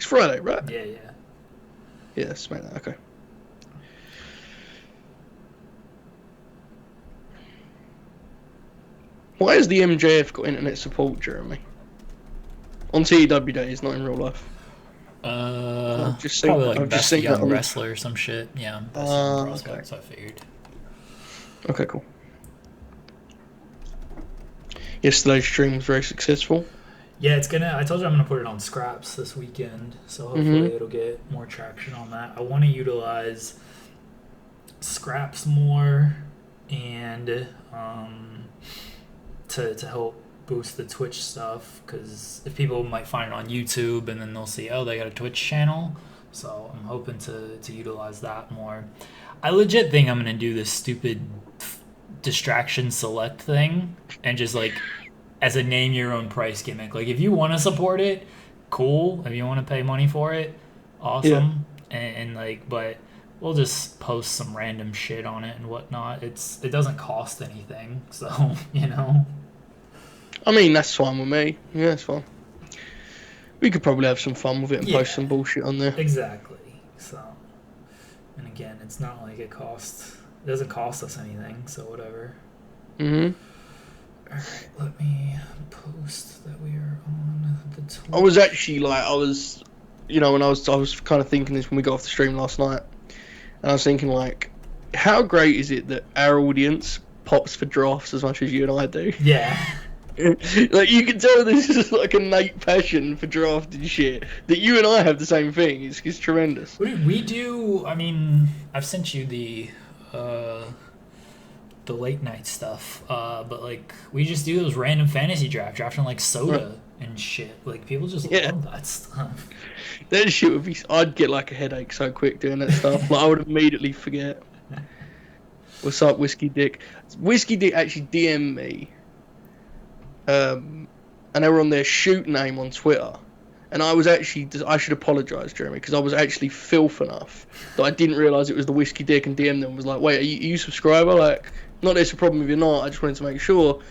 Friday, right? Yeah. Yeah, SmackDown. Okay. Why has the MJF got internet support, Jeremy? On TEW days, not in real life. Probably I've like just best seen that young on. wrestler or some shit. Yeah, best young Okay. prospect. So I figured. Okay, cool. Yesterday's stream was very successful. Yeah, it's gonna. I told you I'm gonna put it on Scraps this weekend, so hopefully it'll get more traction on that. I want to utilize Scraps more, and to help boost the Twitch stuff, because if people might find it on YouTube and then they'll see, oh, they got a Twitch channel, so I'm hoping to utilize that more. I legit think I'm gonna do this stupid distraction select thing and just like as a name your own price gimmick. Like if you want to support it, cool. If you want to pay money for it, awesome. Yeah. And like, but we'll just post some random shit on it and whatnot. It doesn't cost anything, so you know. I mean, that's fine with me. Yeah, that's fine. We could probably have some fun with it and post some bullshit on there. Exactly. So, and again, it's not like it doesn't cost us anything, so whatever. Alright, let me post that we are on the Twitch. I was actually like, when I was kind of thinking this when we got off the stream last night, and I was thinking like, how great is it that our audience pops for drafts as much as you and I do? Yeah. Like you can tell this is like a innate passion for drafting shit that you and I have the same thing. It's tremendous. We do. I mean, I've sent you the late night stuff, but like we just do those random fantasy drafting like soda and shit. Like people just love that stuff. That shit would be. I'd get like a headache so quick doing that stuff. Like I would immediately forget. What's up, Whiskey Dick? Whiskey Dick actually DM'd me. And they were on their shoot name on Twitter, and I should apologise, Jeremy, because I was actually filth enough that I didn't realise it was the Whiskey Dick and DM'd them and was like, wait, are you a subscriber? Like, not that it's a problem if you're not, I just wanted to make sure.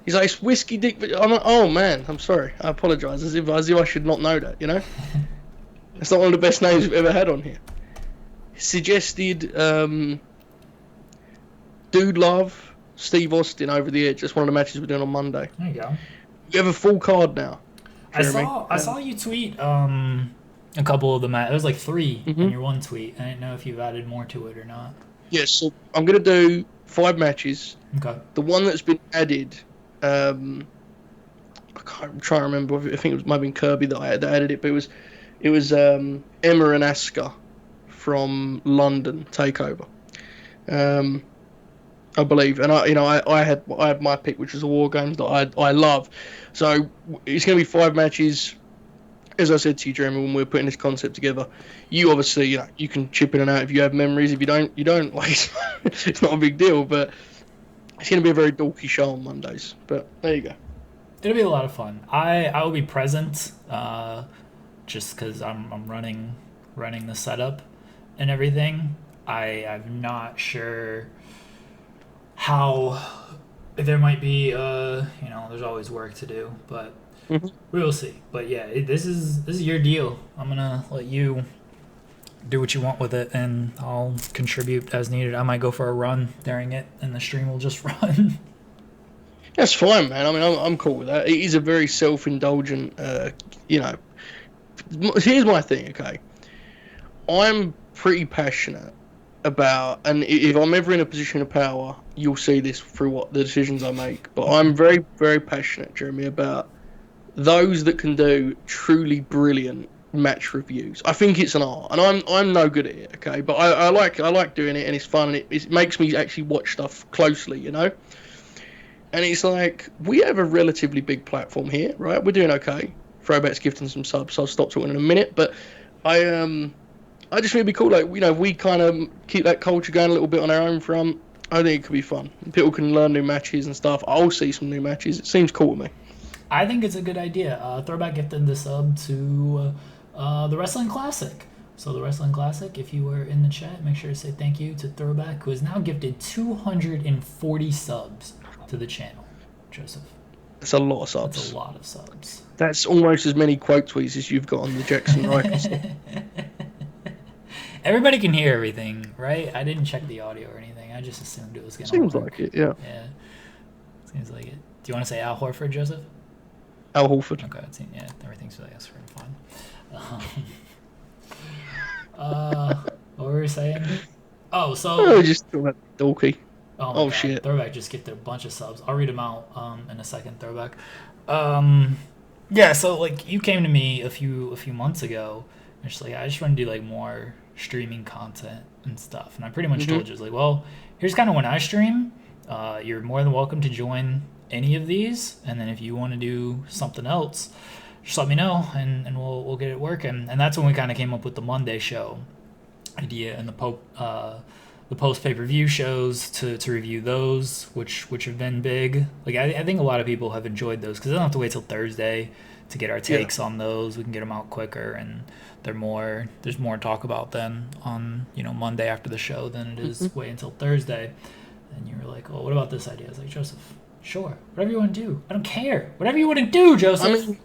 He's like, it's Whiskey Dick, but I'm like, oh man, I'm sorry, I apologise, as if I should not know that, you know? It's not one of the best names we've ever had on here. Suggested Dude Love, Steve Austin over the edge. That's one of the matches we're doing on Monday. There you go. We have a full card now. Jeremy. I saw you tweet a couple of the matches. There was like 3 in your one tweet. I didn't know if you've added more to it or not. Yes, so I'm going to do 5 matches. Okay. The one that's been added, I'm trying to remember. I think it might have been Kirby that added it, but it was Emma and Asuka from London Takeover. I believe, and I had my pick, which was the War Games that I love. So it's going to be 5 matches. As I said to you, Jeremy, when we were putting this concept together, you obviously you can chip in and out if you have memories. If you don't, you don't. Like it's not a big deal, but it's going to be a very dorky show on Mondays. But there you go. It'll be a lot of fun. I will be present, just because I'm running the setup and everything. I'm not sure how there might be there's always work to do, but we will see. But yeah, this is your deal. I'm gonna let you do what you want with it, and I'll contribute as needed. I might go for a run during it, and the stream will just run. That's fine, man. I mean, I'm cool with that. It is a very self-indulgent, Here's my thing, okay? I'm pretty passionate about, and if I'm ever in a position of power, you'll see this through what the decisions I make, but I'm very, very passionate, Jeremy, about those that can do truly brilliant match reviews. I think it's an art, and I'm no good at it, okay, but I like doing it, and it's fun, and it makes me actually watch stuff closely, you know. And it's like, we have a relatively big platform here, right? We're doing okay. Throwback's gifting some subs, so I'll stop talking in a minute, but I just think it'd be cool, like, we kind of keep that culture going a little bit on our own front. I think it could be fun. People can learn new matches and stuff. I'll see some new matches. It seems cool to me. I think it's a good idea. Throwback gifted the sub to the Wrestling Classic. So the Wrestling Classic, if you were in the chat, make sure to say thank you to Throwback, who has now gifted 240 subs to the channel. Joseph. That's a lot of That's subs. a lot of subs. That's almost as many quote tweets as you've got on the Jackson Riker stuff. Everybody can hear everything, right? I didn't check the audio or anything. I just assumed it was gonna Seems work. like it, yeah. Yeah, seems like it. Do you want to say Al Horford, Joseph? Al Horford. Okay, yeah, everything's really fine. What were we saying? Oh, Oh, so just talking about Dorky. oh my Oh God, shit. Throwback just gifted a bunch of subs. I'll read them out in a second. Throwback. Um, yeah, so like you came to me a few months ago, and just like I just want to do like more streaming content and stuff, and I pretty much Hmm. told you like, well, here's kind of when I stream. You're more than welcome to join any of these, and then if you want to do something else, just let me know, and we'll get it working. And that's when we kind of came up with the Monday show idea and the post pay per view shows to review those, which have been big. Like I think a lot of people have enjoyed those because they don't have to wait till Thursday to get our Yeah. takes on those. We can get them out quicker, and there's more to talk about then on Monday after the show than it Hmm. is wait until Thursday. And you were like, "Oh, what about this idea?" I was like, "Joseph, sure, whatever you want to do. I don't care. Whatever you want to do, I Joseph." mean,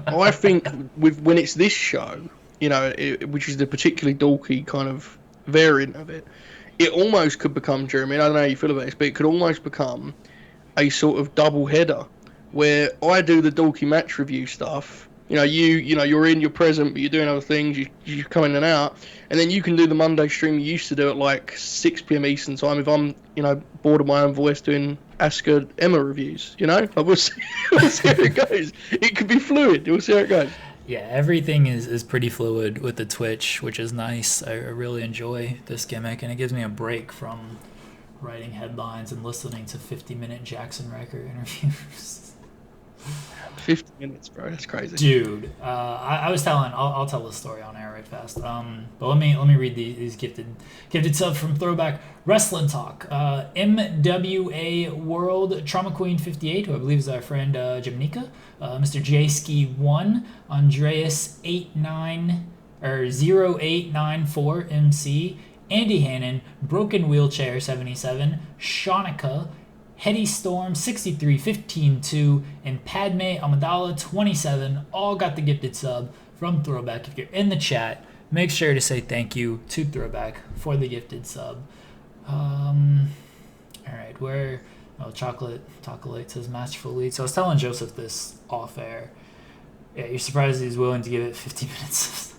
I think when it's this show, which is the particularly dorky kind of variant of it, it almost could become, Jeremy. And I don't know how you feel about this, but it could almost become a sort of double header where I do the dorky match review stuff. You're in, you're present, but you're doing other things. You come in and out, and then you can do the Monday stream you used to do at like 6 p.m. Eastern time. If I'm, bored of my own voice doing Asuka Emma reviews, like we'll see how it goes. It could be fluid. We'll see how it goes. Yeah, everything is pretty fluid with the Twitch, which is nice. I really enjoy this gimmick, and it gives me a break from writing headlines and listening to 50-minute Jackson Riker interviews. 50 minutes, bro. That's crazy. Dude, I was telling. I'll tell the story on air right fast. But let me read these gifted subs from Throwback Wrestling Talk. MWA World Trauma Queen 58, who I believe is our friend Jimnica. Mr. J Ski 1, Andreas 89 or 0894 MC, Andy Hannon, Broken Wheelchair 77, Shanika, Hetty Storm 63 15 2, and Padme Amidala 27 all got the gifted sub from Throwback. If you're in the chat, make sure to say thank you to Throwback for the gifted sub. All right, where chocolate says masterful lead. So I was telling Joseph this off air. Yeah, you're surprised he's willing to give it 50 minutes.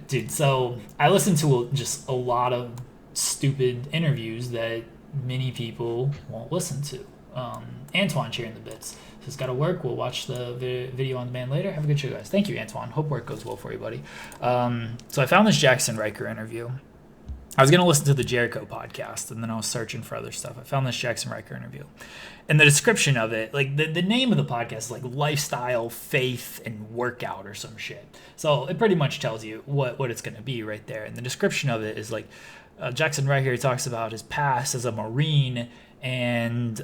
Dude, so I listened to just a lot of stupid interviews that many people won't listen to. Antoine cheering the bits. Says, gotta work. We'll watch the video on demand later. Have a good show, guys. Thank you, Antoine. Hope work goes well for you, buddy. So I found this Jackson Riker interview. I was going to listen to the Jericho podcast, and then I was searching for other stuff. I found this Jackson Riker interview. And the description of it, like the name of the podcast is like Lifestyle, Faith, and Workout or some shit. So it pretty much tells you what it's going to be right there. And the description of it is like Jackson Riker talks about his past as a Marine and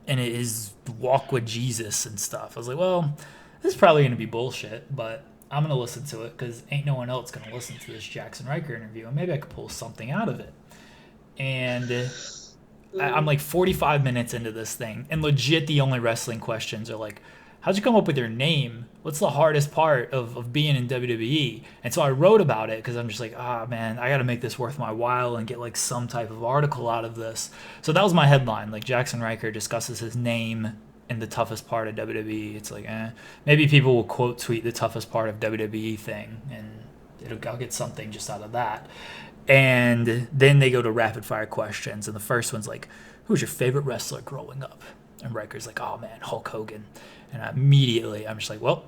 his walk with Jesus and stuff. I was like, well, this is probably going to be bullshit, but I'm going to listen to it because ain't no one else going to listen to this Jackson Riker interview, and maybe I could pull something out of it. And I'm like 45 minutes into this thing, and legit the only wrestling questions are like, how'd you come up with your name? What's the hardest part of being in WWE? And so I wrote about it because I'm just like, man, I got to make this worth my while and get like some type of article out of this. So that was my headline. Like Jackson Riker discusses his name and the toughest part of WWE. It's like, maybe people will quote tweet the toughest part of WWE thing, and I'll get something just out of that. And then they go to rapid fire questions, and the first one's like, who's your favorite wrestler growing up? And Riker's like, oh man, Hulk Hogan. And immediately I'm just like, well,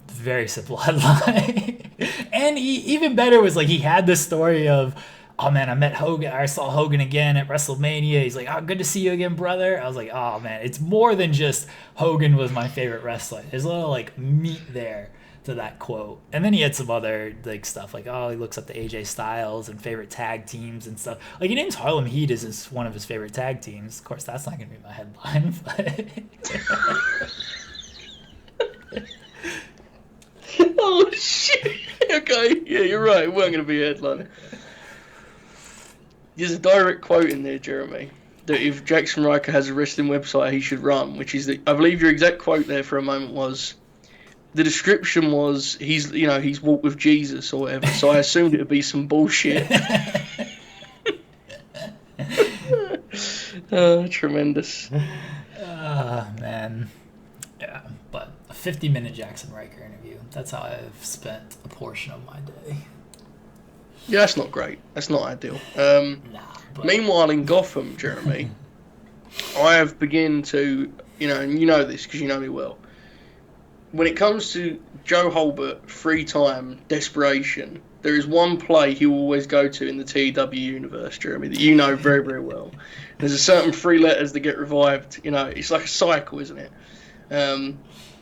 very simple headline. And even better was like, he had this story of, oh man, I met Hogan. I saw Hogan again at WrestleMania. He's like, oh, good to see you again, brother. I was like, oh man, it's more than just Hogan was my favorite wrestler. There's a little like meat there to that quote. And then he had some other like stuff like, oh, he looks up to AJ Styles and favorite tag teams and stuff. Like he names Harlem Heat as one of his favorite tag teams. Of course, that's not going to be my headline. But Oh shit! Okay, yeah, you're right. It weren't going to be a headline. There's a direct quote in there, Jeremy. that if Jackson Riker has a wrestling website, he should run. Which is that I believe your exact quote there for a moment was the description was he's walked with Jesus or whatever. So I assumed it would be some bullshit. Tremendous. Man. Yeah, but a 50-minute Jackson Riker interview. That's how I've spent a portion of my day. Yeah, that's not great. That's not ideal. But... Meanwhile, in Gotham, Jeremy, I have begun to, and you know this because you know me well. When it comes to Joe Hulbert, free time, desperation, there is one play he will always go to in the TEW universe, Jeremy, that you know very, very well. There's a certain 3 letters that get revived. It's like a cycle, isn't it?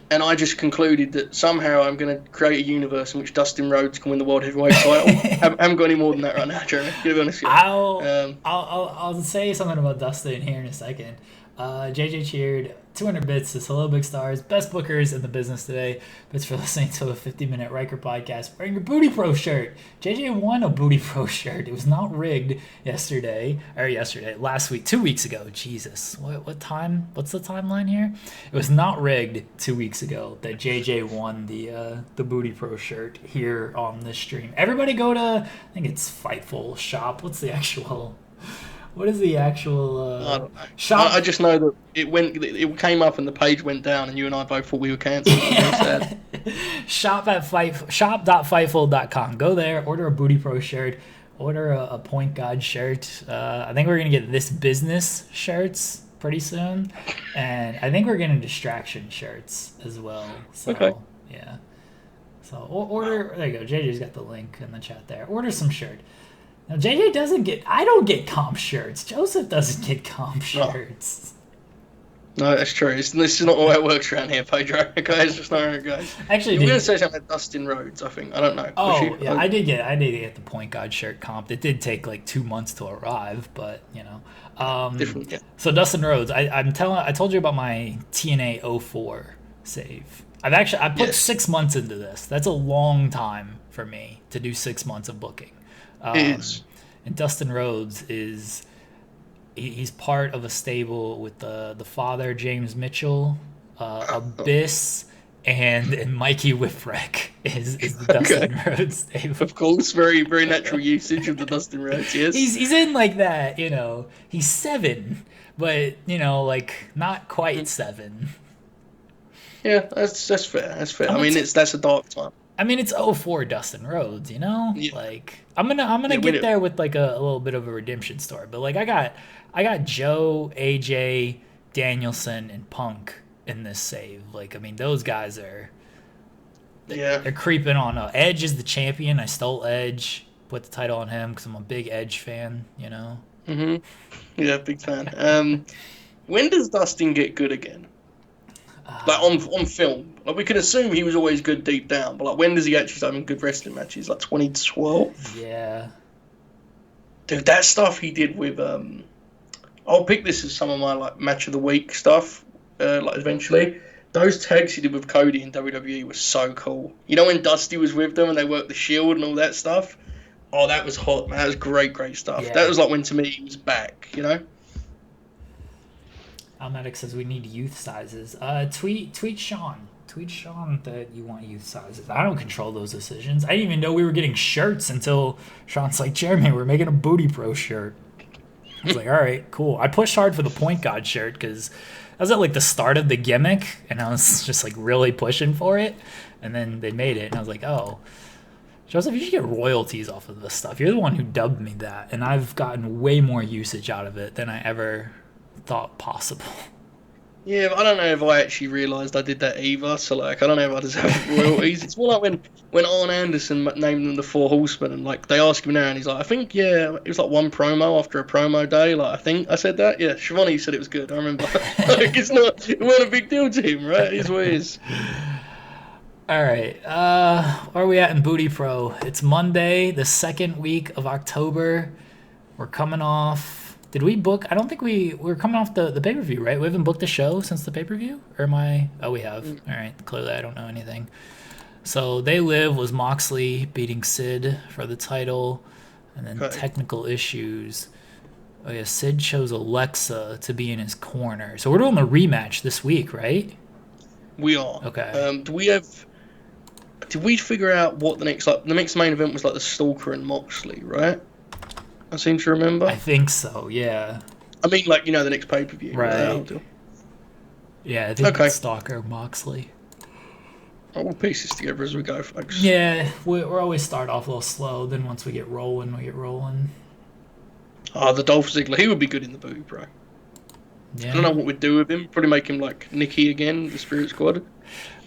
And I just concluded that somehow I'm going to create a universe in which Dustin Rhodes can win the World Heavyweight title. I haven't got any more than that right now, Jeremy. To be honest with you. I'll say something about Dustin here in a second. JJ cheered 200 bits says, hello, big stars, best bookers in the business today. Bits for listening to a 50-minute Riker podcast wearing your Booty Pro shirt. JJ won a Booty Pro shirt. It was not rigged last week, 2 weeks ago. Jesus, what time? What's the timeline here? It was not rigged 2 weeks ago that JJ won the Booty Pro shirt here on this stream. Everybody go to, I think it's Fightful shop. What's the actual... What is the actual I don't know. shop? I just know that it came up and the page went down, and you and I both thought we were cancelled. Sad. Shop.fightful.com. Go there, order a Booty Pro shirt, order a Point God shirt. I think we're gonna get This Business shirts pretty soon, and I think we're getting Distraction shirts as well. So, okay. Yeah. So order. There you go. JJ's got the link in the chat there. Order some shirt. Now, JJ doesn't get... I don't get comp shirts. Joseph doesn't get comp shirts. No, that's true. This is not the way it works around here, Pedro. Okay, it's just not how it goes. Actually, you were going to say something about Dustin Rhodes, I think. I don't know. Oh, yeah, I did get the Point God shirt comp. It did take like 2 months to arrive, but, Different, yeah. So, Dustin Rhodes, I told you about my TNA 04 save. I put 6 months into this. That's a long time for me to do 6 months of booking. It is. And Dustin Rhodes he's part of a stable with the father, James Mitchell, Abyss, and Mikey Whipwreck is the Dustin Rhodes stable. Of course, very, very natural usage of the Dustin Rhodes, yes. He's in like that, he's 7, but, like not quite 7. Yeah, that's fair. That's fair. That's a dark time. I mean, it's 04 Dustin Rhodes, Yeah. Like, I'm gonna get there with like a little bit of a redemption story, but like I got Joe, AJ, Danielson, and Punk in this save. Like, I mean, those guys they're creeping on. Edge is the champion. I stole Edge, put the title on him because I'm a big Edge fan. Mhm. Yeah, big fan. When does Dustin get good again? Like on film, like we can assume he was always good deep down, but like when does he actually start having good wrestling matches? Like 2012. Yeah. Dude, that stuff he did with I'll pick this as some of my like match of the week stuff. Like eventually, those tags he did with Cody in WWE was so cool. When Dusty was with them and they worked the Shield and all that stuff. Oh, that was hot, man. That was great stuff. Yeah. That was like when to me he was back. Almatic says we need youth sizes. Tweet Sean. Tweet Sean that you want youth sizes. I don't control those decisions. I didn't even know we were getting shirts until Sean's like, Jeremy, we're making a Booty Pro shirt. I was like, all right, cool. I pushed hard for the Point God shirt because that was at like the start of the gimmick, and I was just like really pushing for it. And then they made it, and I was like, oh, Joseph, you should get royalties off of this stuff. You're the one who dubbed me that, and I've gotten way more usage out of it than I ever thought possible. Yeah, but I don't know if I actually realised I did that either. So like, I don't know if I deserve royalties. It's more like when Arn Anderson named them the Four Horsemen, and like they ask him now, and he's like, I think it was like one promo after a promo day. Like I think I said that. Yeah, Shivani said it was good. I remember. Like it wasn't a big deal to him, right? It is what it is. All right, where are we at in Booty Pro? It's Monday, the second week of October. We're coming off. Did we book? I don't think we're coming off the pay-per-view, right? We haven't booked a show since the pay-per-view? Or am I? Oh, we have. All right, clearly I don't know anything. So They Live was Moxley beating Sid for the title, and then technical issues Oh yeah, Sid chose Alexa to be in his corner. So we're doing the rematch this week, right? We are. Okay. Do we have? Did we figure out what the next main event was like the Stalker and Moxley, right? I seem to I remember. think so, yeah. I mean, like the next pay per view, right? That whole Right. deal. Yeah, I think it's Okay, Stalker Moxley. we'll piece this together as we go, folks. Yeah, we're always start off a little slow. Then once we get rolling, we get rolling. The Dolph Ziggler, he would be good in the booty, bro. I don't Yeah. know what we'd do with him. Probably make him like Nikki again, the Spirit Squad.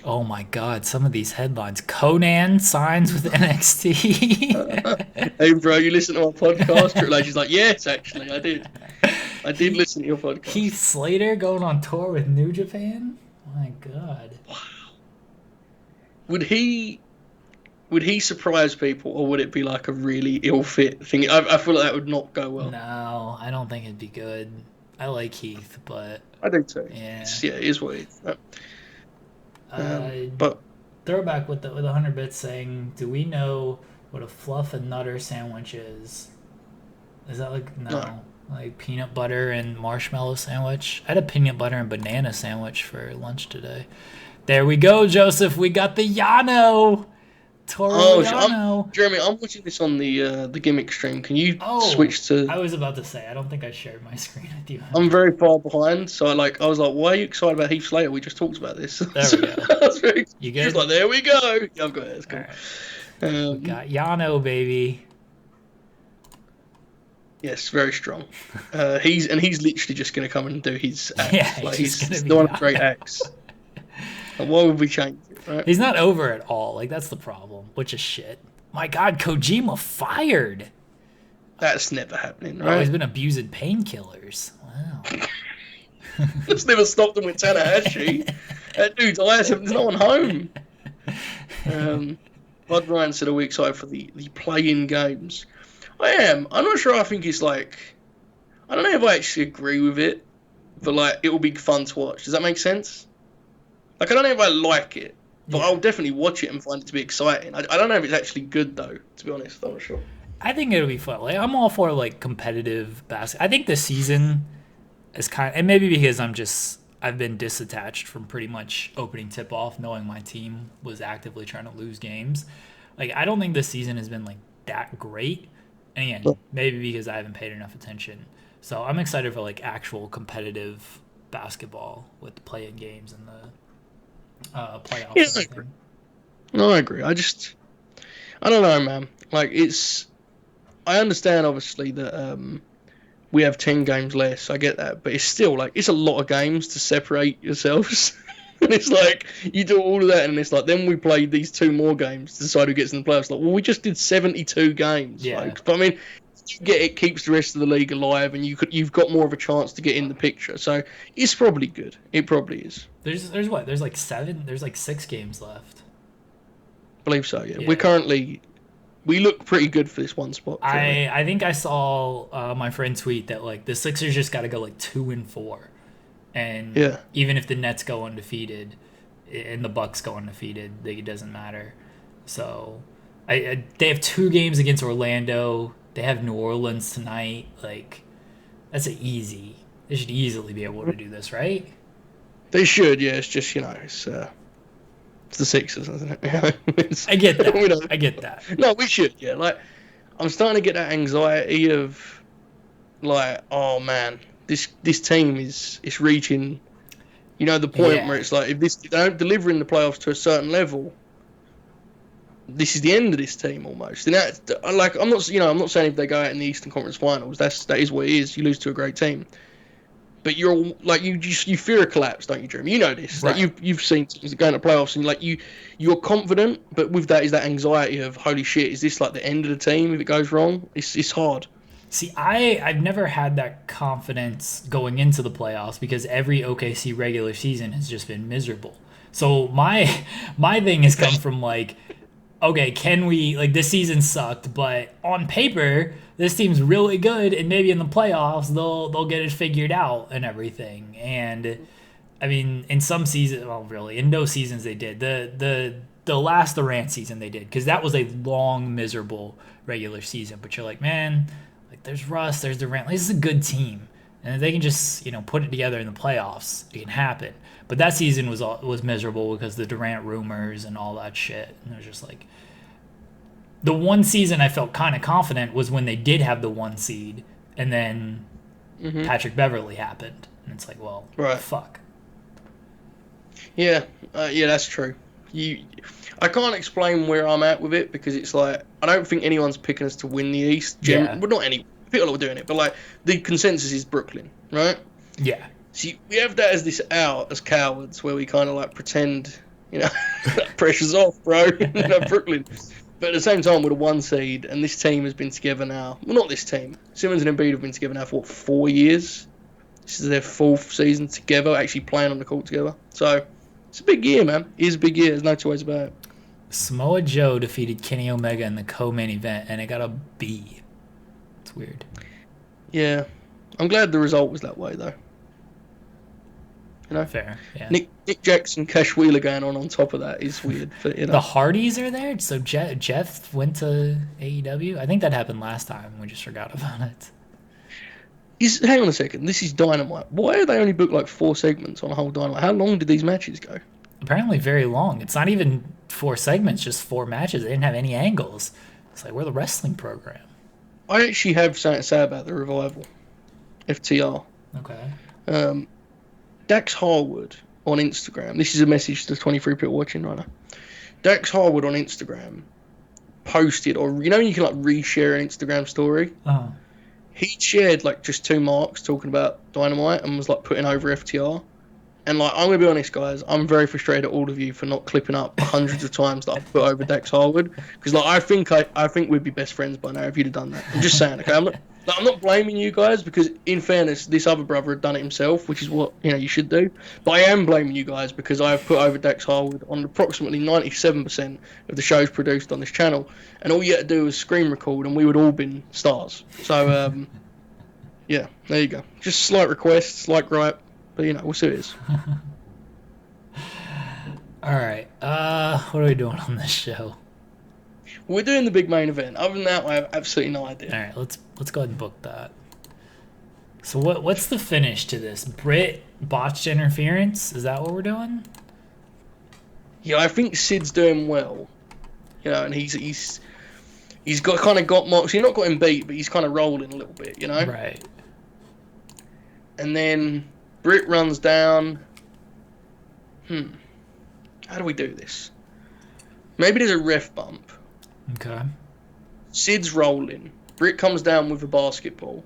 Oh my God, some of these headlines. Conan signs with NXT. Hey, bro, you listen to our podcast? Triple H is like, yes, actually, I did. I did Keith, listen to your podcast. Keith Slater going on tour with New Japan? My God. Would he? Would he surprise people, or would it be like a really ill fit thing? I feel like that would not go well. No, I don't think it'd be good. I like Keith, but I do too. yeah. It is what it is. Uh, But Throwback with the 100 bits saying, "Do we know what a fluff and nutter sandwich is?" Is that like no. no, like peanut butter and marshmallow sandwich? I had a peanut butter and banana sandwich for lunch today. There we go, Joseph. We got the Yano. Toro Oh, Yano. Jeremy, I'm watching this on the gimmick stream. Can you Oh, switch to? I was about to say, I don't think I shared my screen with you. I'm very far behind, so I was like, "Why are you excited about Heath Slater? We just talked about this." There So we go. I was very. You He was good? like, "There we go." Yeah, I've got it. It's All cool. right. We Um, got Yano, baby. yes, very strong. He's literally just going to come and do his Yeah, acts. Like he's just he's gonna be the one of the great Yano. acts. Like, why would we change it, right? He's not over at all. Like that's the problem, which is shit. My God, Kojima fired. That's never happening, Oh, he's right? been abusing painkillers. Wow. That's never stopped him with Tanahashi. That dude's eyes have no one home. Bud Ryan said a week excited for the play-in games. I am. I'm not sure. I think it's like I don't know if I actually agree with it, but like it will be fun to watch. Does that make sense? Like I don't know if I like it, but Yeah. I'll definitely watch it and find it to be exciting. I don't know if it's actually good though. To be honest, I'm not sure. I think it'll be fun. Like I'm all for like competitive basketball. I think this season is and maybe because I've been disattached from pretty much opening tip off, knowing my team was actively trying to lose games. Like I don't think this season has been like that great. And again, maybe because I haven't paid enough attention. So I'm excited for like actual competitive basketball with the play-in games and the playoffs Yeah, and I agree. everything. No, I agree. I don't know, man. Like I understand obviously that we have 10 games less. I get that, but it's still like it's a lot of games to separate yourselves. And it's like you do all of that, and it's like then we play these two more games to decide who gets in the playoffs. Like, well, we just did 72 games, Yeah. folks. But I mean, you get it keeps the rest of the league alive, and you've got more of a chance to get in the picture. So it's probably good. It probably is. There's what? There's like 7. There's like 6 games left. I believe so. Yeah, Yeah. we look pretty good for this one spot. Jeremy. I think I saw my friend tweet that like the Sixers just got to go like 2-4, and Yeah. even if the Nets go undefeated and the Bucks go undefeated, it doesn't matter. So they have 2 games against Orlando. They have New Orleans tonight. Like that's an easy. They should easily be able to do this, right? They should. Yeah, it's just it's the Sixers, isn't it? I get that. We don't- I get that. No, we should. Yeah, like I'm starting to get that anxiety of like, oh man, this team is reaching, the point Yeah. where it's like if they don't deliver in the playoffs to a certain level, this is the end of this team almost. And that, like, I'm not saying if they go out in the Eastern Conference Finals, that is what it is. You lose to a great team. But you're like you fear a collapse, don't you, Jeremy? You know this. Like Right. you've seen teams that go into playoffs and like you're confident, but with that is that anxiety of holy shit, is this like the end of the team if it goes wrong? It's hard. See, I've never had that confidence going into the playoffs because every OKC regular season has just been miserable. So my thing has come from like, okay, can we like this season sucked, but on paper this team's really good, and maybe in the playoffs they'll get it figured out and everything. And I mean, in some seasons, well, really, in no seasons they did. The last Durant season they did because that was a long miserable regular season. But you're like, man. Like there's Russ, there's Durant. This is a good team, and if they can just put it together in the playoffs, it can happen. But that season was miserable because the Durant rumors and all that shit. And it was just like the one season I felt kind of confident was when they did have the 1 seed, and then Patrick Beverley happened, and it's like, well, fuck. Yeah, that's true. I can't explain where I'm at with it because it's like I don't think anyone's picking us to win the East. Well, not any people are doing it, but like the consensus is Brooklyn, right? Yeah. So we have that as this out as cowards where we kind of like pretend, pressure's off, bro. Brooklyn. But at the same time, we're the 1 seed, and this team has been together now. Well, not this team. Simmons and Embiid have been together now for 4 years? This is their 4th season together, actually playing on the court together. So it's a big year, man. It is a big year. There's no two ways about it. Samoa Joe defeated Kenny Omega in the co-main event, and it got a B. It's weird. Yeah. I'm glad the result was that way, though. Fair, yeah. Nick Jackson, Cash Wheeler going on top of that is weird. But, The Hardys are there, so Jeff went to AEW? I think that happened last time. We just forgot about it. Hang on a second. This is Dynamite. Why do they only book like 4 segments on a whole Dynamite? How long did these matches go? Apparently very long. It's not even 4 segments, just 4 matches. They didn't have any angles. It's like, we're the wrestling program. I actually have something to say about the Revival. FTR. Okay. Dax Harwood on Instagram. This is a message to the 23 people watching right now. Dax Harwood on Instagram posted, or you can like reshare an Instagram story. He shared like just 2 marks talking about Dynamite and was like putting over FTR. And like I'm gonna be honest, guys, I'm very frustrated at all of you for not clipping up hundreds of times that I've put over Dax Harwood, because like I think we'd be best friends by now if you'd have done that. I'm just saying, okay. I'm not blaming you guys because, in fairness, this other brother had done it himself, which is what you should do. But I am blaming you guys because I have put over Dax Harwood on approximately 97% of the shows produced on this channel, and all you had to do was screen record, and we would all been stars. So, yeah, there you go. Just slight request, slight gripe, but we'll see what it is. All right. What are we doing on this show? We're doing the big main event. Other than that, I have absolutely no idea. All right, let's go ahead and book that. So what's the finish to this? Britt botched interference? Is that what we're doing? Yeah, I think Sid's doing well. And he's got Moxley. He's not got him beat, but he's kind of rolling a little bit. Right. And then Britt runs down. How do we do this? Maybe there's a ref bump. Okay. Sid's rolling. Britt comes down with a basketball.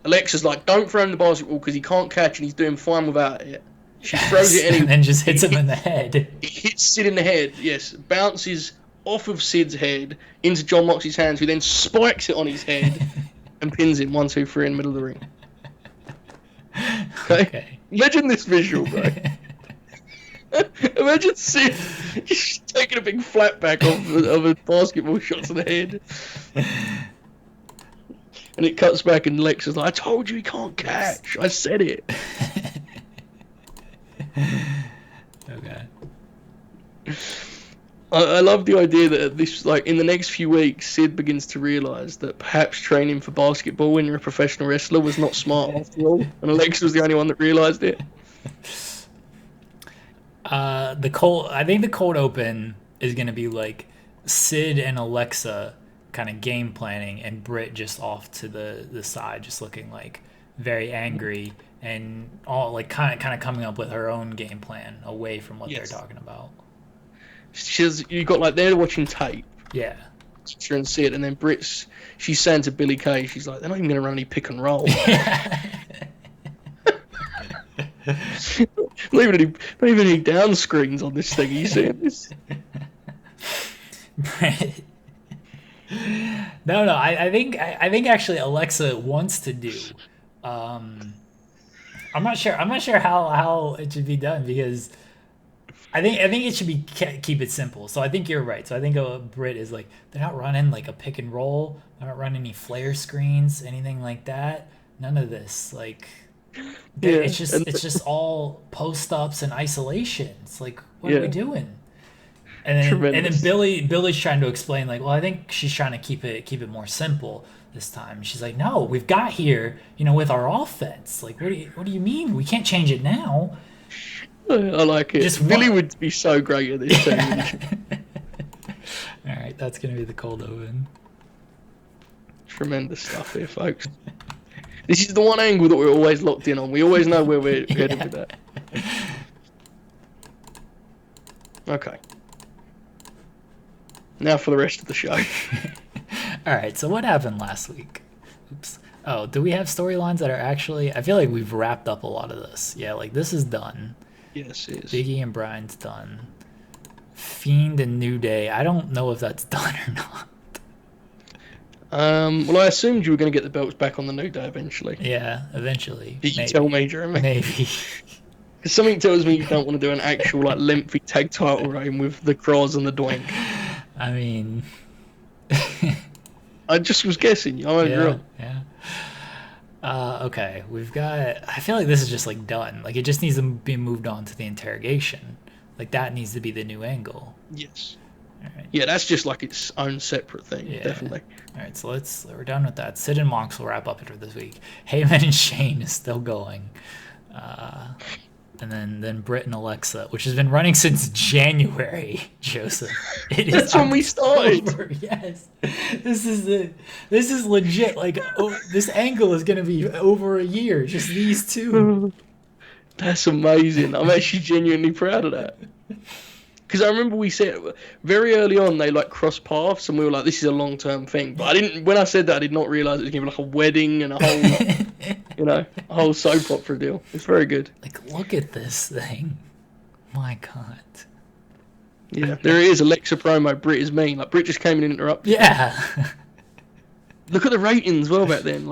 Alexa's like, don't throw him the basketball because he can't catch and he's doing fine without it. She throws it anyway. And then just hits him in the head. It hits Sid in the head, yes. Bounces off of Sid's head into Jon Moxley's hands, who then spikes it on his head and pins him 1, 2, 3 in the middle of the ring. Okay. Imagine this visual, bro. Imagine Sid taking a big flatback of a basketball shot to the head. And it cuts back and Lex is like, I told you he can't catch. I said it. Okay. I love the idea that this, like, in the next few weeks, Sid begins to realise that perhaps training for basketball when you're a professional wrestler was not smart after all, and Alexa was the only one that realised it. I think the cold open is gonna be like Sid and Alexa kind of game planning, and Britt just off to the side, just looking like very angry and all like kind of coming up with her own game plan away from what they're talking about. You got like they're watching tape. Yeah. She and Sid, and then she's saying to Billy Kay, she's like, they're not even gonna run any pick and roll. Not even any down screens on this thing. Are you seeing this? No. I think actually Alexa wants to do. I'm not sure how it should be done, because I think it should be keep it simple. So I think you're right. So I think Britt is like, they're not running like a pick and roll. They're not running any flare screens, anything like that. None of this. Like, it's just all post ups and isolations. Like, what are we doing? And then Billy's trying to explain, like, well, I think she's trying to keep it more simple. this time. She's like, no, we've got here, with our offense. Like, what do you mean? We can't change it now. I like it. Just Billy would be so great at this team. All right, that's going to be the cold open. Tremendous stuff here, folks. This is the one angle that we're always locked in on. We always know where we're headed with that. Okay. Now for the rest of the show. All right, so what happened last week? Oops. Oh, do we have storylines that are actually... I feel like we've wrapped up a lot of this. Yeah, like this is done. Yes, it is. Biggie and Bryan's done. Fiend and New Day. I don't know if that's done or not. Well, I assumed you were going to get the belts back on the New Day eventually. Yeah, eventually. Did you tell me, Jeremy? Maybe. Because something tells me you don't want to do an actual lengthy tag title reign with the Cross and the Doink. I mean... I just was guessing. Yeah. Okay, we've got... I feel like this is just, done. It just needs to be moved on to the interrogation. That needs to be the new angle. Yes. All right. Yeah, that's just its own separate thing, definitely. All right, so we're done with that. Sid and Mox will wrap up after this week. Heyman and Shane is still going. And then Britt and Alexa, which has been running since January, Joseph. That's when we started. Yes. This is legit. This angle is going to be over a year, just these two. That's amazing. I'm actually genuinely proud of that. Because I remember we said very early on they crossed paths and we were like, this is a long-term thing. But when I said that, I did not realise it was going to be a wedding and a whole, a whole soap opera deal. It's very good. Look at this thing. My God. Yeah, there it is. Alexa promo. Britt is mean. Britt just came in and interrupted. Yeah. Look at the ratings well back then.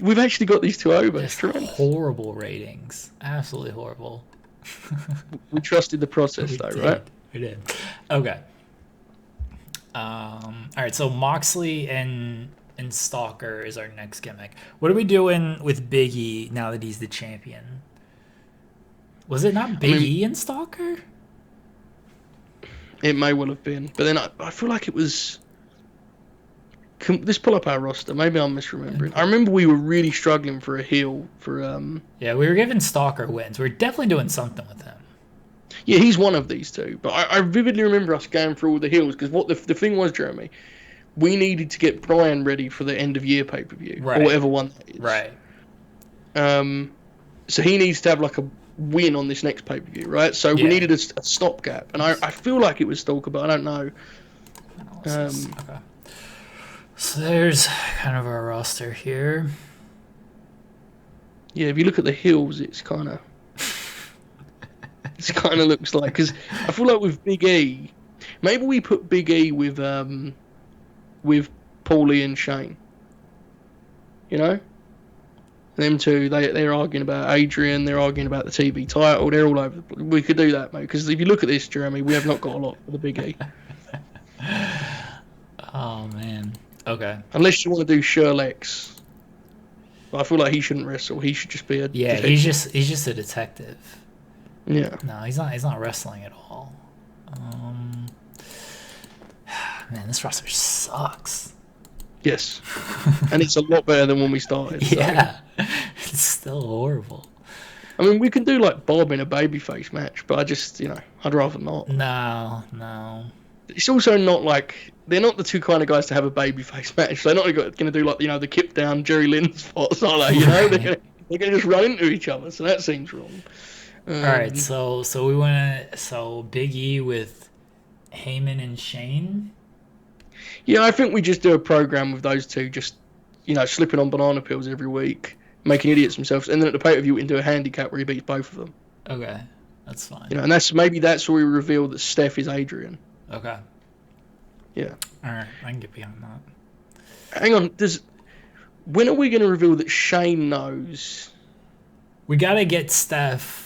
We've actually got these two over. It's tremendous. Horrible ratings. Absolutely horrible. We trusted the process right? We did. Okay. All right, so Moxley and Stalker is our next gimmick. What are we doing with Big E now that he's the champion? Was it not Big E and Stalker? It may well have been. But then I feel like it was... Let's pull up our roster. Maybe I'm misremembering. I remember we were really struggling for a heel for... Yeah, we were giving Stalker wins. We were definitely doing something with him. Yeah, he's one of these two. But I vividly remember us going through all the heels because what the thing was, Jeremy, we needed to get Bryan ready for the end of year pay-per-view. Right. Or whatever one that is. Right. So he needs to have a win on this next pay-per-view, right? So we needed a stopgap. And I feel like it was Stalker, but I don't know. Okay. So there's kind of our roster here. Yeah, if you look at the heels, it's kind of... It kind of looks like... Because I feel like with Big E... Maybe we put Big E with Paulie and Shane. Them two, they're arguing about Adrian, they're arguing about the TV title, they're all over. We could do that, mate. Because if you look at this, Jeremy, we have not got a lot for the Big E. Oh, man. Okay. Unless you want to do Sherlex. But I feel like he shouldn't wrestle. He should just be a detective. He's just a detective. Yeah. No, he's not wrestling at all. Man, this roster sucks. Yes. And it's a lot better than when we started. Yeah. So. It's still horrible. I mean, we can do Bob in a babyface match, but I just, I'd rather not. No. It's also not they're not the two kind of guys to have a babyface match. They're not going to do the kip down Jerry Lynn spots, are they? They're going to just run into each other, so that seems wrong. All right, so we want to Big E with Heyman and Shane. Yeah, I think we just do a program with those two, just slipping on banana pills every week, making idiots themselves, and then at the pay-per-view we can do a handicap where he beats both of them. Okay, that's fine. And that's where we reveal that Steph is Adrian. Okay. Yeah. All right, I can get behind that. Hang on, when are we going to reveal that Shane knows? We gotta get Steph.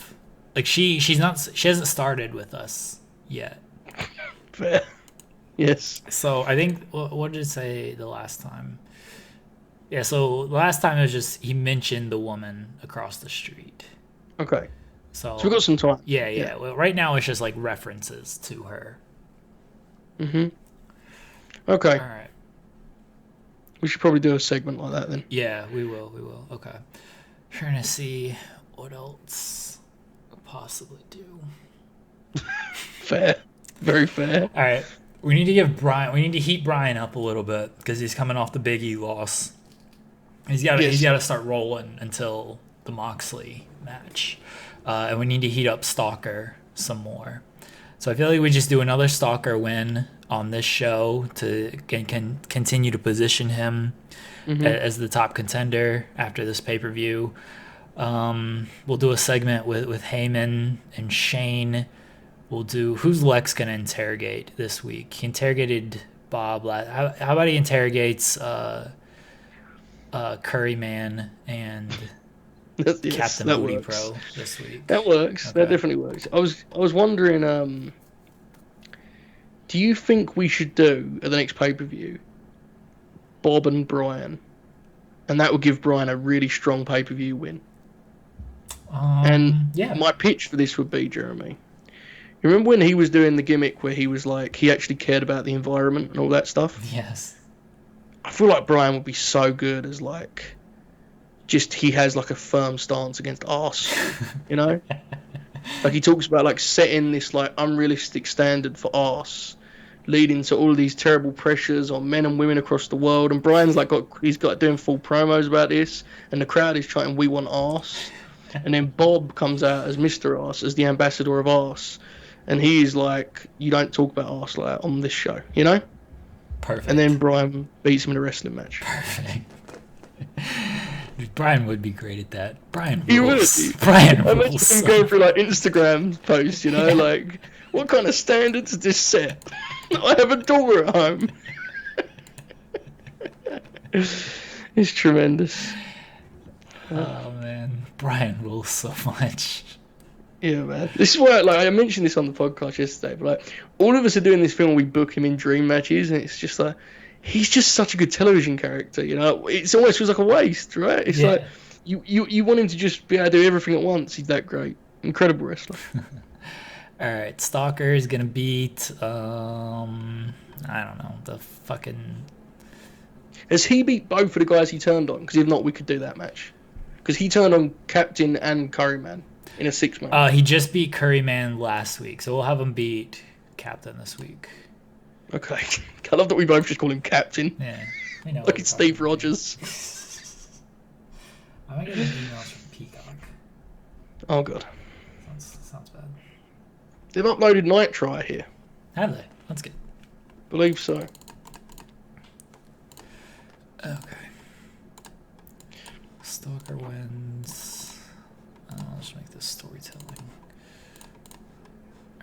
She hasn't started with us yet. Fair. Yes. So I think what did it say the last time? Yeah, so the last time it was just he mentioned the woman across the street. Okay. So we've got some time. Yeah. Well, right now it's just references to her. Mhm. Okay. All right. We should probably do a segment like that then. Yeah, we will. We will. Okay. Trying to see what else we could possibly do. Fair. Very fair. All right. We need to give Brian. We need to heat Brian up a little bit because he's coming off the Big E loss. He's got Yes. to start rolling until the Moxley match, and we need to heat up Stalker some more. So I feel like we just do another Stalker win on this show to can continue to position him as the top contender after this pay-per-view. We'll do a segment with Heyman and Shane. We'll do who's Lex gonna interrogate this week. He interrogated Bob. How about he interrogates Curryman and Yes, Captain that Booty works. Pro this week? That works. Okay. That definitely works. I was wondering, do you think we should do at the next pay-per-view Bob and Brian, and that would give Brian a really strong pay-per-view win? And Yeah. my pitch for this would be, Jeremy, you remember when he was doing the gimmick where he was like, he actually cared about the environment and all that stuff? Yes. I feel like Brian would be so good as like, just he has like a firm stance against arse, you know? Like he talks about like setting this like unrealistic standard for arse, leading to all of these terrible pressures on men and women across the world. And Brian's like he's got doing full promos about this, and the crowd is chanting, "We want arse." And then Bob comes out as Mr. Arse, as the ambassador of arse, and he is like, "You don't talk about arse like that on this show," you know? Perfect. And then Brian beats him in a wrestling match. Perfect. Brian would be great at that. Brian He would. rules. Brian I imagine rules. him going through like Instagram posts, you know, like, what kind of standards is this set? I have a daughter at home. It's tremendous. Oh man, Brian rules so much. Yeah, man. This is why, like, I mentioned this on the podcast yesterday, but like, all of us are doing this film. We book him in dream matches, and it's just like, he's just such a good television character. You know, it almost feels like a waste, right? It's like you want him to just be able to do everything at once. He's that great, incredible wrestler. All right, Stalker is gonna beat I don't know, the fucking. Has he beat both of the guys he turned on? Because if not, we could do that match. Because he turned on Captain and Curryman in a 6-man. He just beat Curryman last week, so we'll have him beat Captain this week. Okay. I love that we both just call him Captain. Yeah, we know. Like it's Steve Rogers. I might get an email from Peacock. Oh god. Sounds bad. They've uploaded Night Try here. Have they? That's good. Believe so. Okay. Stalker wins. Let's make this storytelling.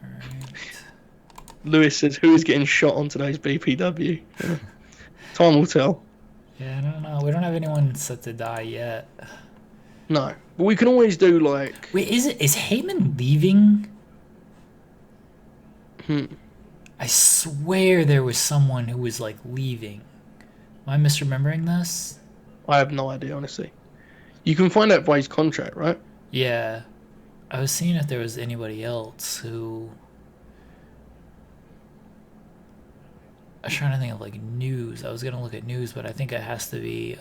Alright. Lewis says, who is getting shot on today's BPW? Yeah. Time will tell. Yeah, I don't know. We don't have anyone set to die yet. No. But we can always do like... Wait, is Heyman leaving? I swear there was someone who was like leaving. Am I misremembering this? I have no idea, honestly. You can find out by his contract, right? Yeah. I was seeing if there was anybody else who... I was trying to think of like news. I was gonna look at news, but I think it has to be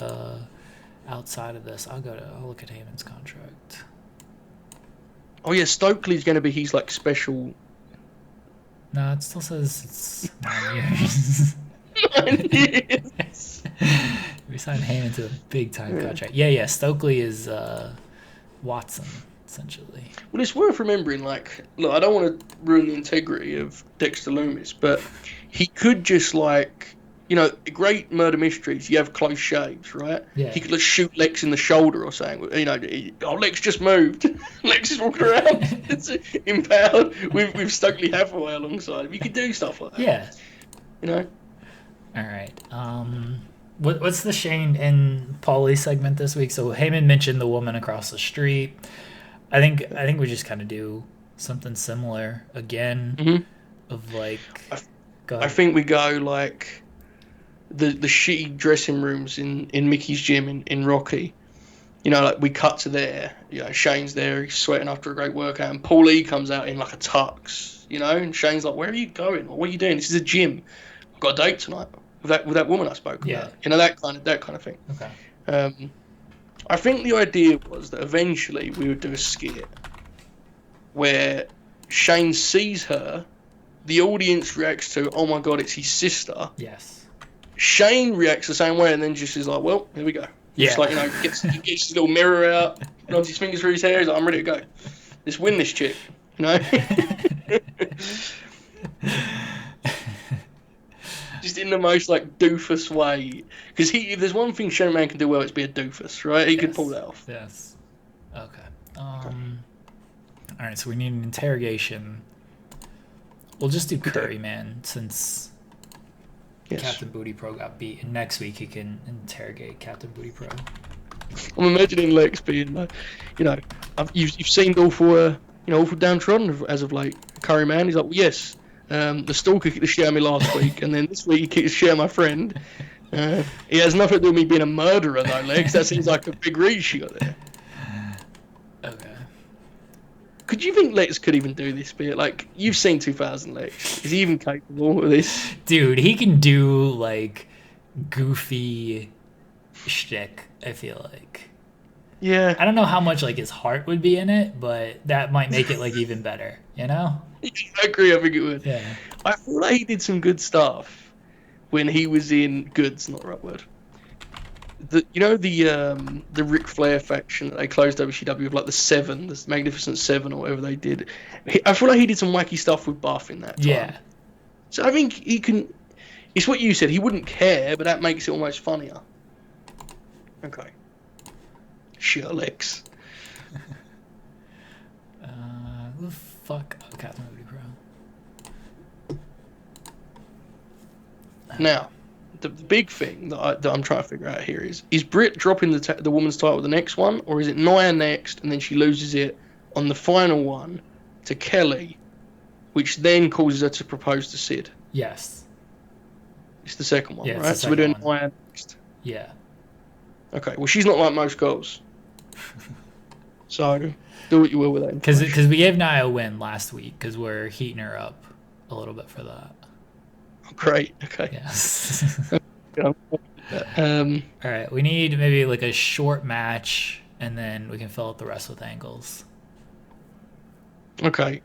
outside of this. I'll look at Heyman's contract. Oh yeah, Stokely's going to be his like special... No, it still says it's 9 years. 9 years. We signed Heyman to a big time contract. Yeah. Stokely is Watson, essentially. Well, it's worth remembering, like, look, I don't want to ruin the integrity of Dexter Loomis, but he could just, like, you know, great murder mysteries, you have close shaves, right? Yeah. He could just shoot Lex in the shoulder or something, you know, oh, Lex just moved. Lex is walking around. It's empowered with Stokely Hathaway alongside him. You could do stuff like that. Yeah. You know? All right. What's the Shane and Paulie segment this week? So Heyman mentioned the woman across the street. I think we just kind of do something similar again. Mm-hmm. Of like, I think we go like the shitty dressing rooms in Mickey's gym in Rocky. You know, like we cut to there. You know, Shane's there. He's sweating after a great workout, and Paulie comes out in like a tux. You know, and Shane's like, "Where are you going? Or what are you doing? This is a gym. I've got a date tonight. with that woman I spoke Yeah. about. You know, that kind of thing. Okay. I think the idea was that eventually we would do a skit where Shane sees her, the audience reacts to, oh my god, it's his sister. Yes. Shane reacts the same way and then just is like, well, here we go. Just like, he gets his little mirror out, runs his fingers through his hair, he's like, I'm ready to go. Let's win this chick. Just in the most like doofus way. Because if there's one thing Shane Man can do well, it's be a doofus, right? He could pull that off. Yes. Okay. All right, so we need an interrogation. We'll just do Curry Man since Captain Booty Pro got beat, and next week he can interrogate Captain Booty Pro. I'm imagining Lex being like, you've seen awful downtrodden as of late. Curry Man, he's like, well, yes, the stalker kicked the shit out of me last week, and then this week he kicked the shit out of my friend. He has nothing to do with me being a murderer though, Lex. That seems like a big reach you got there. Okay. Could you think Lex could even do this bit? Like, you've seen 2000 Lex. Is he even capable of this? Dude, he can do, like, goofy shtick, I feel like. Yeah. I don't know how much, like, his heart would be in it, but that might make it, like, even better, you know? I agree, I think it would. Yeah. I feel like he did some good stuff when he was in Goods, not the right word. The Ric Flair faction that they closed WCW with, like the Magnificent Seven or whatever they did. I feel like he did some wacky stuff with Buff in that time. Yeah. So I think he can. It's what you said. He wouldn't care, but that makes it almost funnier. Okay. Sure, Lex. Who the fuck? Oh, Captain Booty Pro. Now, the big thing that I'm trying to figure out here is Britt dropping the woman's title the next one, or is it Nia next and then she loses it on the final one to Kelly, which then causes her to propose to Sid? Yes. It's the second one, Yeah, right? So we're doing Nia next. Yeah. Okay, well, she's not like most girls. So, do what you will with that. Because we gave Nia a win last week because we're heating her up a little bit for that. Oh, great, okay. Yes. All right, we need maybe like a short match, and then we can fill out the rest with angles. Okay.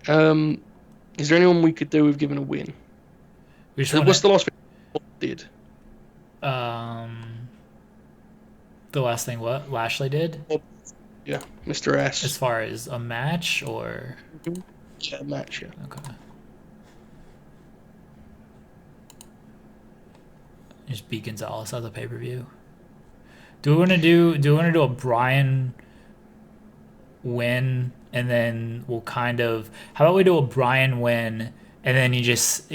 Is there anyone we could do with giving a win? What's the last thing did? The last thing what Lashley did? Yeah, Mr. S. As far as a match or? Yeah, a match. Yeah. Okay. Just beat Gonzalez at the pay-per-view. Do we want to do a Bryan win, and then we'll kind of? How about we do a Bryan win, and then we just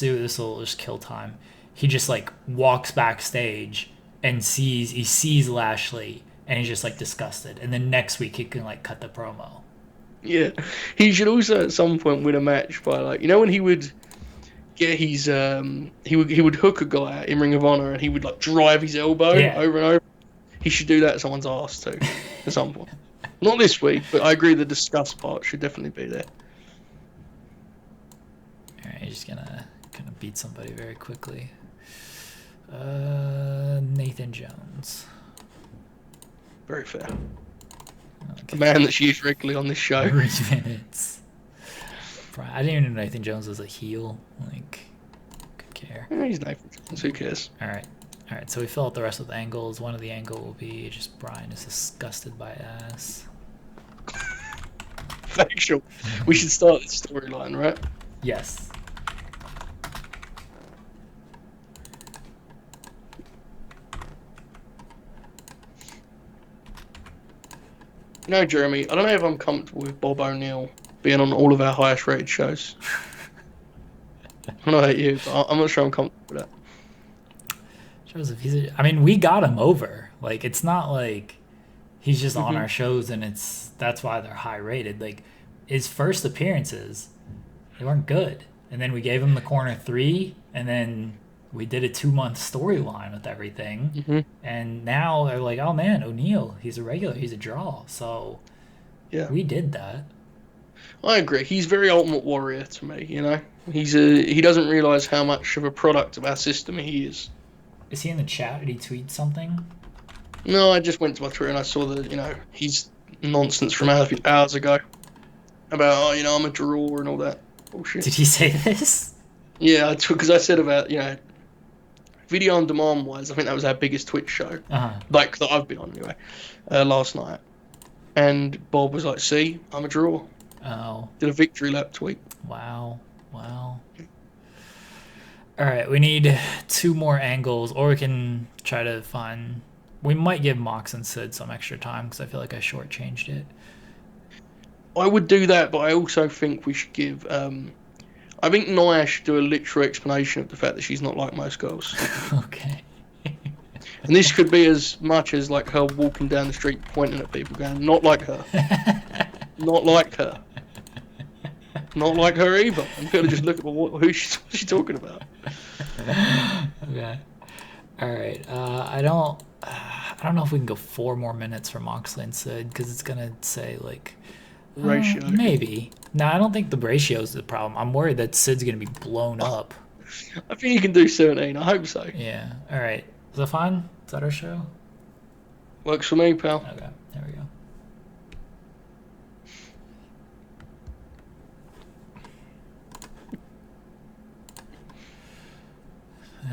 do this will just kill time. He just like walks backstage and sees Lashley, and he's just like disgusted. And then next week he can like cut the promo. Yeah, he should also at some point win a match by like when he would get his he would hook a guy in Ring of Honor and he would like drive his elbow over and over. He should do that at someone's ass too at some point. Not this week, but I agree the disgust part should definitely be there. All right, he's just gonna beat somebody very quickly. Nathan Jones. Very fair. The man that's used regularly on this show. 3 minutes. I didn't even know Nathan Jones was a heel. Like, could care. He's Nathan Jones. Who cares? All right. So we fill out the rest with angles. One of the angle will be just Bryan is disgusted by ass. Factual. We should start this storyline, right? Yes. Jeremy, I don't know if I'm comfortable with Bob O'Neill being on all of our highest rated shows. I don't know about you, but I'm not sure I'm comfortable with that. Joseph, we got him over. Like, it's not like he's just on our shows and that's why they're high rated. Like, his first appearances, they weren't good. And then we gave him the corner 3, and then we did a 2-month storyline with everything. Mm-hmm. And now they're like, oh man, O'Neill, he's a regular, he's a draw. So yeah, we did that. I agree. He's very Ultimate Warrior to me, He doesn't realise how much of a product of our system he is. Is he in the chat? Did he tweet something? No, I just went to my Twitter and I saw his nonsense from hours ago about I'm a draw and all that bullshit. Did he say this? Yeah, because I said about video on demand wise, I think that was our biggest Twitch show, like that I've been on anyway, last night. And Bob was like, "See, I'm a draw." Oh. Did a victory lap tweet. Wow. All right, we need 2 more angles, or we can try to find. We might give Mox and Sid some extra time because I feel like I shortchanged it. I would do that, but I also think we should give. I think Naya should do a literal explanation of the fact that she's not like most girls. Okay. And this could be as much as like her walking down the street pointing at people going, "Not like her. Not like her. Not like her either." I'm going to just look at who's she talking about. Okay. All right. I don't know if we can go 4 more minutes for Moxley and Sid because it's going to say like... ratio. Maybe. No, I don't think the ratio is the problem. I'm worried that Sid's going to be blown up. I think you can do 17. I hope so. Yeah. All right. Is that fine? Is that our show? Works for me, pal. Okay. There we go.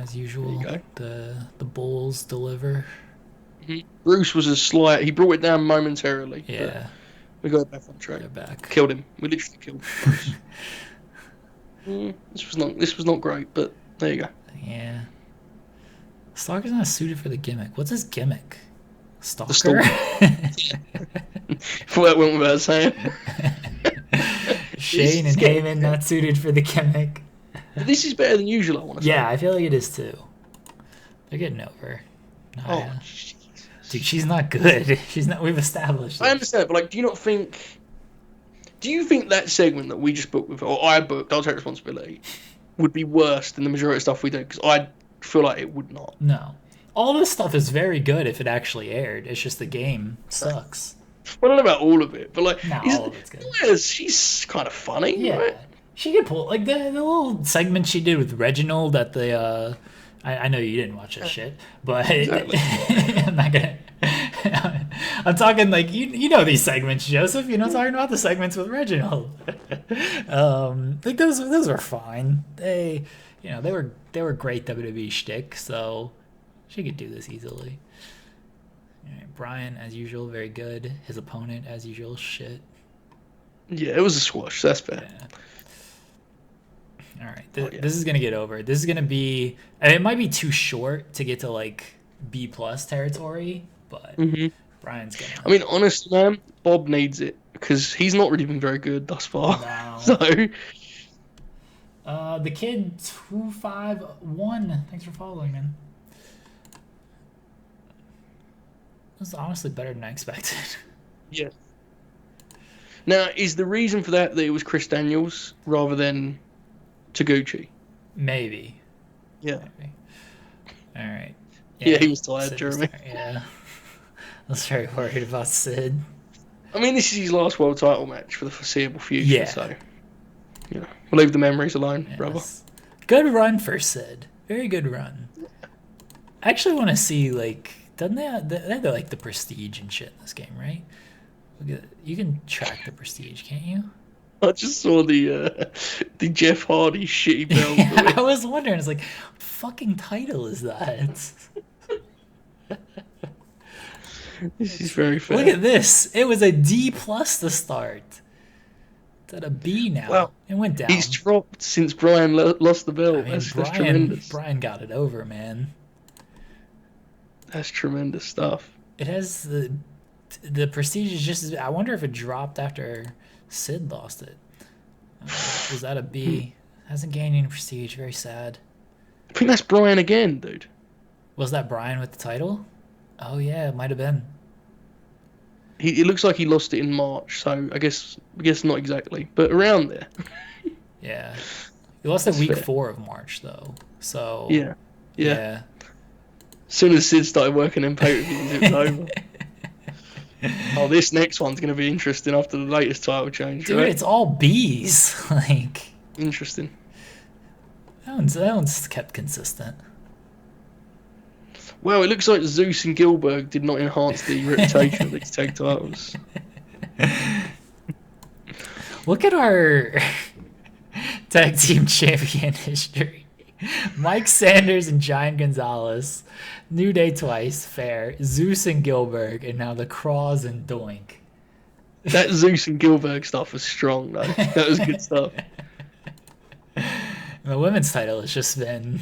As usual, the Bulls deliver. Bruce was a slight. He brought it down momentarily. Yeah. We got it back on track. We're back. Killed him. We literally killed Bruce. This was not great, but there you go. Yeah. Stalker's not suited for the gimmick. What's his gimmick? Stalker? For that went without saying. Shane and Heyman not suited for the gimmick. This is better than usual, I want to say. Yeah, I feel like it is too. They're getting over. Oh, Jesus. Dude, she's not good. She's not. We've established it. I understand, but like, do you think that segment that we just booked with, or I booked, I'll take responsibility, would be worse than the majority of stuff we do? Because I feel like it would not. No. All this stuff is very good if it actually aired. It's just the game sucks. Well, I don't know about all of it, but like, all of it's good. She's kind of funny, yeah. Right? She could pull like the little segment she did with Reginald at the. I know you didn't watch that shit, but exactly. I'm not gonna. I'm talking like you know these segments, Joseph. You know, talking about the segments with Reginald. Like those were fine. They were great WWE shtick, so she could do this easily. All right, Brian, as usual, very good. His opponent, as usual, shit. Yeah, it was a squash. That's fair. Yeah. All right, this is gonna get over. This is gonna be. And it might be too short to get to like B+ territory, but Brian's gonna. I mean, honestly, man, Bob needs it because he's not really been very good thus far. No. So. The kid 251. Thanks for following, man. This is honestly better than I expected. Yeah. Now, is the reason for that it was Chris Daniels rather than Taguchi? Maybe. Yeah. Maybe. All right. Yeah, he was tired, Jeremy. Yeah. I was very worried about Sid. I mean, this is his last world title match for the foreseeable future, yeah. So, we'll leave the memories alone, brother. Good run for Sid. Very good run. I actually want to see, like, doesn't they have like the prestige and shit in this game, right? You can track the prestige, can't you? I just saw the Jeff Hardy shitty belt. Yeah, I was wondering, it's like, what fucking title is that? This is very fair. Look at this. It was a D+ to start. It's at a B now. Well, it went down. He's dropped since Brian lost the belt. I mean, that's tremendous. Brian got it over, man. That's tremendous stuff. It has the prestige is just as... I wonder if it dropped after Sid lost it. Was that a B? Hasn't gained any prestige. Very sad. I think that's Brian again, dude. Was that Brian with the title? Oh yeah, it might have been. It looks like he lost it in March, so I guess not exactly, but around there. Yeah, he lost it week 4 of March though. So yeah. As soon as Sid started working in pay-per-views, it was over. Oh, this next one's going to be interesting after the latest title change, dude. Right? It's all B's. Like interesting. That one's kept consistent. Well, it looks like Zeus and Gilbert did not enhance the reputation of these tag titles. Look at our tag team champion history. Mike Sanders and Giant Gonzalez, New Day twice, fair, Zeus and Gilbert, and now the Cross and Doink. That Zeus and Gilbert stuff was strong, though. That was good stuff. The women's title has just been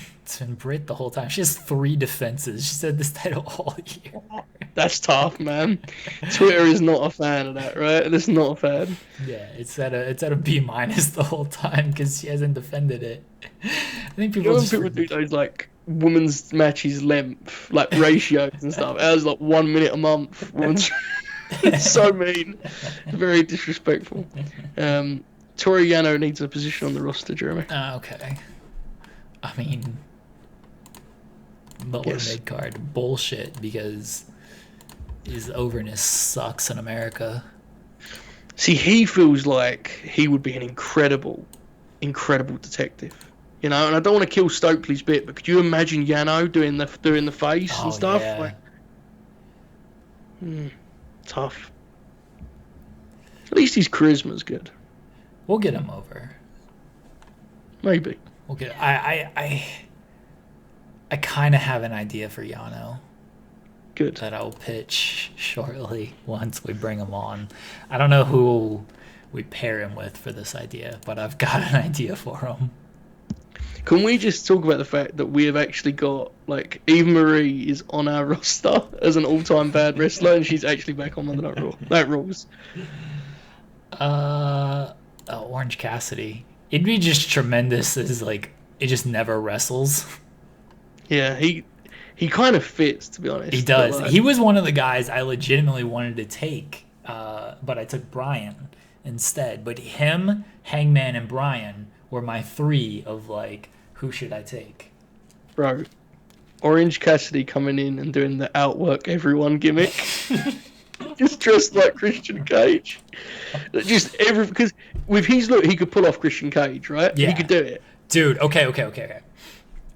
Britt the whole time. She has 3 defenses. She said this title all year. That's tough, man. Twitter is not a fan of that, right? It's not a fan. Yeah, it's at a B- the whole time because she hasn't defended it. I think people People do those like women's matches length, like ratios and stuff. It was like 1 minute a month. It's so mean. It's very disrespectful. Toru Yano needs a position on the roster, Jeremy. Okay. I mean, lower mid card bullshit because his overness sucks in America. See, he feels like he would be an incredible detective. You know, and I don't want to kill Stokely's bit, but could you imagine Yano doing the face and stuff? Yeah. Like, tough. At least his charisma's good. We'll get him over. Maybe. We'll get. I kind of have an idea for Yano. Good. That I'll pitch shortly once we bring him on. I don't know who we pair him with for this idea, but I've got an idea for him. Can we just talk about the fact that we have actually got, like, Eva Marie is on our roster as an all-time bad wrestler, and she's actually back on Monday Night Raw. That rules. Orange Cassidy. It'd be just tremendous as, like, it just never wrestles. Yeah, he kind of fits, to be honest. He does. He was one of the guys I legitimately wanted to take, but I took Bryan instead. But him, Hangman, and Bryan were my 3 of, like, who should I take? Bro, Orange Cassidy coming in and doing the outwork everyone gimmick. Just dressed like Christian Cage. Because with his look, he could pull off Christian Cage, right? Yeah. He could do it. Dude, okay.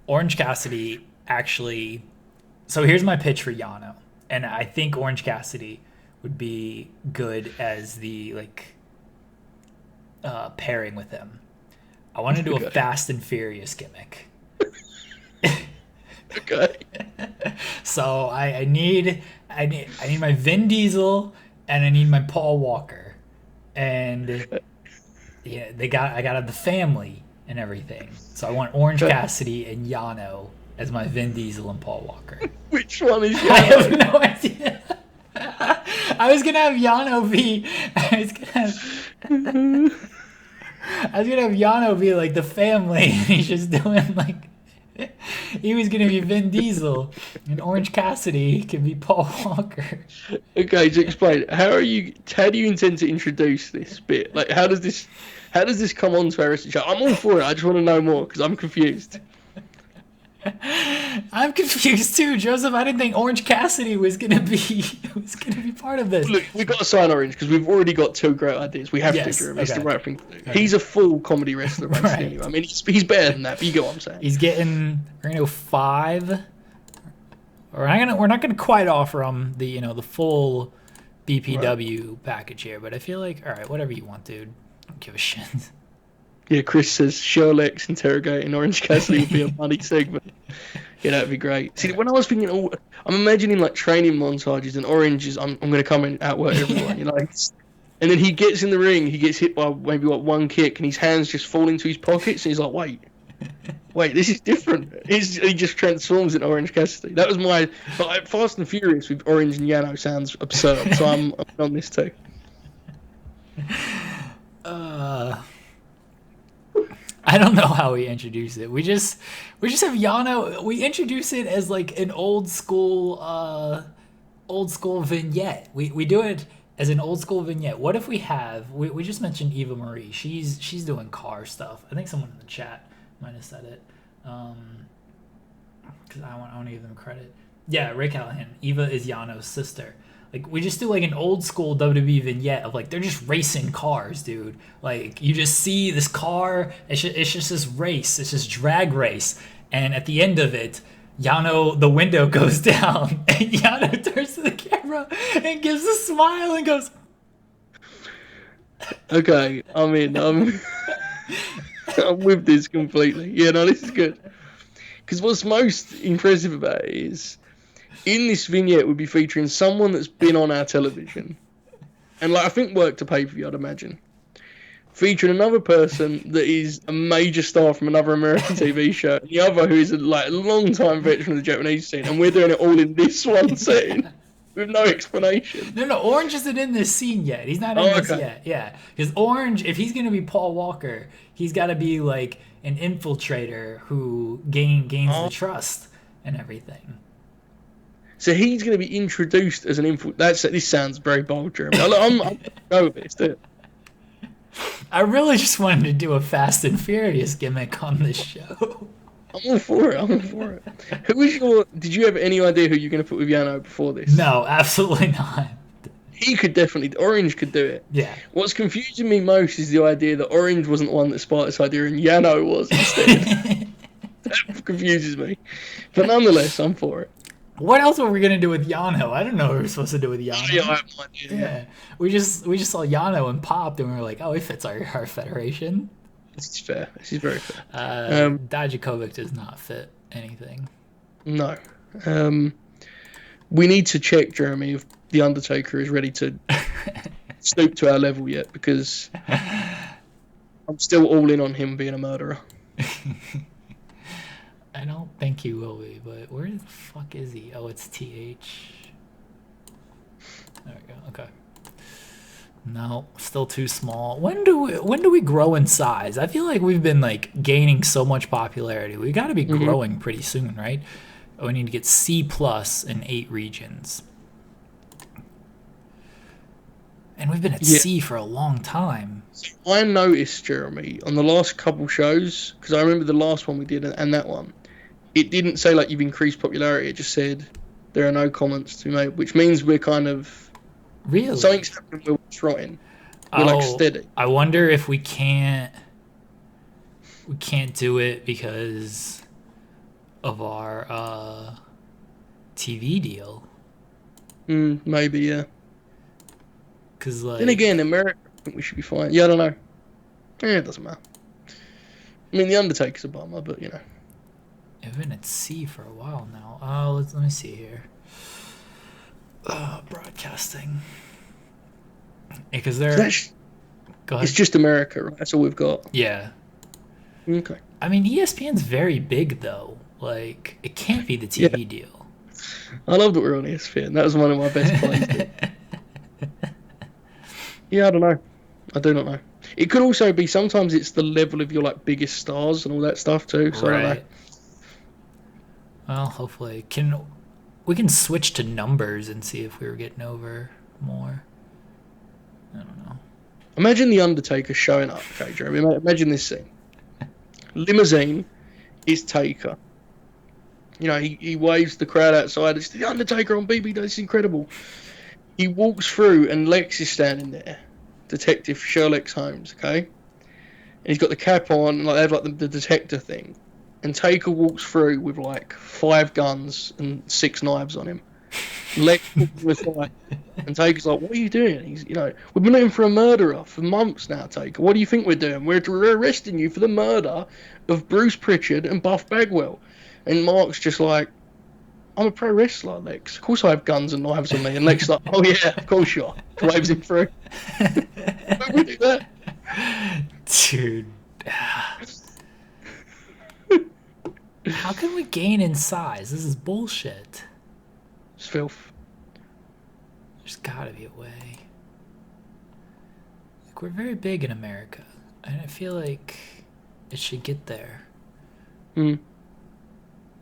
Orange Cassidy actually... So here's my pitch for Yano. And I think Orange Cassidy would be good as the, like, pairing with him. I want to do a Fast and Furious gimmick. Okay. So I need my Vin Diesel and I need my Paul Walker, and yeah, I got the family and everything. So I want Orange Cassidy and Yano as my Vin Diesel and Paul Walker. Which one is Yano? I have no idea. I was gonna have Yano be. I was gonna have Yano be like the family, and he's just doing like. He was gonna be Vin Diesel, and Orange Cassidy can be Paul Walker. Okay, to explain, how do you intend to introduce this bit? Like, how does this come on to our wrestling show? I'm all for it. I just want to know more because I'm confused. I'm confused too, Joseph. I didn't think Orange Cassidy was gonna be part of this. Look, we've got to sign Orange because we've already got 2 great ideas. We have to, Jeremy. It's the right thing to do. Okay. He's a full comedy wrestler, right? I mean, he's better than that. But you get what I'm saying. He's getting. We're gonna go 5. We're not gonna quite offer him the the full BPW package here, but I feel like all right, whatever you want, dude. I don't give a shit. Yeah, Chris says Sherlock's interrogating Orange Cassidy would be a funny segment. Yeah, that'd be great. See, when I was thinking, I'm imagining like training montages and Orange is, I'm going to come and outwork everyone, And then he gets in the ring, he gets hit by maybe one kick, and his hands just fall into his pockets, and he's like, wait, this is different. He just transforms into Orange Cassidy. That was my Fast and Furious with Orange and Yano sounds absurd, so I'm on this too. I don't know how we introduce it. We just have Yano. We introduce it as like an old school vignette. We do it as an old school vignette. What if we just mentioned Eva Marie? She's doing car stuff. I think someone in the chat might have said it. Because I want to give them credit. Yeah, Ray Callahan. Eva is Yano's sister. Like, we just do, like, an old-school WWE vignette of, like, they're just racing cars, dude. Like, you just see this car, it's just this race. It's this drag race. And at the end of it, Yano, the window goes down, and Yano turns to the camera and gives a smile and goes, Okay, I'm in. I'm with this completely. Yeah, no, this is good. Because what's most impressive about it is in this vignette would be featuring someone that's been on our television, and like I think worked to pay per view, I'd imagine. Featuring another person that is a major star from another American TV show, and the other who is a long time veteran of the Japanese scene, and we're doing it all in this one scene with no explanation. No, Orange isn't in this scene yet. He's not in this yet. Yeah, because Orange, if he's gonna be Paul Walker, he's got to be like an infiltrator who gains the trust and everything. So he's going to be introduced as an infiltrator. This sounds very bold, Jeremy. I'm going to go with this, dude. I really just wanted to do a Fast and Furious gimmick on this show. I'm all for it. Did you have any idea who you're going to put with Yano before this? No, absolutely not. He could definitely, Orange could do it. Yeah. What's confusing me most is the idea that Orange wasn't the one that sparked this idea and Yano was instead. That confuses me. But nonetheless, I'm for it. What else were we gonna do with Yano? I don't know what we were supposed to do with Yano. Yeah, I have no idea. Yeah. We just saw Yano and popped, and we were like, oh, he fits our federation. This is fair. This is very fair. Dijakovic does not fit anything. No. We need to check, Jeremy, if the Undertaker is ready to stoop to our level yet, because I'm still all in on him being a murderer. I don't think he will be, but where the fuck is he? Oh, it's TH. There we go. Okay. No, still too small. When do we grow in size? I feel like we've been like gaining so much popularity. We got to be growing pretty soon, right? We need to get C+ in 8 regions. And we've been at C for a long time. I noticed, Jeremy, on the last couple shows, because I remember the last one we did and that one, it didn't say like you've increased popularity. It just said there are no comments to be made, which means we're kind of really something's happening. We're trying. We're like steady. I wonder if we can't do it because of our TV deal. Maybe, yeah. Because like, then again, America, I think we should be fine. Yeah, I don't know. It doesn't matter. I mean, the Undertaker's a bummer, but you know. I've been at sea for a while now. Let me see here. Broadcasting. Because they're. Go ahead. It's just America, right? That's all we've got. Yeah. Okay. I mean, ESPN's very big, though. Like, it can't be the TV deal. I love that we're on ESPN. That was one of my best plays. Yeah, I don't know. I do not know. It could also be sometimes it's the level of your like biggest stars and all that stuff too. So right. I don't know. Well, hopefully we can switch to numbers and see if we were getting over more. I don't know. Imagine the Undertaker showing up. Okay, Jeremy. Imagine this scene. Limousine is Taker. You know, he waves the crowd outside. It's the Undertaker on BB. That's incredible. He walks through and Lex is standing there. Detective Sherlock Holmes, okay? And he's got the cap on, and like they have like the detector thing. And Taker walks through with like 5 guns and 6 knives on him. Lex with like, and Taker's like, "What are you doing?" He's, you know, we've been looking for a murderer for months now, Taker. What do you think we're doing? We're arresting you for the murder of Bruce Pritchard and Buff Bagwell. And Mark's just like, "I'm a pro wrestler, Lex. Of course I have guns and knives on me." And Lex is like, "Oh yeah, of course you are." Waves him through. Why would we do that? Dude. How can we gain in size? This is bullshit. It's filth. There's gotta be a way. Like, we're very big in America, and I feel like it should get there. I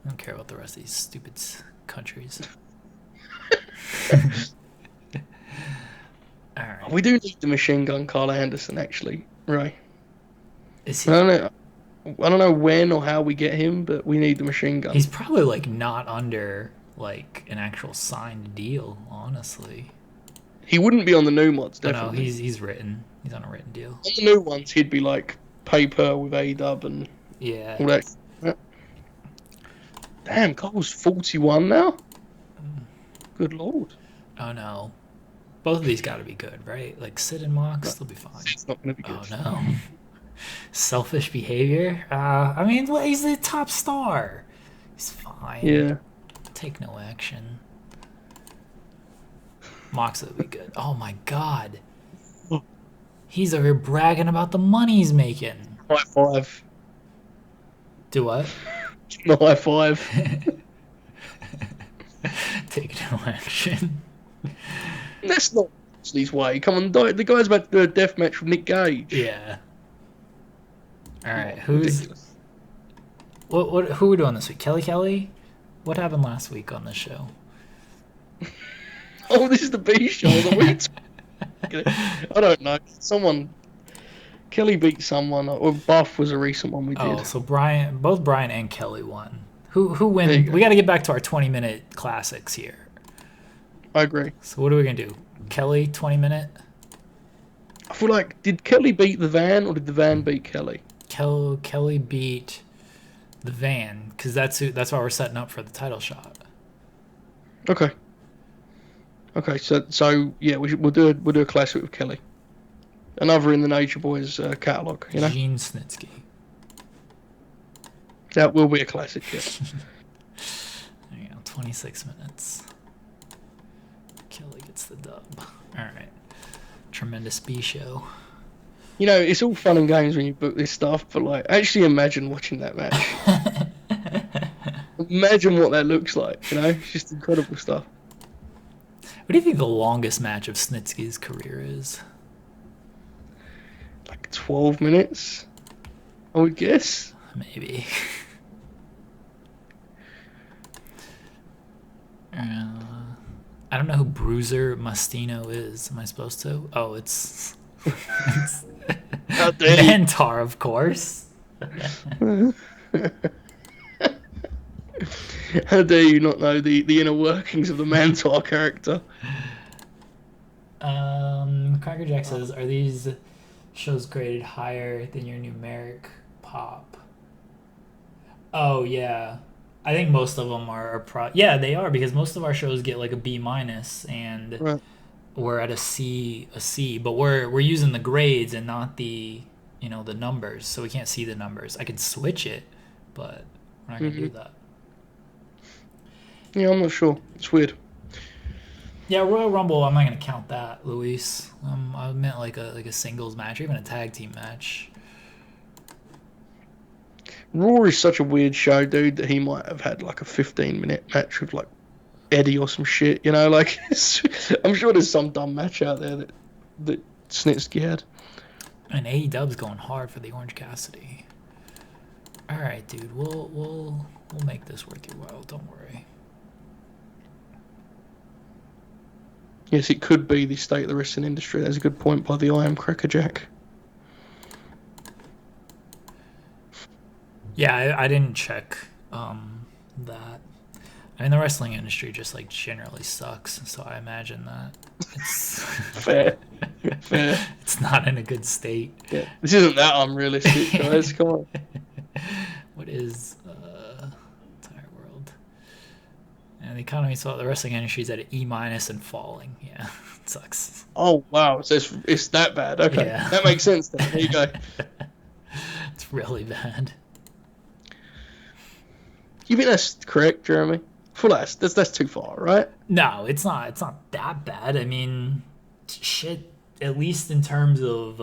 don't care about the rest of these stupid countries. All right. We do need the machine gun Carl Anderson, actually, right? Is he? I don't know when or how we get him, but we need the machine gun. He's probably like not under like an actual signed deal, honestly. He wouldn't be on the new mods, definitely. No, he's written. He's on a written deal. On the new ones, he'd be like pay per with AEW and all that. Damn, Cole's 41 now? Good lord. Oh no. Both of these got to be good, right? Like Sid and Mox, No, they'll be fine. it's not going to be Oh good. no. Selfish behavior? I mean, well, he's the top star. He's fine. Yeah. Take no action. Mox will be good. Oh my god. He's over here bragging about the money he's making. High five. Do what? No high five. Take no action. That's not Moxley's way. Come on, the guy's about to do a death match with Nick Gage. Yeah. All right. Oh, Who's ridiculous. what? Who are we doing this week? Kelly? What happened last week on this show? Oh, this is the B show. The week. I don't know. Kelly beat someone, or Buff was a recent one we did. Oh, so both Brian and Kelly won. Who There you win? go. We got to get back to our 20-minute classics here. I agree. So what are we gonna do? Kelly 20-minute. I feel like, did Kelly beat the van, or did the van beat Kelly? Kelly beat the Van because that's why we're setting up for the title shot. Okay. Okay, so yeah, we'll do a classic with Kelly. Another in the Nature Boys catalog, you know. Gene Snitsky. That will be a classic. Yeah. There you go. 26 minutes. Kelly gets the dub. All right. Tremendous B show. You know, it's all fun and games when you book this stuff, but like, actually imagine watching that match. Imagine what that looks like. You know, it's just incredible stuff. What do you think the longest match of Snitsky's career is? Like 12 minutes, I would guess. Maybe. I don't know who Bruiser Mastino is. Am I supposed to? Oh, it's How dare you. Mantar, of course. How dare you not know the inner workings of the Mantar character? Cracker Jack says, "Are these shows graded higher than your numeric pop?" Oh yeah, I think most of them are yeah, they are because most of our shows get like a B minus, and Right. we're at a C, but we're using the grades and not the the numbers, so we can't see the numbers. I could switch it, but we're not gonna do that. Yeah, I'm not sure. It's weird. Yeah, Royal Rumble, I'm not gonna count that, Luis. I meant like a singles match or even a tag team match. Raw is such a weird show, dude, that he might have had like a 15-minute match with like Eddie or some shit. You know, like I'm sure there's some dumb match out there that Snitsky had. And AEW's going hard for the Orange Cassidy. All right, dude, we'll make this worth your while. Don't worry. Yes, it could be the state of the wrestling industry. That's a good point by the I Am Crackerjack. Yeah, I didn't check that. I mean, the wrestling industry just like generally sucks, so I imagine that it's Fair. it's not in a good state. Yeah, this isn't that unrealistic, guys. Come on. What is entire world? And the economy, so the wrestling industry is at an E minus and falling. Yeah, it sucks. Oh wow, so it's that bad. Okay, Yeah. that makes sense. Then there you go. It's really bad. You think that's correct, Jeremy? For that's too far, right? No, it's not. It's not that bad. I mean, shit. At least in terms of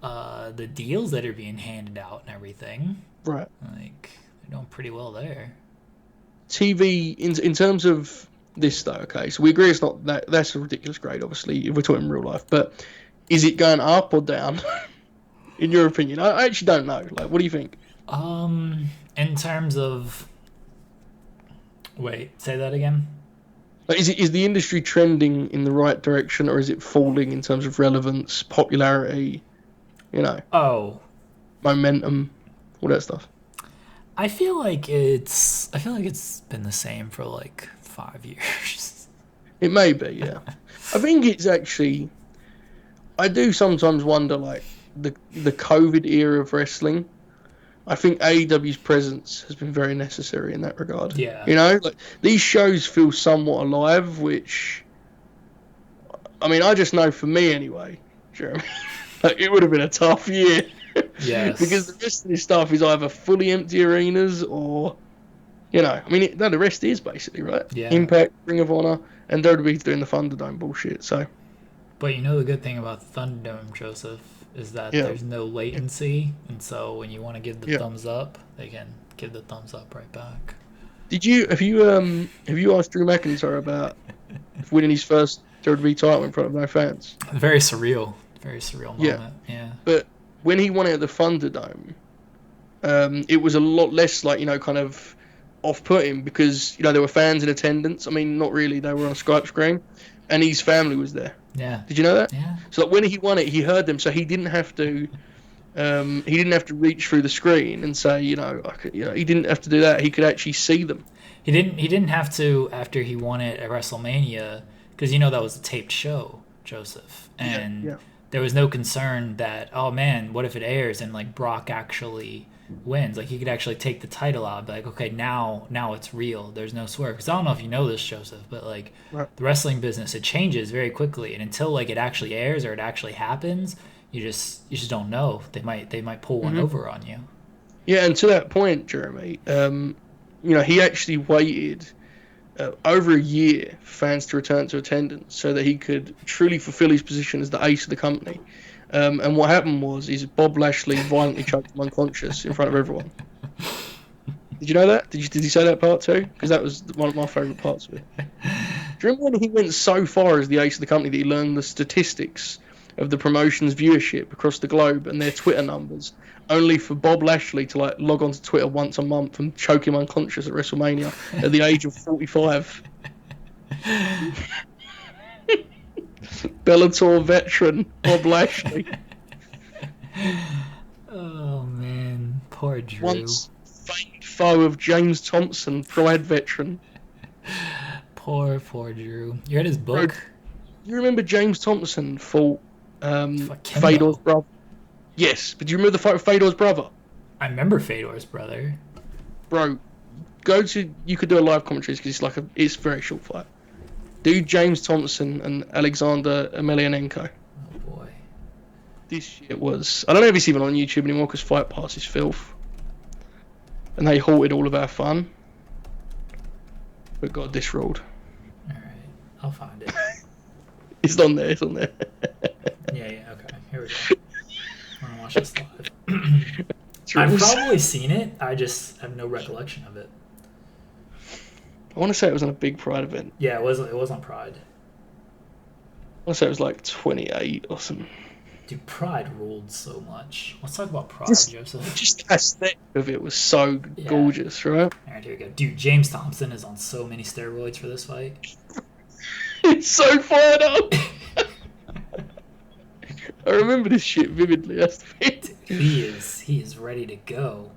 the deals that are being handed out and everything, Right. like they're doing pretty well there. TV in terms of this though. Okay, so we agree it's not that's a ridiculous grade. Obviously, if we're talking real life, but is it going up or down? In your opinion, I actually don't know. Like, what do you think? In terms of, wait, say that again. Like, is the industry trending in the right direction, or is it falling in terms of relevance, popularity, Oh, momentum, all that stuff? I feel like it's been the same for like 5 years. It may be, yeah. I think it's actually. I do sometimes wonder, like the COVID era of wrestling, I think AEW's presence has been very necessary in that regard. Yeah. You know, like these shows feel somewhat alive, which I mean, I just know for me anyway, Jeremy, like it would have been a tough year because the Yes. rest of this stuff is either fully empty arenas or, you know, I mean, no, the rest is basically right. Yeah. Impact, Ring of Honor, and WWE's doing the Thunderdome bullshit. So But you know the good thing about the Thunderdome, Joseph, is that yeah, there's no latency, and so when you want to give the yeah. thumbs up, they can give the thumbs up right back. Did you have you asked Drew McIntyre about winning his first WWE title in front of no fans? Very surreal Yeah, moment. Yeah. but when he won it at the Thunderdome, it was a lot less like, you know, kind of off-putting because, you know, there were fans in attendance. I mean, not really. They were on a Skype screen, and his family was there. Yeah. Did you know that? Yeah. So like, when he won it, he heard them, so he didn't have to. He didn't have to reach through the screen and say, you know, he didn't have to do that. He could actually see them. He didn't have to after he won it at WrestleMania because you know that was a taped show, Joseph, Yeah, and yeah. there was no concern that, oh man, what if it airs and like Brock actually wins? Like he could actually take the title out and be like, okay, now it's real. There's no swerve. Because I don't know if you know this, Joseph, but like Right. the wrestling business, it changes very quickly, and until like it actually airs or it actually happens, you just don't know. They might pull one Hmm. over on you. Yeah, and to that point, Jeremy, you know, he actually waited over a year for fans to return to attendance so that he could truly fulfill his position as the ace of the company. And what happened was, is Bob Lashley violently choked him unconscious in front of everyone. Did you know that? Did he say that part too? Because that was one of my favourite parts of it. Do you remember when he went so far as the ace of the company that he learned the statistics of the promotion's viewership across the globe and their Twitter numbers, only for Bob Lashley to like log onto Twitter once a month and choke him unconscious at WrestleMania at the age of 45? Bellator veteran Bob Lashley, Oh man, poor Drew. once famed foe of James Thompson, Pride veteran. Poor Drew. You read his Bro, book? you remember James Thompson fought Fuck Fedor's Kimbo. brother? Yes, but do you remember the fight with Fedor's brother? I remember Fedor's brother. Bro, you could do a live commentary because it's a very short fight. Do James Thompson and Alexander Emelianenko. Oh boy. This shit was, I don't know if it's even on YouTube anymore because Fight Pass is filth. And they halted all of our fun. But God, this ruled. Alright. I'll find it. It's on there, it's on there. Yeah, okay. Here we go. I'm gonna watch this live. I've probably seen it, I just have no recollection of it. I want to say it was on a big Pride event. Yeah, it was on Pride. I want to say it was like 28 or something. Dude, Pride ruled so much. Let's talk about Pride, Joseph. Just the aesthetic of it was so Yeah. gorgeous, right? Alright, here we go. Dude, James Thompson is on so many steroids for this fight. It's so fired up. I remember this shit vividly. That's the thing. He is ready to go.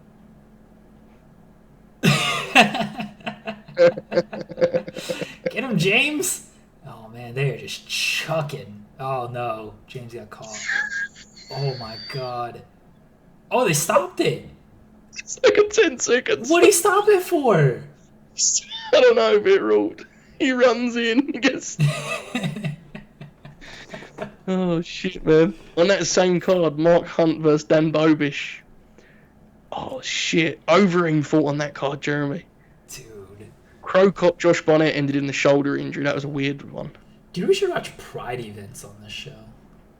Get him, James! Oh man, they are just chucking. Oh no, James got caught. Oh my god. Oh, they stopped it. It's like a 10 seconds. What did he stop it for? I don't know if it ruled. He runs in, he gets. Oh shit, man! On that same card, Mark Hunt versus Dan Bobish. Oh shit! Overeem fought on that card, Jeremy. Dude. Crow Cop Josh Barnett ended in the shoulder injury. That was a weird one. Dude, we should watch Pride events on this show.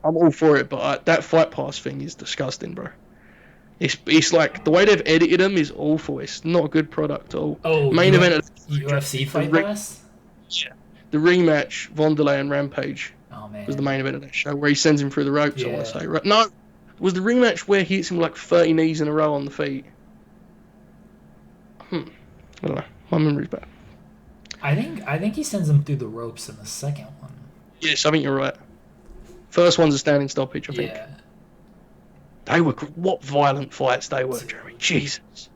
I'm all for it, but that Fight Pass thing is disgusting, bro. It's like the way they've edited them is awful. It's not a good product at all. Oh, Main event of UFC Fight the Pass? Yeah, the rematch, Vonderlei and Rampage Oh man. was the main event of that show, where he sends him through the ropes. I Yeah. want to say, right? No, was the rematch where he hits him like 30 knees in a row on the feet? I don't know. My memory's bad. I think he sends him through the ropes in the second one. Yes, I think you're right. First one's a standing stoppage, I think. Yeah. They were what violent fights they were, Jeremy. Jesus.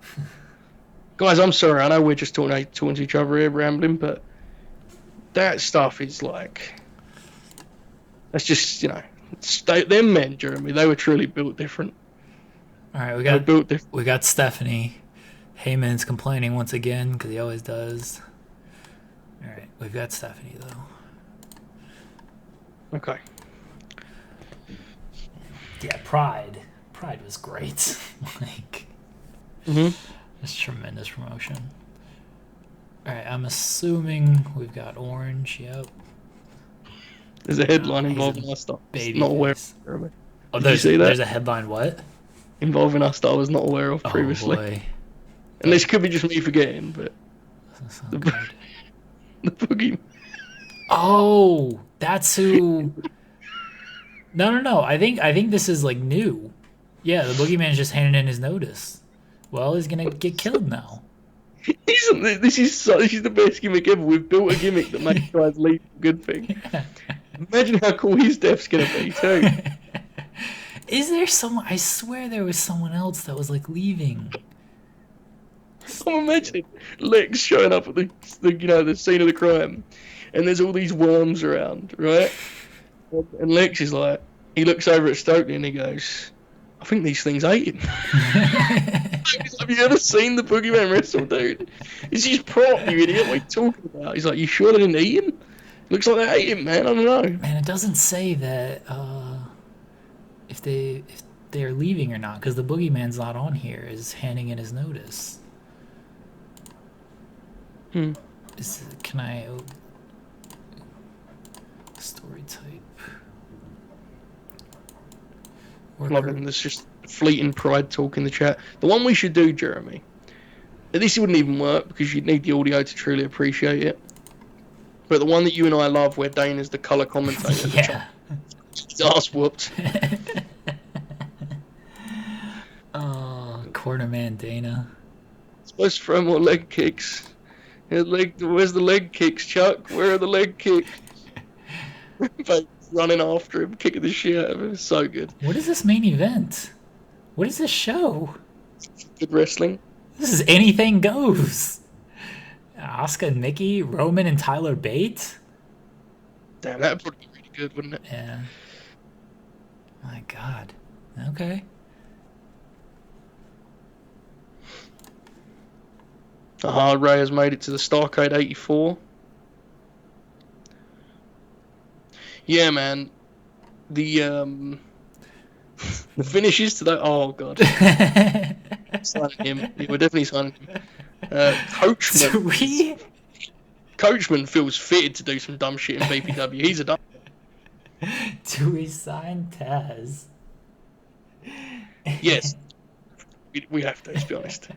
Guys, I'm sorry. I know we're just talking to each other here, rambling, but that stuff is like, that's just, you know, them men, Jeremy. They were truly built different. All right, They're built different. we got Stephanie. Heyman's complaining once again because he always does. All right, we've got Stephanie though. Okay. Yeah, Pride. Pride was great. Like, it's tremendous promotion. All right, I'm assuming we've got Orange. Yep. There's a headline involving us that I was not aware of. Oh, Did you see that? There's a headline. What? Involving us that I was not aware of previously. Oh boy. And this could be just me forgetting, but the boogeyman. Oh, that's who. No. I think this is like new. Yeah, the boogeyman's just handing in his notice. Well, he's gonna get killed now. This is the best gimmick ever. We've built a gimmick that makes guys leave a good thing. Imagine how cool his death's gonna be too. Is there someone? I swear there was someone else that was like leaving. I'm imagining Lex showing up at the scene of the crime, and there's all these worms around, right? And Lex is like, he looks over at Stokely and he goes, "I think these things ate him." Have you ever seen the boogeyman wrestle, dude? It's his prop, you idiot. What are you talking about? He's like, "You sure they didn't eat him? Looks like they ate him, man. I don't know." Man, it doesn't say that if they're leaving or not, because the boogeyman's not on here. Is handing in his notice. Can I story type? Loving this just fleeting pride talk in the chat. The one we should do, Jeremy. This wouldn't even work because you'd need the audio to truly appreciate it. But the one that you and I love, where Dana's the color commentator. Yeah. His ass whooped. Oh, Quarterman Dana. Supposed to throw more leg kicks. Where's the leg kicks, Chuck? Where are the leg kicks? But running after him, kicking the shit out of him. So good. What is this main event? What is this show? Good wrestling. This is anything goes. Asuka and Nikki, Roman and Tyler Bate. Damn, that'd probably be really good, wouldn't it? Yeah. My God. Okay. Ray has made it to the Starcade 84. Yeah, man. The finishes today. Oh God. Signing him. Yeah, we're definitely signing him. Coachman. Coachman feels fitted to do some dumb shit in BPW. He's a dumb. Do we sign Taz? Yes. We have to, to be honest.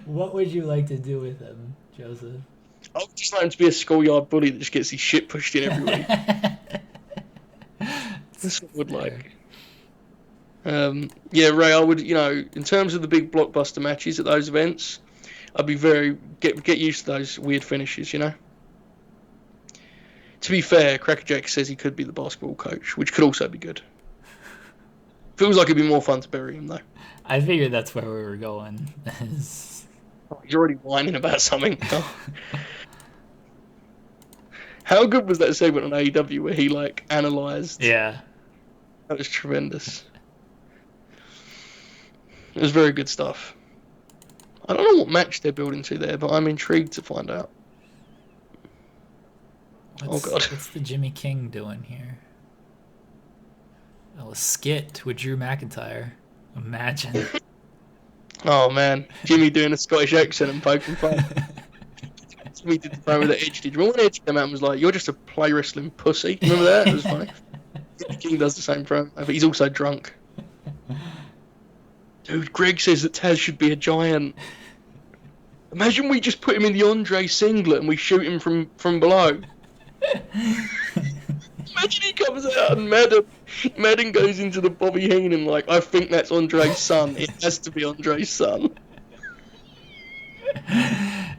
What would you like to do with him, Joseph? I would just like him to be a schoolyard bully that just gets his shit pushed in every week. That's what I would like. Yeah, Ray, I would, in terms of the big blockbuster matches at those events, I'd be get used to those weird finishes, To be fair, Crackerjack says he could be the basketball coach, which could also be good. Feels like it'd be more fun to bury him, though. I figured that's where we were going. He's already whining about something. How good was that segment on AEW where he, analysed? Yeah. That was tremendous. It was very good stuff. I don't know what match they're building to there, but I'm intrigued to find out. Oh, God. What's the Jimmy King doing here? Oh, a skit with Drew McIntyre. Imagine. Oh, man. Jimmy doing a Scottish accent and poking fun. Jimmy did the promo that Edge did. Remember when Edge came out and was like, "You're just a play wrestling pussy"? Remember that? It was funny. Jimmy King does the same promo, but he's also drunk. Dude, Greg says that Taz should be a giant. Imagine we just put him in the Andre singlet and we shoot him from below. Imagine he comes out and Madden goes into the Bobby Heenan I think that's Andre's son. It has to be Andre's son.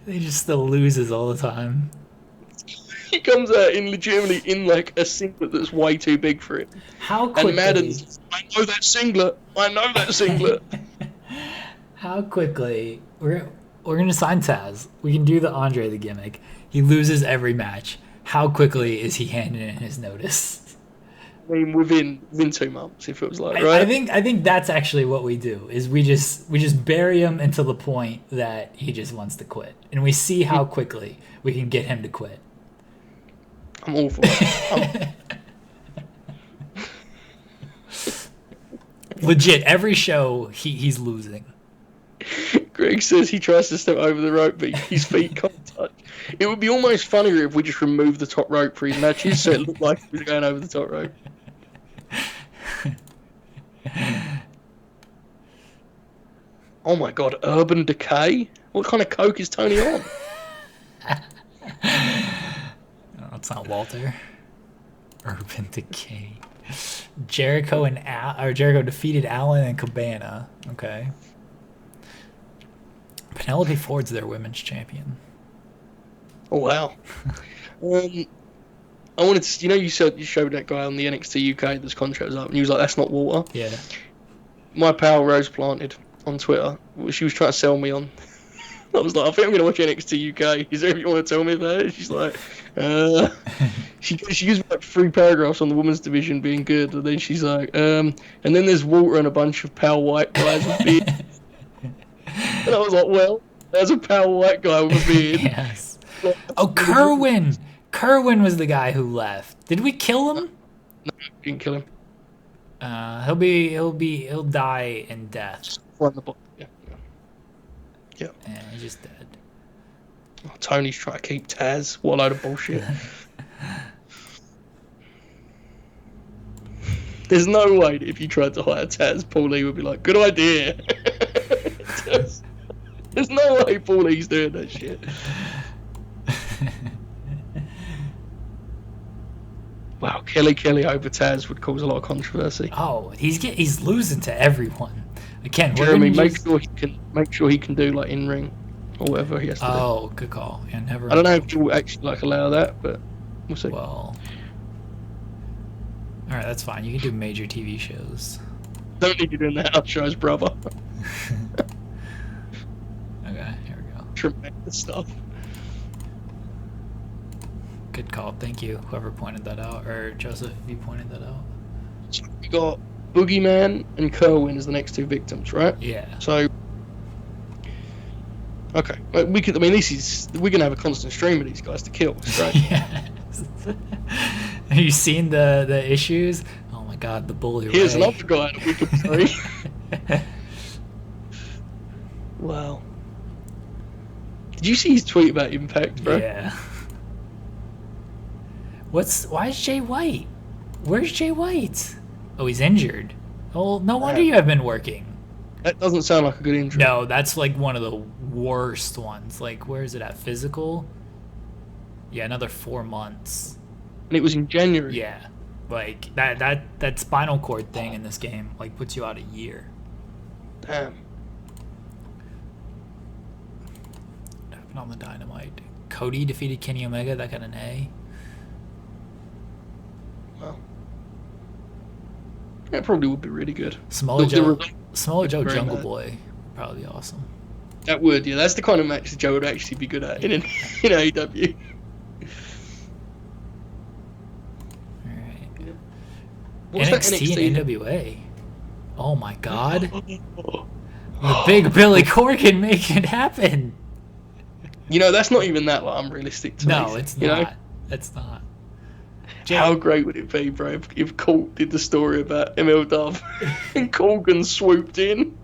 He just still loses all the time. He comes out legitimately in a singlet that's way too big for him. How quickly? And Madden's, I know that singlet. How quickly? We're gonna sign Taz. We can do the Andre the gimmick. He loses every match. How quickly is he handing in his notice? I mean, within 2 months, it feels like, I right? think that's actually what we do is we just bury him until the point that he just wants to quit, and we see how quickly we can get him to quit. I'm all for it. Legit, every show he's losing. Greg says he tries to step over the rope, but his feet can't touch. It would be almost funnier if we just removed the top rope for his matches, so it looked like he was going over the top rope. Oh my god, Urban Decay? What kind of coke is Tony on? No, it's not Walter. Urban Decay. Jericho defeated Allen and Cabana. Okay. Penelope Ford's their women's champion. Oh wow. I wanted to, you showed that guy on the NXT UK that's contract was up, and he was like, "That's not Walter." Yeah. My pal Rose planted on Twitter. She was trying to sell me on. I was like, I think I'm gonna watch NXT UK. Is there anything you want to tell me about it? She's like, she gives me like 3 paragraphs on the women's division being good, and then she's like, and then there's Walter and a bunch of pale white guys with beards. And I was like, well, there's a pale white guy with a beard. Yes. Oh, Kerwin. Kerwin was the guy who left. Did we kill him? No, you didn't kill him. He'll die in death. Yeah. Yeah, he's just dead. Oh, Tony's trying to keep Taz. What a load of bullshit. There's no way that if you tried to hire Taz, Paul Lee would be like, good idea. There's no way Paul Lee's doing that shit. Wow, Kelly over Taz would cause a lot of controversy. Oh, he's losing to everyone. Again, Jeremy, make sure he can do like in ring or whatever he has to do. Oh, good call. Yeah, never. I don't know if you'll actually like allow that, but we'll see. Well, all right, that's fine. You can do major TV shows. Don't need you doing the house shows, brother. Okay, here we go. Tremendous stuff. Good call. Thank you, whoever pointed that out, or Joseph, if you pointed that out. So we got Boogeyman and Kerwin as the next 2 victims, right? Yeah. So, okay, we could. I mean, we're gonna have a constant stream of these guys to kill. Right? Yes. Have you seen the issues? Oh my God, the bully. Here's another guy that we could see. Wow. Did you see his tweet about Impact, bro? Yeah. Why is Jay White? Where's Jay White? Oh, he's injured. Oh, no wonder you have been working. That doesn't sound like a good injury. No, that's like one of the worst ones. Like, where is it at? Physical? Yeah, another 4 months. And it was in January. Yeah. Like, that spinal cord thing in this game, like, puts you out a year. Damn. What happened on the Dynamite? Cody defeated Kenny Omega. That got an A. Well, that probably would be really good. Samoa Joe very Jungle bad. Boy. Probably be awesome. That would, yeah. That's the kind of match that Joe would actually be good at in AEW. Alright. What's that NXT and NWA. Oh my God. The big Billy Corgan make it happen. That's not even that like unrealistic to me. No, it's not. It's not. How great would it be, bro, if Colt did the story about MLW and Corgan swooped in?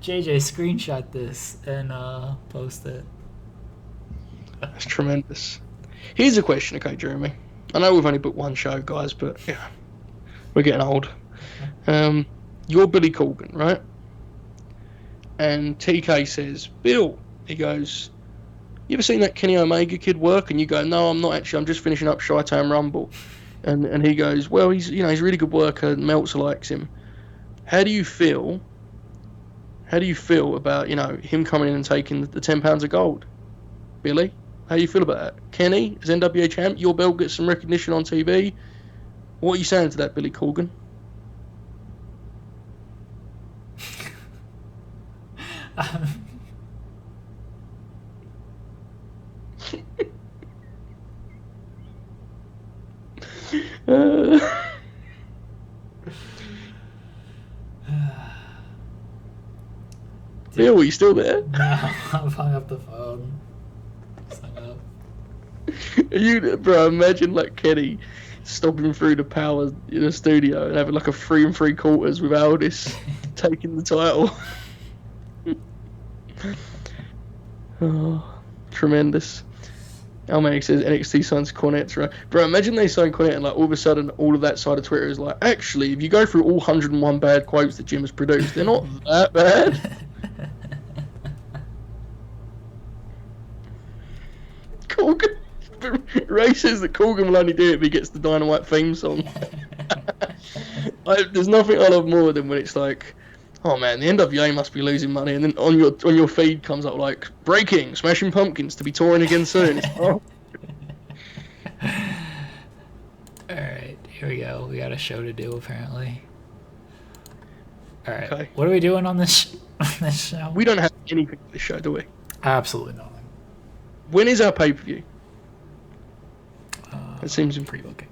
JJ, screenshot this and post it. That's tremendous. Here's a question, okay, Jeremy. I know we've only booked one show, guys, but yeah, we're getting old. You're Billy Corgan, right? And TK says, Bill, he goes, you ever seen that Kenny Omega kid work? And you go, no, I'm not actually. I'm just finishing up Chi-Town Rumble. And he goes, well, he's a really good worker. And Meltzer likes him. How do you feel about him coming in and taking the £10 of gold, Billy? How do you feel about that? Kenny as NWA champ, your belt gets some recognition on TV. What are you saying to that, Billy Corgan? Uh, Bill, are you still there? No, I've hung up the phone. Just hung up. Bro, imagine like Kenny stopping through the power in the studio and having like a 3 3/4 with Aldis taking the title. Oh, tremendous. Almanic says NXT signs Cornette's right. Bro, imagine they sign Cornette and like all of a sudden all of that side of Twitter is like, actually, if you go through all 101 bad quotes that Jim has produced, they're not that bad. Corgan. Ray says that Corgan will only do it if he gets the Dynamite theme song. There's nothing I love more than when it's like, oh man, the NWA must be losing money, and then on your feed comes up like, breaking, Smashing Pumpkins to be touring again soon. It's, oh. Alright, here we go. We got a show to do apparently. Alright, Okay. What are we doing on this show? We don't have anything for this show, do we? Absolutely nothing. When is our pay-per-view? It seems in pre-booking.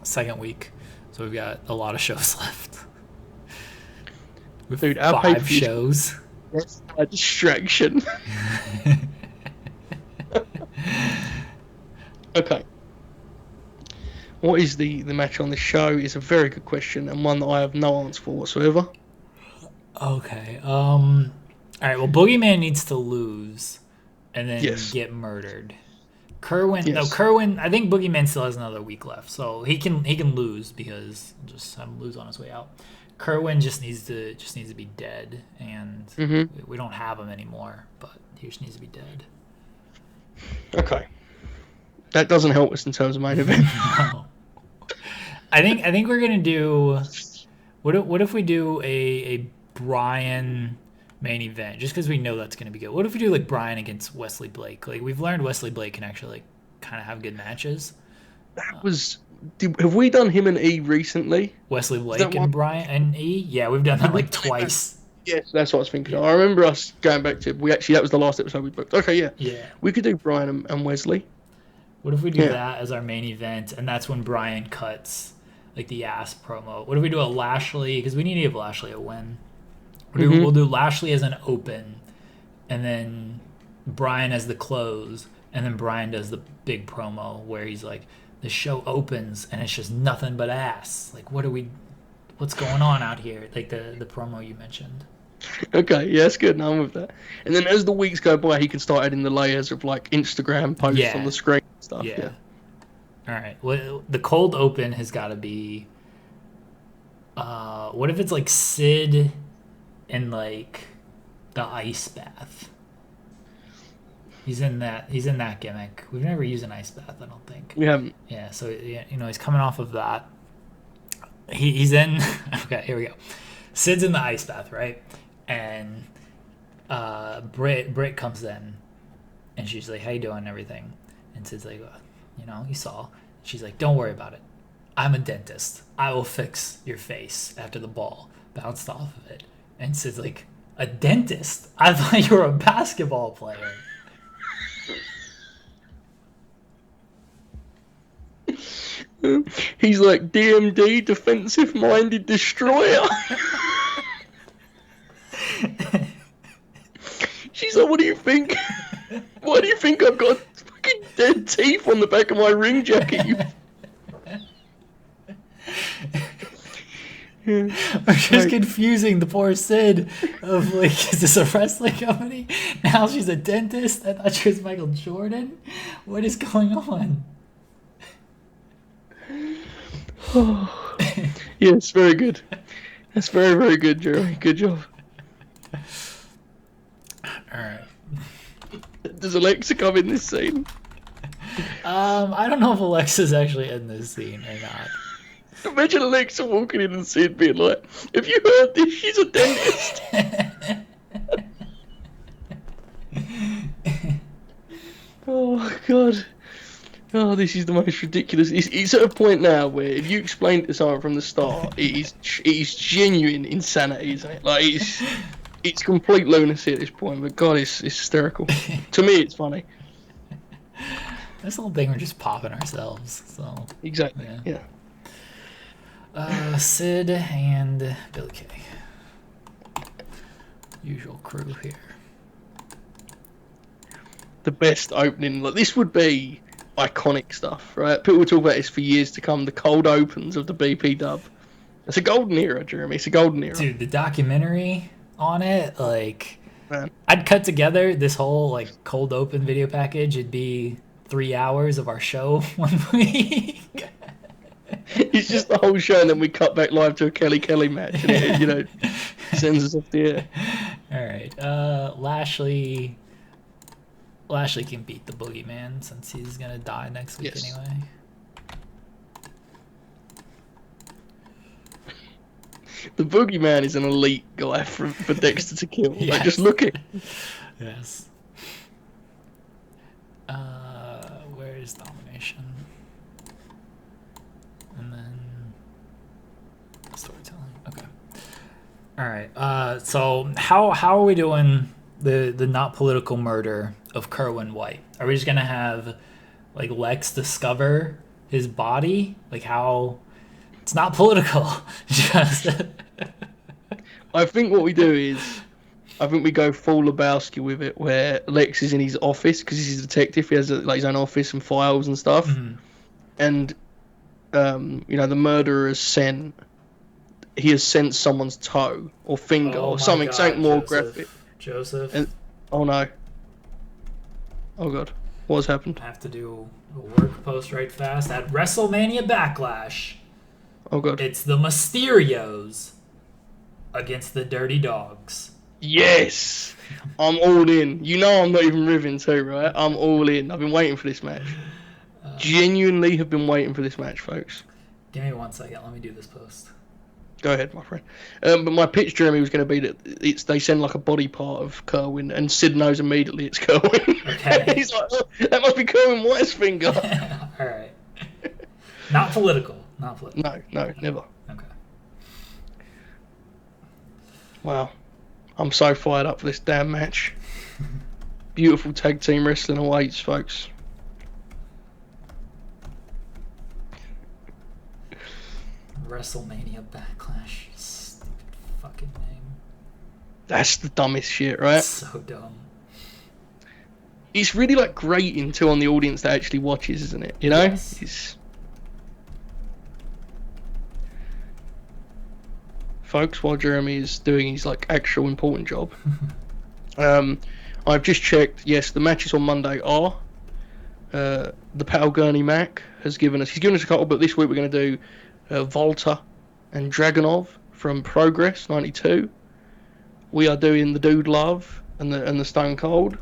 Second week, so we've got a lot of shows left. Dude, our 5 pay-per-view shows. That's a distraction. Okay. What is the match on this show is a very good question and one that I have no answer for whatsoever. Okay. All right. Well, Boogeyman needs to lose, and then Yes. get murdered. Kerwin. Yes. No, Kerwin. I think Boogeyman still has another week left, so he can lose because just have him lose on his way out. Kerwin just needs to be dead, and we don't have him anymore. But he just needs to be dead. Okay. That doesn't help us in terms of main event. No. I think we're gonna do. What if we do a Brian main event, just because we know that's going to be good? What if we do like Brian against Wesley Blake? Like, we've learned Wesley Blake can actually like kind of have good matches. That was. Have we done him and E recently? Wesley Blake and Brian and E? Yeah, we've done that like twice. Yes, that's what I was thinking. I remember us going back to. That was the last episode we booked. Okay, yeah. Yeah. We could do Brian and Wesley. What if we do that as our main event, and that's when Brian cuts like the ass promo? What if we do a Lashley? Because we need to give Lashley a win. We'll do Lashley as an open, and then Brian as the close, and then Brian does the big promo where he's like, the show opens and it's just nothing but ass. Like, what's going on out here? Like the promo you mentioned. Okay, yeah, that's good. No, I'm with that. And then as the weeks go by, he can start adding the layers of like Instagram posts on the screen and stuff. Yeah. All right. Well, the cold open has got to be. What if it's like Sid and like the ice bath? He's in that gimmick. We've never used an ice bath, I don't think. We haven't. Yeah. So he's coming off of that. He's in. Okay, here we go. Sid's in the ice bath, right? And Britt comes in, and she's like, "How you doing?" and everything. And Sid's like, you saw. She's like, "Don't worry about it. I'm a dentist. I will fix your face." After the ball bounced off of it, and Sid's like, "A dentist? I thought you were a basketball player." He's like, DMD, defensive-minded destroyer. She's like, what do you think? Why do you think I've got fucking dead teeth on the back of my ring jacket? I'm just confusing the poor Sid of like, is this a wrestling company? Now she's a dentist? I thought she was Michael Jordan. What is going on? Yes, very good. That's very, very good, Jeremy. Good job. Alright. Does Alexa come in this scene? I don't know if Alexa's actually in this scene or not. Imagine Alexa walking in and Sid being like, have you heard this? She's a dentist. Oh, God. Oh, this is the most ridiculous. It's at a point now where if you explain it to someone from the start, it is genuine insanity, isn't it? Like, it's complete lunacy at this point, but God, it's hysterical. To me, it's funny. This whole thing we're just popping ourselves. So Exactly. yeah. Yeah. Sid and Billy Kay. Usual crew here. The best opening. Like, this would be iconic stuff, right? People will talk about this for years to come. The cold opens of the BP dub. It's a golden era, Jeremy. It's a golden era. Dude, the documentary on it, like, Man. I'd cut together this whole like cold open video package. It'd be 3 hours of our show one week. It's just the whole show, and then we cut back live to a Kelly match, and it, sends us off the air. All right, Lashley can beat the Boogeyman since he's gonna die next week anyway. The Boogeyman is an elite guy for Dexter to kill. Yes. Like, just look at. Yes. Where's domination? And then storytelling. Okay. All right. So how are we doing the not political murder of Kerwin White? Are we just gonna have like Lex discover his body? Like, how? It's not political. Just. I think what we do is, I think we go full Lebowski with it, where Lex is in his office because he's a detective. He has like his own office and files and stuff. Mm-hmm. And the murderer has sent someone's toe or finger or something more graphic. Joseph. And, oh no. Oh god. What has happened? I have to do a work post right fast at WrestleMania Backlash. Oh god. It's the Mysterios against the Dirty Dogs. Yes! I'm all in. You know I'm not even ribbing too, right? I'm all in. I've been waiting for this match. Genuinely have been waiting for this match, folks. Give me 1 second. Let me do this post. Go ahead, my friend. But my pitch, Jeremy, was going to be that they send like a body part of Kerwin, and Sid knows immediately it's Kerwin. Okay. He's like, oh, that must be Kerwin White's finger. All right. Not political. Not political. No, never. Okay. Wow. I'm so fired up for this damn match. Beautiful tag team wrestling awaits, folks. WrestleMania Backlash. Stupid fucking name. That's the dumbest shit, right? So dumb. It's really like grating too on the audience that actually watches, isn't it? You know? Yes. Folks, while Jeremy is doing his like actual important job, I've just checked. Yes, the matches on Monday are the Pal Gurney Mac he's given us a couple, but this week we're going to do Volta and Dragunov from Progress 92. We are doing the Dude Love and the Stone Cold,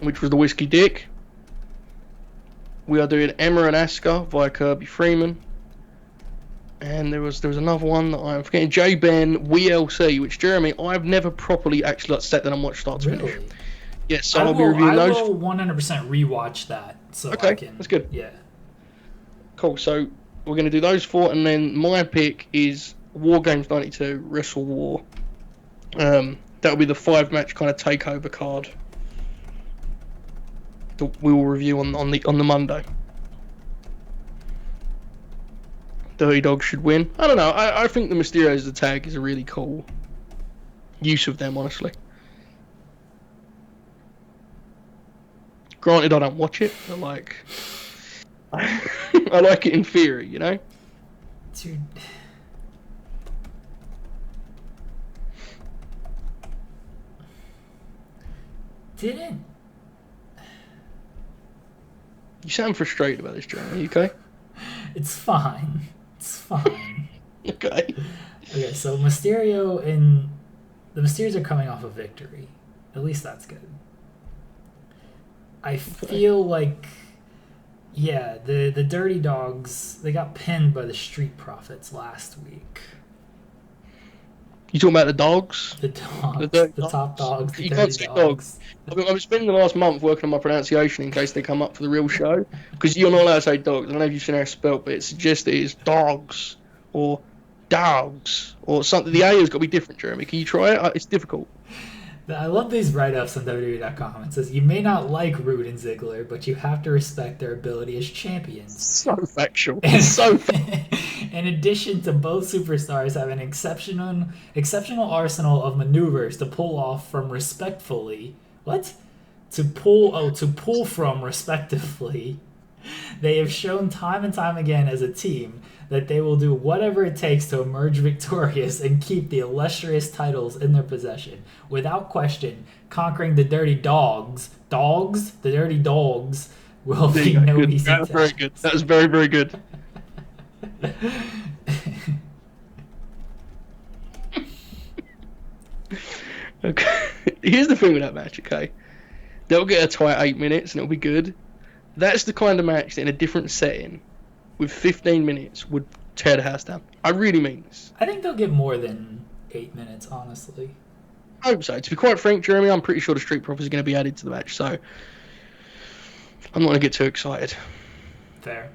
which was the Whiskey Dick. We are doing Emma and Asuka via Kirby Freeman. And there was another one that I'm forgetting. J-Ben WLC, which, Jeremy, I've never properly actually sat down and watched start to finish. Yes, so I'll be reviewing those. I will 100% rewatch that. So okay, that's good. Yeah. Cool, so we're going to do those four, and then my pick is War Games 92, Wrestle War. That'll be the 5-match kind of takeover card that we will review on the Monday. Dirty Dogs should win. I don't know. I think the Mysterios as a tag is a really cool use of them, honestly. Granted, I don't watch it, but like, I like it in theory, you know? Dude. Didn't. You sound frustrated about this, Jeremy. Are you okay? It's fine. It's fine. Okay. Okay, so Mysterio and the Mysterios are coming off a victory. At least that's good. I feel like, yeah, the Dirty Dogs, they got pinned by the Street Profits last week. You talking about the dogs? The dogs. The top dogs. The you Dirty can't say dogs. I've been spending the last month working on my pronunciation in case they come up for the real show. Because you're not allowed to say dogs. I don't know if you've seen how it's spelled, but it suggests it is dogs or dogs or something. The A has got to be different, Jeremy. Can you try it? It's difficult. I love these write-ups on WWE.com. It says, you may not like Rude and Ziggler, but you have to respect their ability as champions. So factual. In, So in addition to both superstars have an exceptional arsenal of maneuvers to pull off from respectfully. What? To pull from respectively. They have shown time and time again as a team that they will do whatever it takes to emerge victorious and keep the illustrious titles in their possession. Without question, conquering the Dirty Dogs, the Dirty Dogs, will be no good. easy That was very task. good. That was very, very good. Okay. Here's the thing with that match, okay? They'll get a tight 8 minutes and it'll be good. That's the kind of match that in a different setting, with 15 minutes, would tear the house down. I really mean this. I think they'll get more than 8 minutes, honestly. I hope so. To be quite frank, Jeremy, I'm pretty sure the Street Profits are going to be added to the match, so I'm not going to get too excited. Fair.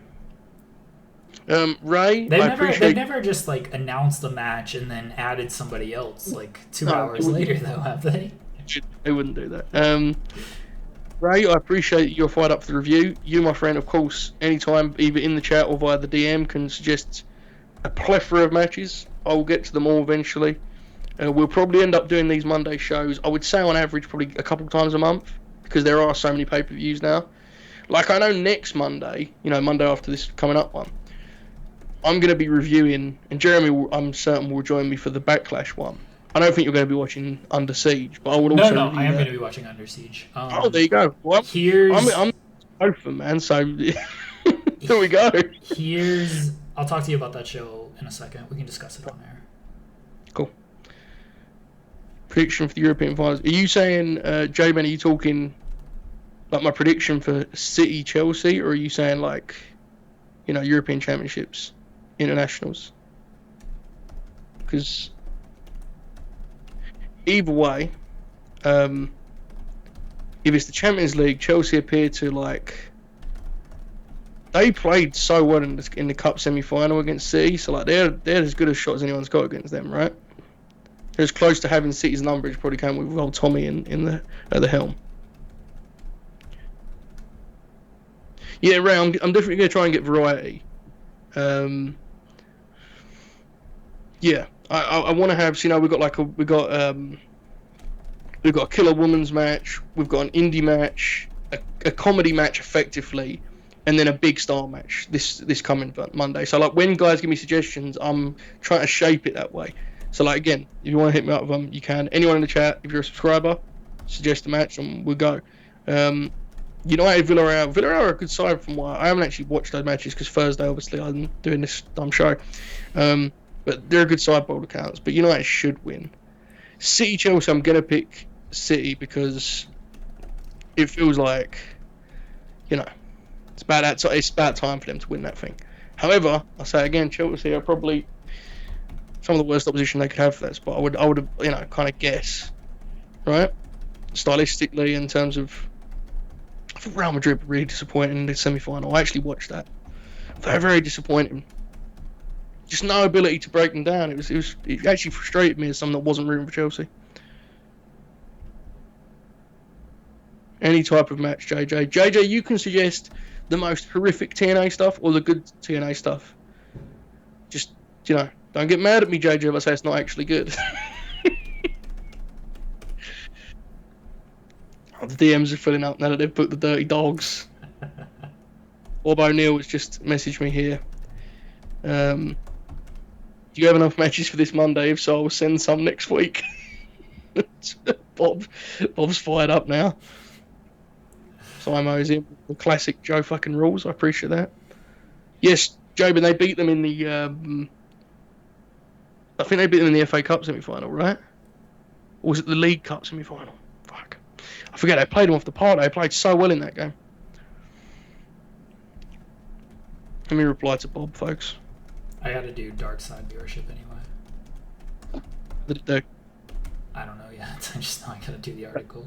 Ray, They've never just like announced a match and then added somebody else like 2 hours later, though, have they? They wouldn't do that. Ray, I appreciate your fired up for the review. You, my friend, of course, anytime, either in the chat or via the DM, can suggest a plethora of matches. I will get to them all eventually. We'll probably end up doing these Monday shows, I would say on average, probably a couple times a month, because there are so many pay-per-views now. Like, I know next Monday, Monday after this coming up one, I'm going to be reviewing, and Jeremy, I'm certain, will join me for the Backlash one. I don't think you're going to be watching Under Siege, but I would also... No, I am going to be watching Under Siege. Oh, there you go. Well, I'm both of them, man, so there we go. I'll talk to you about that show in a second. We can discuss it on air. Cool. Prediction for the European finals. Are you saying, J-Man, are you talking like my prediction for City Chelsea, or are you saying like, European Championships, internationals? Because either way, if it's the Champions League, Chelsea appear to they played so well in the cup semi-final against City, so they're as good a shot as anyone's got against them, right? They're as close to having City's number as probably came with old Tommy at the helm. Yeah, Ray, I'm definitely going to try and get variety. Yeah, I want to have. We've got a killer women's match. We've got an indie match, a comedy match, effectively, and then a big star match this coming Monday. So when guys give me suggestions, I'm trying to shape it that way. So again, if you want to hit me up with them, you can. Anyone in the chat, if you're a subscriber, suggest a match and we'll go. United Villarreal are a good side from what I haven't actually watched those matches because Thursday obviously I'm doing this dumb show, but they're a good side by all accounts. But United should win. City Chelsea, I'm gonna pick City because it feels like it's about time for them to win that thing. However, I say again, Chelsea are probably some of the worst opposition they could have for that spot. I would kind of guess, right? Stylistically, in terms of. I thought Real Madrid were really disappointing in the semi-final. I actually watched that. Very, very disappointing. Just no ability to break them down. It actually frustrated me as someone that wasn't rooting for Chelsea. Any type of match, JJ. JJ, you can suggest the most horrific TNA stuff or the good TNA stuff. Just, don't get mad at me, JJ, if I say it's not actually good. The DMs are filling up now that they've put the Dirty Dogs. Bob O'Neill has just messaged me here. Do you have enough matches for this Monday? If so, I'll send some next week. Bob's fired up now. Simo's in the classic Joe fucking rules. I appreciate that. Yes, Joe, but they beat them in the. I think they beat them in the FA Cup semi-final, right? Or was it the League Cup semi-final? Fuck. I forget, they played them off the park. They played so well in that game. Let me reply to Bob, folks. I gotta do dark side viewership anyway. What did it do? I don't know yet. I just know I gotta do the article.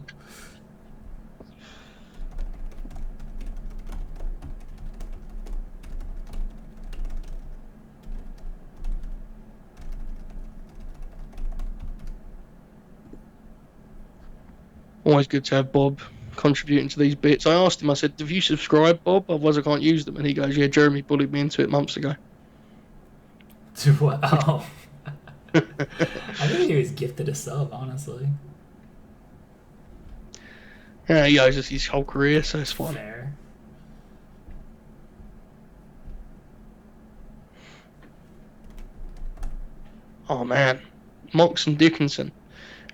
Always good to have Bob contributing to these bits. I asked him, I said, have you subscribed, Bob? Otherwise I can't use them. And he goes, yeah, Jeremy bullied me into it months ago. Wow. I think he was gifted a sub, honestly. Yeah, he owes us his whole career, so it's fine. Fair. Oh, man. Mox and Dickinson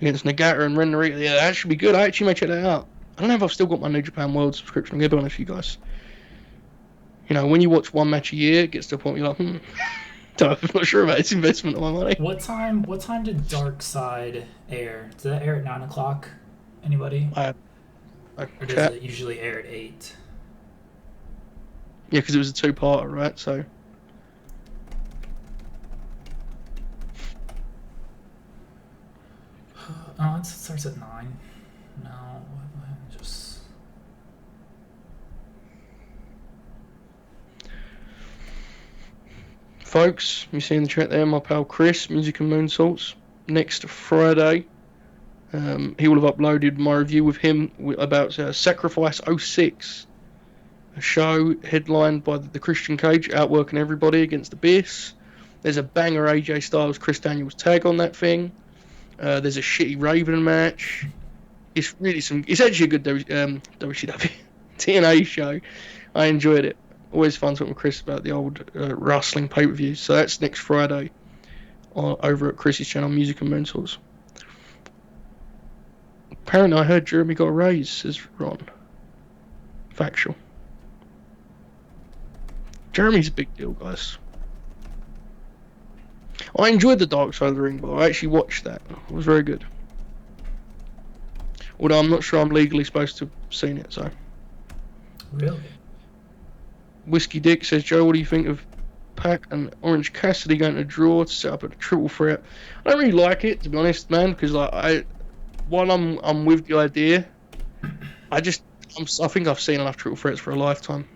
against Nagata and Ren Narita. Yeah, that should be good. I actually may check that out. I don't know if I've still got my New Japan World subscription. I'm going to be honest with you guys. You know, when you watch one match a year, it gets to a point where you're like, I'm not sure about its investment of my money. What time did Dark Side air? Does that air at 9 o'clock? Anybody? Or does it usually air at 8? Yeah, because it was a two-parter, right? So. Oh, it starts at 9. No, just. Folks, you see in the chat there, my pal Chris, Music and Moonsaults, next Friday. He will have uploaded my review with him about Sacrifice 06, a show headlined by the Christian Cage outworking everybody against Abyss. There's a banger AJ Styles Chris Daniels tag on that thing. There's a shitty Raven match. It's really it's actually a good WCW TNA show. I enjoyed it. Always fun talking with Chris about the old wrestling pay-per-views. So that's next Friday over at Chris's channel, Music and Moonsaults. Apparently, I heard Jeremy got a raise, says Ron. Factual. Jeremy's a big deal, guys. I enjoyed the Dark Side of the Ring, but I actually watched that. It was very good. Although I'm not sure I'm legally supposed to have seen it, so. Really? Whiskey Dick says, Joe, what do you think of Pac and Orange Cassidy going to draw to set up a triple threat? I don't really like it, to be honest, man, because while I'm with the idea, I think I've seen enough triple threats for a lifetime.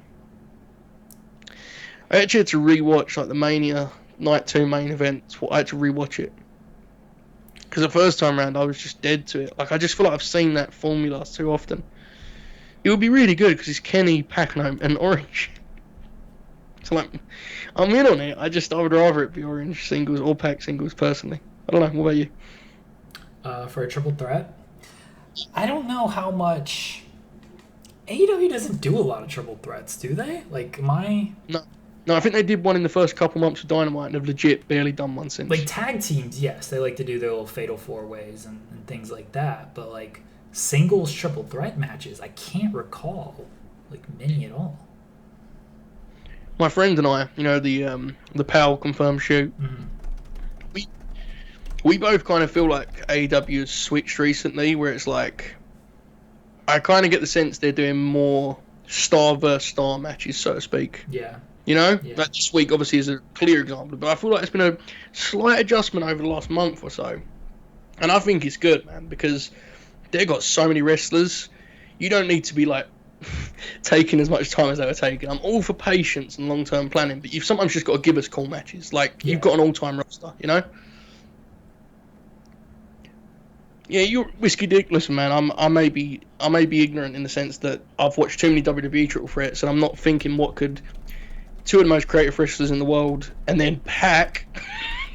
I actually had to rewatch the Mania Night 2 main event. I had to rewatch it because the first time around I was just dead to it. I just feel like I've seen that formula too often. It would be really good because it's Kenny, Pac, and Orange. So I'm in on it. I would rather it be Orange singles or Pac singles personally. I don't know. What about you? For a triple threat, I don't know how much. AEW doesn't do a lot of triple threats, do they? No, I think they did one in the first couple months of Dynamite and have legit barely done one since. Tag teams, yes, they like to do their little fatal four ways and things like that, but singles triple threat matches, I can't recall many at all. My friend and I, the PAL confirmed shoot, we both kind of feel like AEW has switched recently, where it's I kind of get the sense they're doing more star versus star matches, so to speak. Yeah. Yeah. This week obviously is a clear example, but I feel like it's been a slight adjustment over the last month or so. And I think it's good, man, because they've got so many wrestlers. You don't need to be taking as much time as they were taking. I'm all for patience and long-term planning, but you've sometimes just got to give us cool matches. You've got an all-time roster, Yeah, you're Whiskey Dick. Listen, man, I may be ignorant in the sense that I've watched too many WWE triple threats, and I'm not thinking what could two of the most creative wrestlers in the world, and then Pac.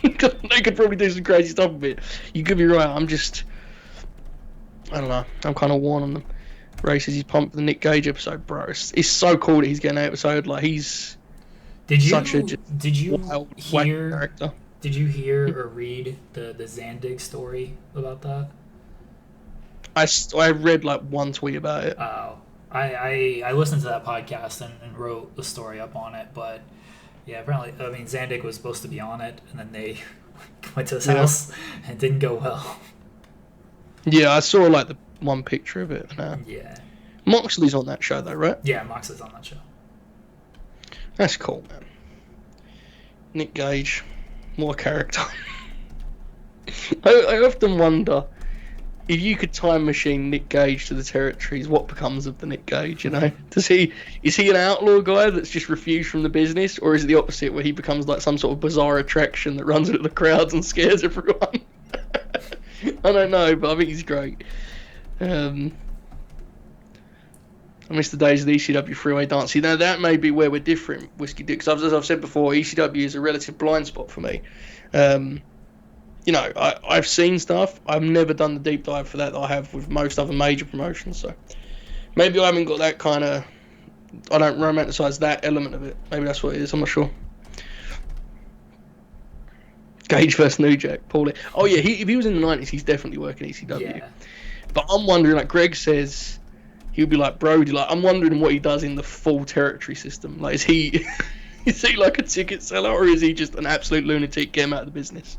They could probably do some crazy stuff with it. You could be right. I don't know. I'm kind of worn on them. Races. He's pumped for the Nick Gage episode, bro. It's so cool that he's getting an episode. He's such a wild character. Did you hear or read the Zandig story about that? I read one tweet about it. Oh, I listened to that podcast and wrote the story up on it, but yeah, apparently, Zandig was supposed to be on it, and then they went to his house, and it didn't go well. Yeah, I saw the one picture of it. Yeah. Moxley's on that show though, right? Yeah, Moxley's on that show. That's cool, man. Nick Gage, what a character. I often wonder if you could time machine Nick Gage to the territories, what becomes of the Nick Gage, is he an outlaw guy that's just refused from the business, or is it the opposite where he becomes some sort of bizarre attraction that runs into the crowds and scares everyone? I don't know, but I think he's great. Um, I miss the days of the ECW freeway dance. See, now that may be where we're different, Whiskey Dick. Because as I've said before, ECW is a relative blind spot for me. Um, I've seen stuff. I've never done the deep dive for that I have with most other major promotions. So maybe I haven't got that kind of. I don't romanticize that element of it. Maybe that's what it is. I'm not sure. Gage versus New Jack, Paulie. Oh yeah, if he was in the 90s, he's definitely working ECW. Yeah. But I'm wondering, like Greg says, he'll be like Brody. Like I'm wondering what he does in the full territory system. Like is he is he like a ticket seller or is he just an absolute lunatic? Get him out of the business.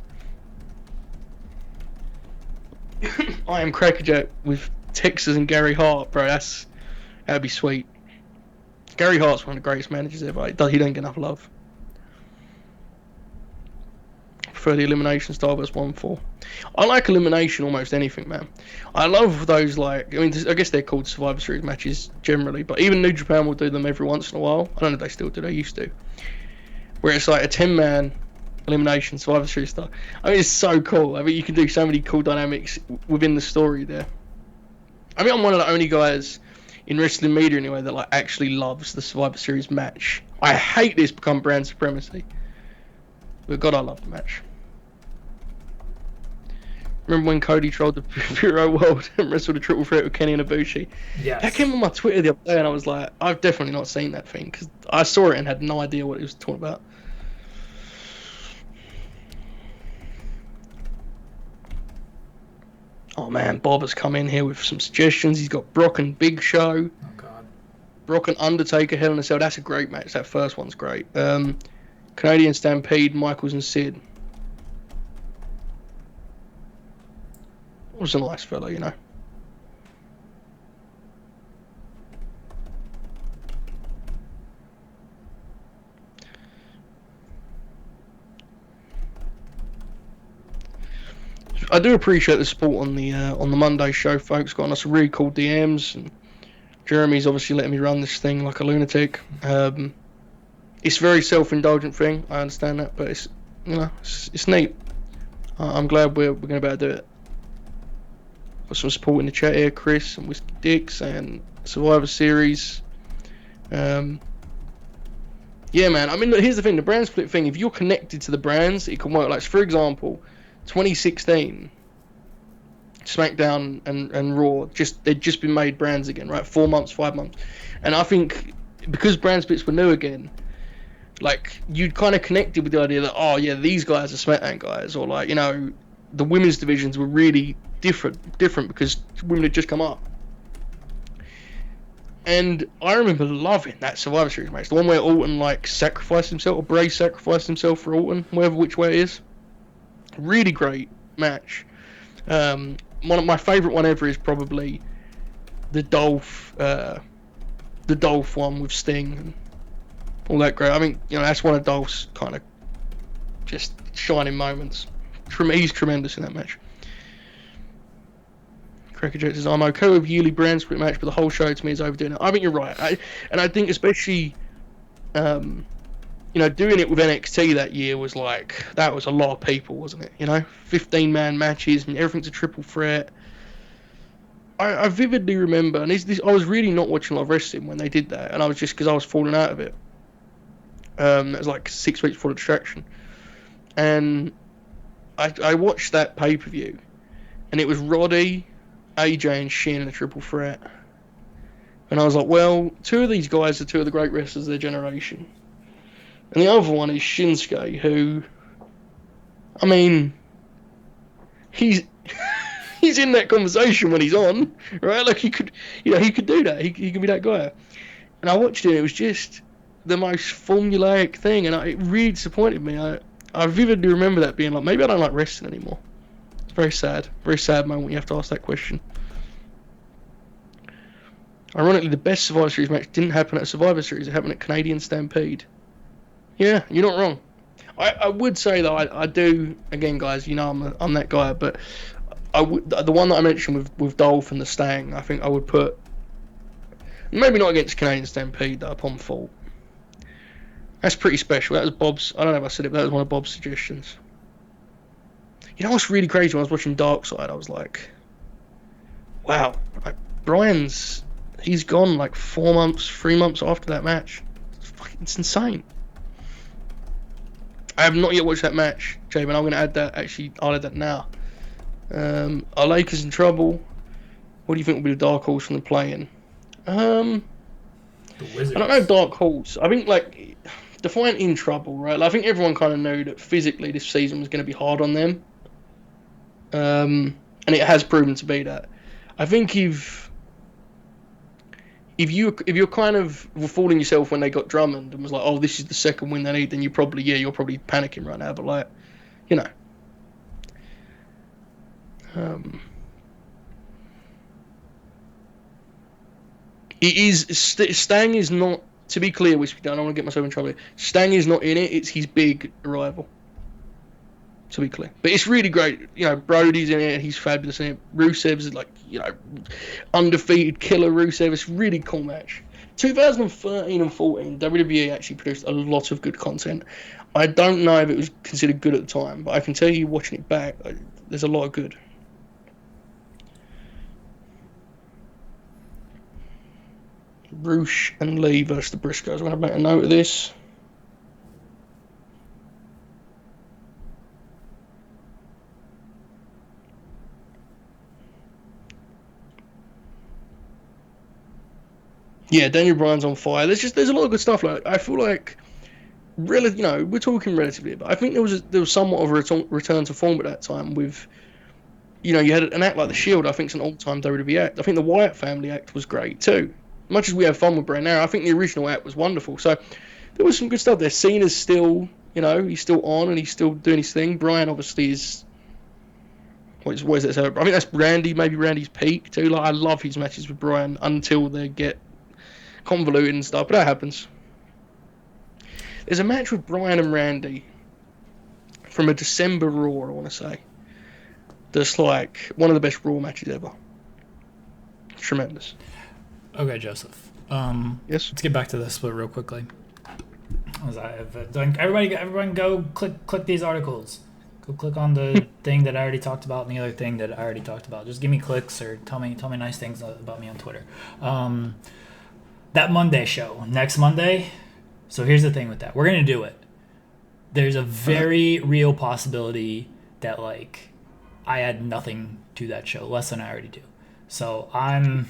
I am Crackerjack with Texas and Gary Hart, bro. That'd be sweet. Gary Hart's one of the greatest managers ever. He don't get enough love. I prefer the elimination style versus 1-4. I like elimination almost anything, man. I love those, like, I mean, I guess they're called Survivor Series matches generally, but even New Japan will do them every once in a while. I don't know if they still do, they used to. Where it's like a 10-man elimination Survivor Series style. I mean, it's so cool. I mean, you can do so many cool dynamics within the story there. I mean, I'm one of the only guys in wrestling media anyway that like actually loves the Survivor Series match. I hate this become brand supremacy, but God, I love the match. Remember when Cody trolled the Puro World and wrestled a triple threat with Kenny and Ibushi? Yes. That came on my Twitter the other day, and I was like, I've definitely not seen that thing because I saw it and had no idea what it was talking about. Oh man, Bob has come in here with some suggestions. He's got Brock and Big Show. Oh god. Brock and Undertaker, Hell in a Cell. That's a great match. That first one's great. Canadian Stampede, Michaels and Sid. Was a nice fella, you know. I do appreciate the support on the Monday show, folks. Got us some really cool DMs, and Jeremy's obviously letting me run this thing like a lunatic. It's a very self-indulgent thing. I understand that, but it's it's neat. I'm glad we're going to be able to do it. Got some support in the chat here, Chris and Whiskey Dicks and Survivor Series. Yeah, man. I mean, look, here's the thing: the brand split thing. If you're connected to the brands, it can work. Like, for example, 2016, SmackDown and Raw they'd just been made brands again, right? 4 months, 5 months, and I think because brand splits were new again, like you'd kind of connected with the idea that oh yeah, these guys are SmackDown guys, or like the women's divisions were really different because women had just come up. And I remember loving that Survivor Series match, the one where Orton like sacrificed himself, or Bray sacrificed himself for Orton, which way it is. Really great match. One of my favourite one ever is probably the Dolph one with Sting and all that great. I mean, that's one of Dolph's kind of just shining moments. He's tremendous in that match. Crackerjack says, I'm okay with yearly brand split match, but the whole show to me is overdoing it. I think you're right. I think especially, doing it with NXT that year was like, that was a lot of people, wasn't it? 15-man matches and everything's a triple threat. I vividly remember, and I was really not watching a lot of wrestling when they did that, and I was just because I was falling out of it. That was like 6 weeks before the distraction. And I watched that pay-per-view, and it was Roddy, AJ, and Shin in a triple threat. And I was like, well, 2 of these guys are 2 of the great wrestlers of their generation. And the other one is Shinsuke, who, I mean, he's in that conversation when he's on, right? Like he could do that. He could be that guy. And I watched it. It was just the most formulaic thing, and it really disappointed me. I vividly remember that being like, maybe I don't like wrestling anymore. It's very sad moment when you have to ask that question. Ironically, the best Survivor Series match didn't happen at Survivor Series. It happened at Canadian Stampede. Yeah, you're not wrong. I would say though, I do, again, guys, I'm that guy, but the one that I mentioned with Dolph and the Stang, I think I would put, maybe not against Canadian Stampede though, upon fault. That's pretty special. That was Bob's, I don't know if I said it, but that was one of Bob's suggestions. You know what's really crazy? When I was watching Dark Side, I was like, wow, like he's gone like 4 months, 3 months after that match. It's insane. I have not yet watched that match, Jay, but I'm going to add that. Actually, I'll add that now. Are Lakers in trouble? What do you think will be the dark horse from the play-in? The Wizards. I don't know dark horse. I think, like, define in trouble, right? Like, I think everyone kind of knew that physically this season was going to be hard on them. And it has proven to be that. I think if you're kind of fooling yourself when they got Drummond and was like, oh, this is the second win they need, then you're probably panicking right now. But like, you know, it is Stang is not. To be clear, Whiskey, I don't want to get myself in trouble. Stang is not in it. It's his big arrival. To be clear, but it's really great. You know, Brody's in it. He's fabulous in it. Rusev's like, you know, undefeated killer Rusev. It's a really cool match. 2013 and 14, WWE actually produced a lot of good content. I don't know if it was considered good at the time, but I can tell you, watching it back, there's a lot of good. Roosh and Lee versus the Briscoes. I'm going to make a note of this. Yeah, Daniel Bryan's on fire. There's a lot of good stuff. Like, I feel like, really, you know, we're talking relatively, but I think there was somewhat of a return to form at that time with, you know, you had an act like The Shield. I think it's an all-time WWE act. I think the Wyatt family act was great too. Much as we have fun with Bryan now, I think the original act was wonderful. So there was some good stuff there. Cena's still, you know, he's still on and he's still doing his thing. Bryan obviously is. What is that? So I think that's maybe Randy's peak too. Like, I love his matches with Bryan until they get convoluted and stuff, but that happens. There's a match with Bryan and Randy from a December Raw, I want to say. That's like one of the best Raw matches ever. Tremendous. Okay, Joseph. Yes. Let's get back to this, but real quickly. As I have done, everyone, go click these articles. Go click on the thing that I already talked about and the other thing that I already talked about. Just give me clicks or tell me nice things about me on Twitter. That Monday show next Monday. So here's the thing with that. We're gonna do it. There's a very real possibility that like I add nothing to that show, less than I already do. So I'm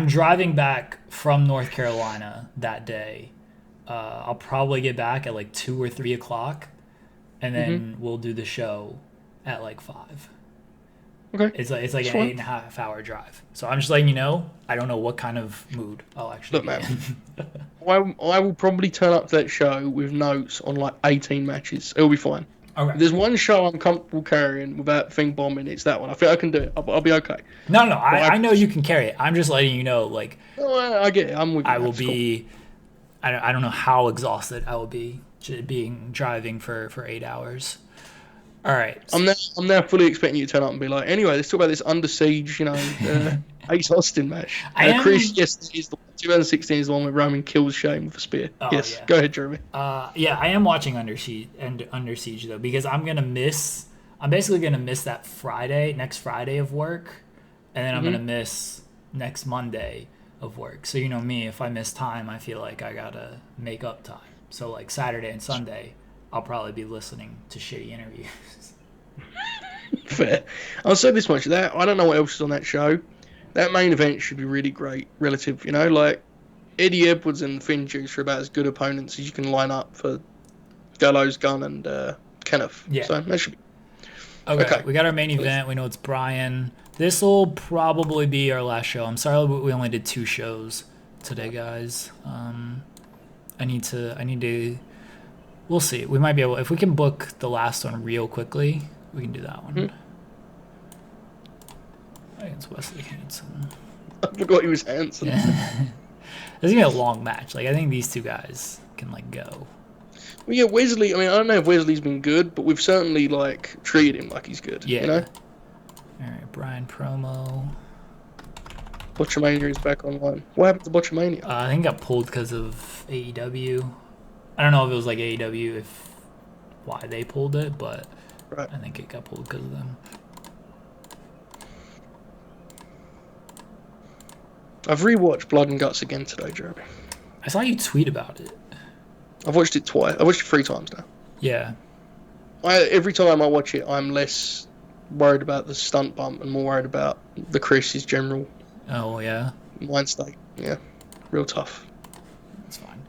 driving back from North Carolina that day. I'll probably get back at like 2 or 3 o'clock, and then we'll do the show at like 5. Okay. It's like an 8.5 hour drive. So I'm just letting you know. I don't know what kind of mood I'll actually be in. I will probably turn up to that show with notes on like 18 matches. It'll be fine. Okay. If there's one show I'm comfortable carrying without thing bombing, it's that one. I think I can do it. I'll be okay. No. I know you can carry it. I'm just letting you know, like. Oh, I get it. I'm with you. I will be. Cool. I don't know how exhausted I will be driving for 8 hours. All right. I'm now fully expecting you to turn up and be like, anyway, let's talk about this Under Siege, you know, Ace Austin match. Chris, yes, is the 2016 is the one where Roman kills Shane with a spear. Oh, yes, yeah. Go ahead, Jeremy. Yeah, I am watching Under Siege though, because I'm basically gonna miss that next Friday of work, and then I'm gonna miss next Monday of work. So you know me, if I miss time, I feel like I gotta make up time. So like Saturday and Sunday, I'll probably be listening to shitty interviews. Fair. I'll say this much: that I don't know what else is on that show. That main event should be really great, relative. You know, like Eddie Edwards and Finn Juice are about as good opponents as you can line up for Gallows, Gunn, and Kenneth. Yeah. So that should be. Okay. We got our main event. We know it's Bryan. This will probably be our last show. I'm sorry we only did 2 shows today, guys. I need to. We'll see. We might be able, if we can book the last one real quickly, we can do that one. I think it's Wesley Hanson. I forgot he was Hanson. Yeah. This is gonna be a long match. Like, I think these 2 guys can like go. Well, yeah, Wesley. I mean, I don't know if Wesley's been good, but we've certainly like treated him like he's good. Yeah. You know. All right, Bryan promo. Botchamania is back online. What happened to Botchamania? I think it got pulled because of AEW. I don't know if it was like AEW, why they pulled it, but I think it got pulled because of them. I've rewatched Blood and Guts again today, Jeremy. I saw you tweet about it. I've watched it twice. I've watched it 3 times now. Yeah. Every time I watch it, I'm less worried about the stunt bump and more worried about the Chris's general Oh yeah. mind state. Yeah, real tough. That's fine.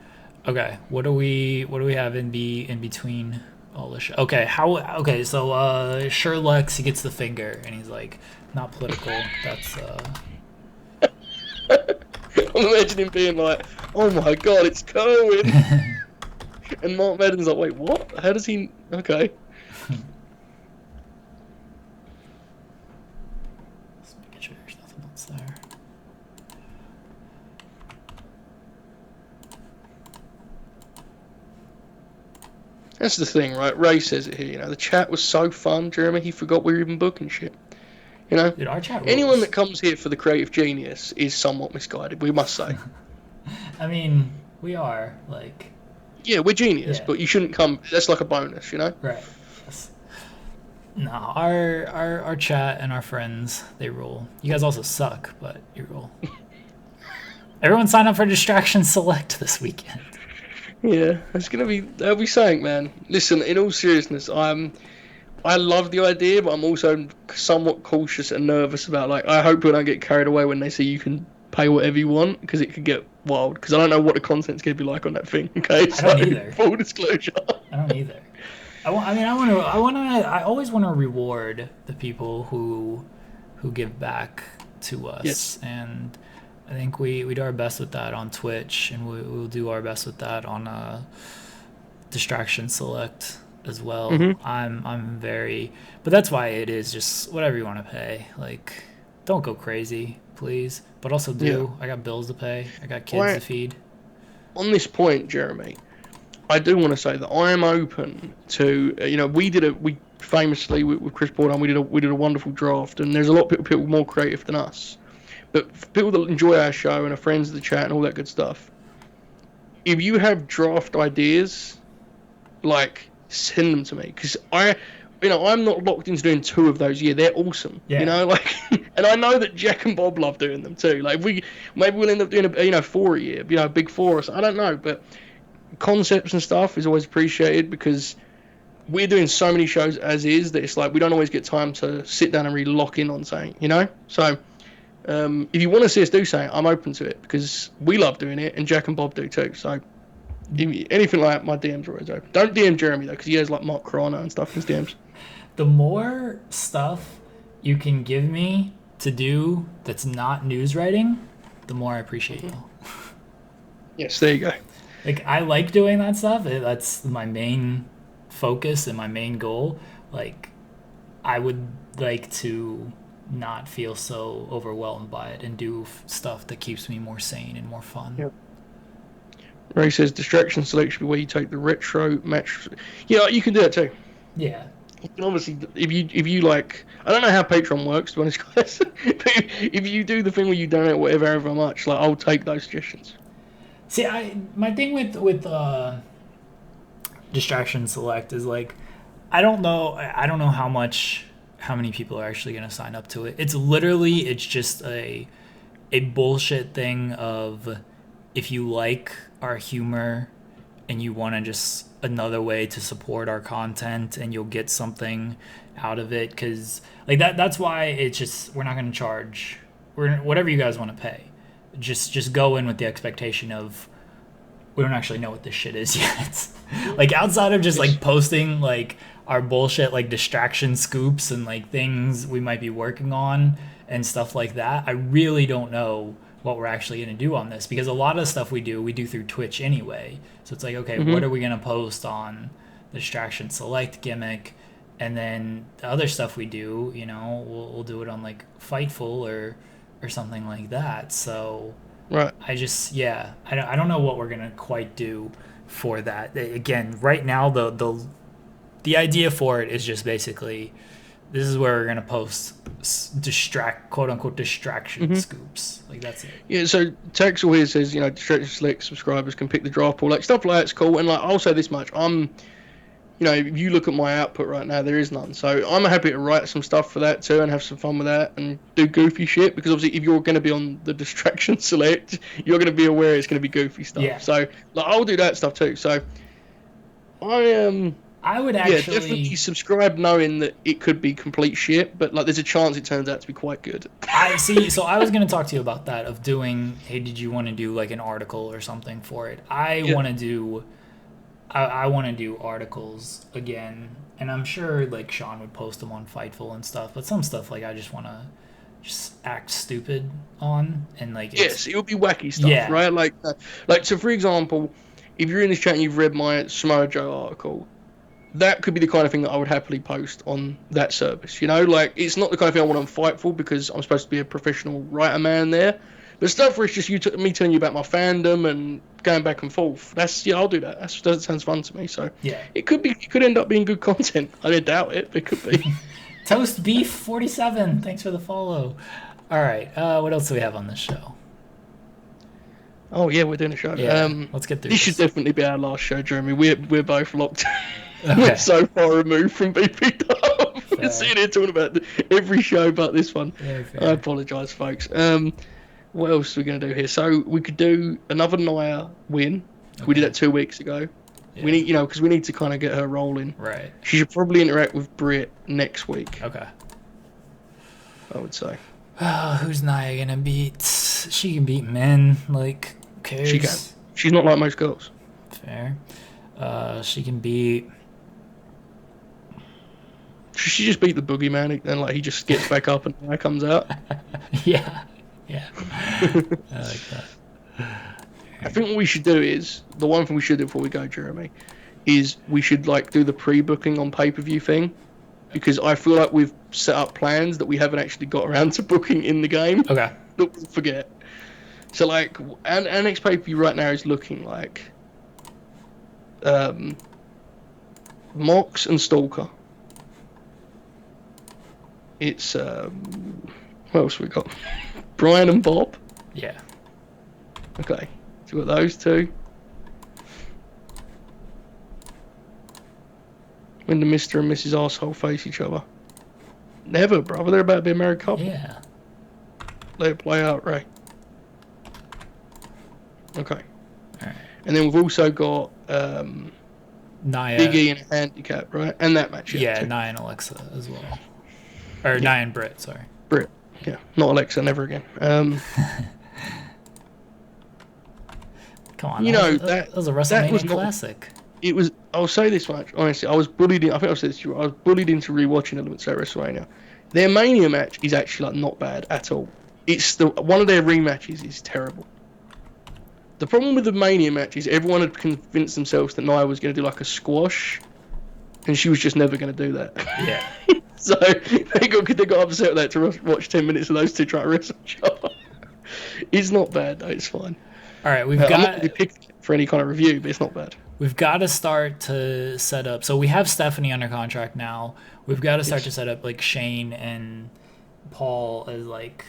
Okay. What do we have in between all this shit? Okay. So Sherlex, he gets the finger and he's like, not political. That's I'm imagining being like, oh my god, it's Cohen. And Mark Madden's like, wait, what? How does he? Okay. Just making sure there's nothing else there. That's the thing, right? Ray says it here. The chat was so fun, Jeremy. He forgot we were even booking shit. Dude, our chat rules. Anyone that comes here for the creative genius is somewhat misguided. We must say. I mean, we are like. Yeah, we're genius, Yeah. but you shouldn't come. That's like a bonus, Right. Yes. No, our chat and our friends, they rule. You guys also suck, but you rule. Everyone sign up for Distraction Select this weekend. Yeah, that'll be saying, man. Listen, in all seriousness, I love the idea, but I'm also somewhat cautious and nervous about, like, I hope we don't get carried away when they say you can pay whatever you want, because it could get wild, because I don't know what the content's going to be like on that thing, okay? I don't either. Full disclosure. I don't either. I always want to reward the people who give back to us. Yes. And I think we do our best with that on Twitch, and we'll do our best with that on Distraction Select as well. Mm-hmm. I'm very, but that's why it is just whatever you want to pay. Like, don't go crazy, please. But also I got bills to pay. I got kids to feed. On this point, Jeremy, I do want to say that I am open to, we famously with Chris Bourdain, we did a wonderful draft, and there's a lot of people more creative than us. But for people that enjoy our show and are friends of the chat and all that good stuff, if you have draft ideas, like, send them to me, because I'm not locked into doing 2 of those. Yeah, they're awesome. Yeah. And I know that Jack and Bob love doing them too. Like, maybe we'll end up doing 4 a year, big 4 or something. I don't know, but concepts and stuff is always appreciated, because we're doing so many shows as is that it's like we don't always get time to sit down and really lock in on something, So if you want to see us do something, I'm open to it, because we love doing it, and Jack and Bob do too. So anything like that, my DMs are always open. Don't DM Jeremy though, because he has like Mark Carano and stuff in his DMs. The more stuff you can give me to do that's not news writing, the more I appreciate you. Yes, there you go. Like, I like doing that stuff. That's my main focus and my main goal. Like, I would like to not feel so overwhelmed by it and do stuff that keeps me more sane and more fun. Yep. Ray says Distraction Select should be where you take the retro match. Yeah, you can do that too. Yeah. You can obviously, if you like, I don't know how Patreon works, to be honest, guys. But if you do the thing where you donate whatever, however much, like, I'll take those suggestions. See, my thing with Distraction Select is, like, I don't know how many people are actually going to sign up to it. It's just a bullshit thing of, if you like our humor and you want to just another way to support our content, and you'll get something out of it, because like that's why it's just, we're not going to charge. Whatever you guys want to pay, just go in with the expectation of, we don't actually know what this shit is yet. Like, outside of just like posting like our bullshit, like distraction scoops and like things we might be working on and stuff like that, I really don't know what we're actually going to do on this, because a lot of stuff we do through Twitch anyway. So it's like, okay, what are we going to post on the Distraction Select gimmick? And then the other stuff we do, we'll do it on like Fightful or something like that. So right. I don't know what we're going to quite do for that. Again, right now the idea for it is just basically, this is where we're going to post quote unquote distraction scoops. Like, that's it. Yeah, so Texel here says, Distraction Select subscribers can pick the draft pool. Like, stuff like that's cool. And like, I'll say this much. if you look at my output right now, there is none. So I'm happy to write some stuff for that too and have some fun with that and do goofy shit, because obviously if you're going to be on the distraction select, you're going to be aware it's going to be goofy stuff. Yeah. So like I'll do that stuff too. So I would definitely subscribe knowing that it could be complete shit, but like there's a chance it turns out to be quite good. I see. So I was going to talk to you about that, of doing, hey, did you want to do like an article or something for it? I want to do articles again, and I'm sure like Sean would post them on Fightful and stuff, but some stuff like I just want to just act stupid on, and like yes, it would be wacky stuff, right? Like so for example, if you're in this chat and you've read my Samoa Joe article, that could be the kind of thing that I would happily post on that service. Like it's not the kind of thing I want on Fightful because I'm supposed to be a professional writer man there. But stuff where it's just me telling you about my fandom and going back and forth. I'll do that. That sounds fun to me. So it could end up being good content. I doubt it, but it could be. Toast Beef 47. Thanks for the follow. All right. What else do we have on this show? Oh yeah, we're doing a show. Yeah, let's get through this. Should definitely be our last show, Jeremy. We're both locked. Okay. We're so far removed from BPW. We're sitting here talking about every show but this one. I apologise, folks. What else are we going to do here? So we could do another Nia win. Okay. We did that 2 weeks ago. Yeah. We need, because we need to kind of get her rolling. Right. She should probably interact with Britt next week. Okay. I would say. Who's Nia gonna beat? She can beat men. Like, who cares? She can. She's not like most girls. Fair. She can beat. She just beat the boogeyman and like he just gets back up and Nia comes out. Yeah. I like that. I think what we should do is, the one thing we should do before we go, Jeremy, is we should like do the pre-booking on pay-per-view thing, because I feel like we've set up plans that we haven't actually got around to booking in the game. Okay. That we'll forget. So like, our next pay-per-view right now is looking like Mox and Stalker. It's what else we got? Brian and Bob. Yeah. Okay. So we got those two. When the Mr. and Mrs. Arsehole face each other. Never, brother. They're about to be a married couple. Yeah. Let it play out, Ray. Okay. Alright. And then we've also got Nia. Big E and a handicap, right? And that match. Yeah, Nia and Alexa as well. Or Nia and Britt, sorry. Britt. Yeah. Not Alexa, never again. Come on. That was a WrestleMania classic. It was. I'll say this much honestly. I was bullied. I think I've said this to you. I was bullied into rewatching elements at WrestleMania. Their Mania match is actually like not bad at all. It's one of their rematches is terrible. The problem with the Mania match is everyone had convinced themselves that Nia was going to do like a squash, and she was just never going to do that. Yeah. So they got upset with that to watch 10 minutes of those two try to wrestle each other. It's not bad though. It's fine. All right, I'm not going to pick for any kind of review, but it's not bad. We've got to start to set up. So we have Stephanie under contract now. We've got to start to set up like Shane and Paul as like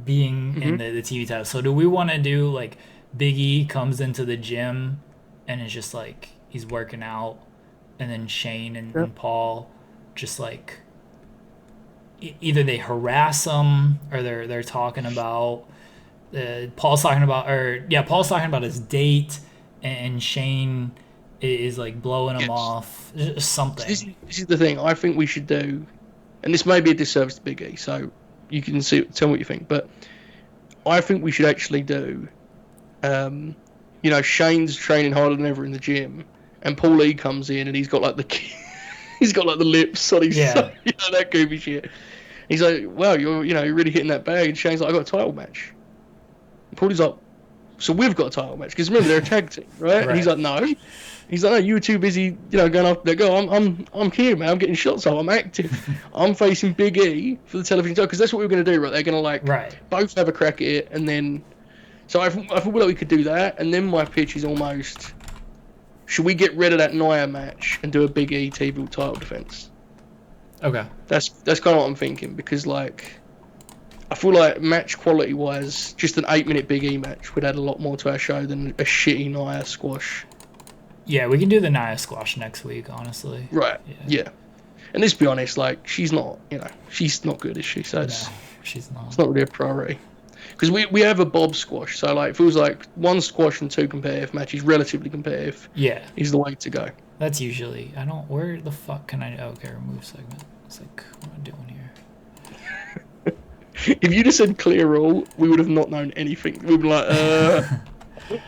being in the TV title. So do we want to do like Big E comes into the gym and it's just like he's working out, and then Shane and Paul just like either they harass him or they're talking about Paul's talking about his date, and Shane is like blowing him off, something. This is the thing I think we should do, and this may be a disservice to Big E, so you can tell me what you think, but I think we should actually do Shane's training harder than ever in the gym, and Paul E comes in and he's got like the lips on his that goofy shit. He's like, wow, you're really hitting that bag, and Shane's like, I got a title match. Paulie's like, so we've got a title match, because remember they're a tag team, right? And he's like, no. He's like, no, you were too busy, going after that girl. I'm here, man. I'm getting shots off. I'm active. I'm facing Big E for the television title, because that's what we're going to do, right? They're going to both have a crack at it, and then. So I feel like we could do that, and then my pitch is almost, should we get rid of that Nia match and do a Big E TV title defense? Okay. That's kind of what I'm thinking, because like. I feel like match quality wise, just an 8-minute Big E match would add a lot more to our show than a shitty Nia squash. Yeah, we can do the Nia squash next week, honestly. Right. Yeah. Yeah. And let's be honest, like she's not, she's not good, is she? So No, she's it's not. not really a priority. Because we have a Bob squash, so like it feels like one squash and two competitive matches, relatively competitive, Yeah. is the way to go. That's usually. I don't. Where the fuck can I? Okay, remove segment. It's like, what am I doing here? If you just said clear all, we would have not known anything. We'd be like,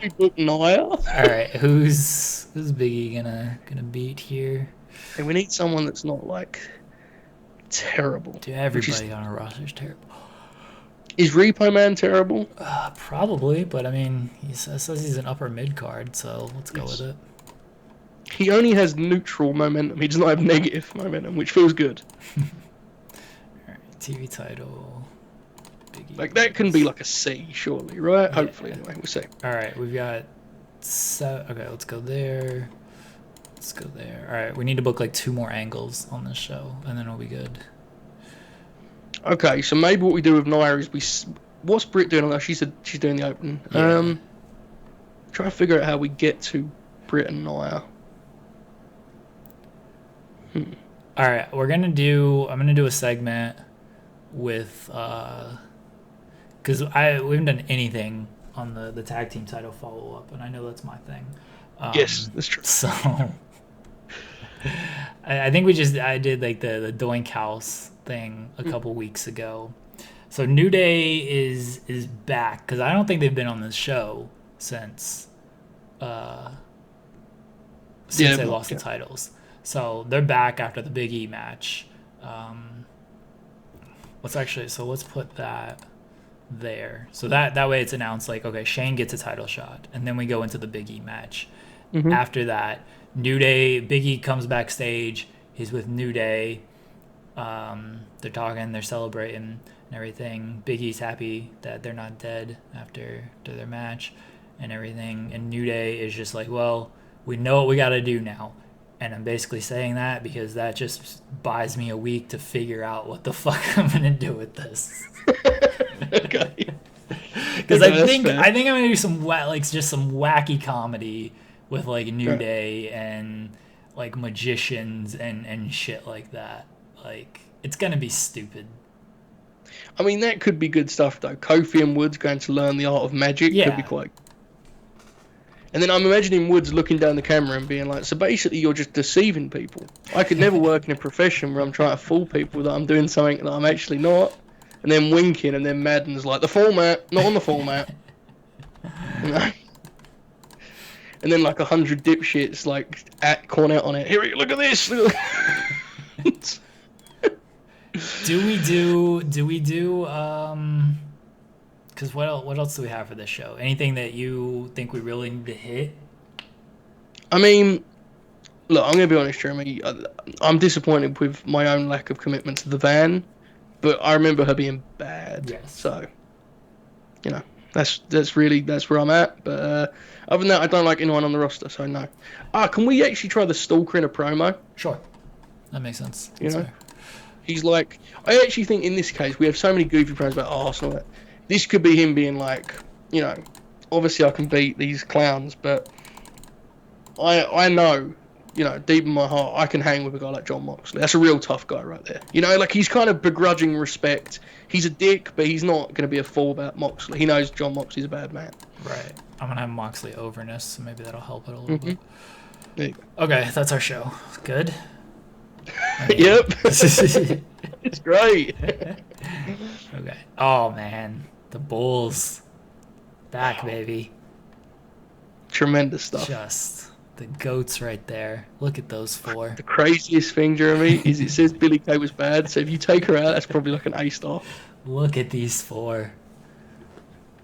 we book Nia. All right, who's Biggie gonna beat here? And we need someone that's not like terrible. Dude, Which is everybody on our roster is terrible. Repo Man terrible? Probably, but I mean, he says he's an upper mid card, so let's go with it. He only has neutral momentum. He does not have negative momentum, which feels good. Alright, TV title. Biggie. Like that can be like a C, surely, right? Yeah. Hopefully, anyway, we'll see. Alright, we've got okay, let's go there. Let's go there. Alright, we need to book like 2 more angles on this show, and then we'll be good. Okay, so maybe what we do with Nia is what's Britt doing on that? She said she's doing the open. Yeah. Try to figure out how we get to Britt and Nia. All right, I'm gonna do a segment with because we haven't done anything on the tag team title follow up, and I know that's my thing. Yes, that's true. So I think I did like the Doink House thing a couple weeks ago. So New Day is back because I don't think they've been on this show since they lost the titles. So they're back after the Big E match. Let's put that there. So that way it's announced like, okay, Shane gets a title shot, and then we go into the Big E match. Mm-hmm. After that, New Day, Big E comes backstage. He's with New Day. They're talking, they're celebrating and everything. Big E's happy that they're not dead after their match and everything. And New Day is just like, well, we know what we got to do now. And I'm basically saying that because that just buys me a week to figure out what the fuck I'm gonna do with this. Okay. Because I think I'm gonna do some just some wacky comedy with like New Day and like magicians and shit like that. Like it's gonna be stupid. I mean, that could be good stuff though. Kofi and Woods going to learn the art of magic could be quite. And then I'm imagining Woods looking down the camera and being like, so basically you're just deceiving people. I could never work in a profession where I'm trying to fool people that I'm doing something that I'm actually not. And then winking, and then Madden's like, the format, not on the format. You know? And then like 100 dipshits like at Cornette on it. Here, look at this. Do we do because what else do we have for this show? Anything that you think we really need to hit? I mean, look, I'm going to be honest, Jeremy. I'm disappointed with my own lack of commitment to the van, but I remember her being bad. Yes. So, you know, that's where I'm at. But other than that, I don't like anyone on the roster, so no. Can we actually try the Stalker in a promo? Sure. That makes sense. That's fair. He's like, I actually think in this case, we have so many goofy promos about Arsenal. This could be him being like, you know, obviously I can beat these clowns, but I know, you know, deep in my heart, I can hang with a guy like Jon Moxley. That's a real tough guy right there. You know, like he's kind of begrudging respect. He's a dick, but he's not going to be a fool about Moxley. He knows Jon Moxley's a bad man. Right. I'm going to have Moxley overness, so maybe that'll help it a little bit. There you go. Okay, that's our show. Good? Yep. It's great. Okay. Oh, man. The Bulls. Back, baby. Tremendous stuff. Just the goats right there. Look at those 4. The craziest thing, Jeremy, is it says Billie Kay was bad, so if you take her out, that's probably like an A-star. Look at these 4.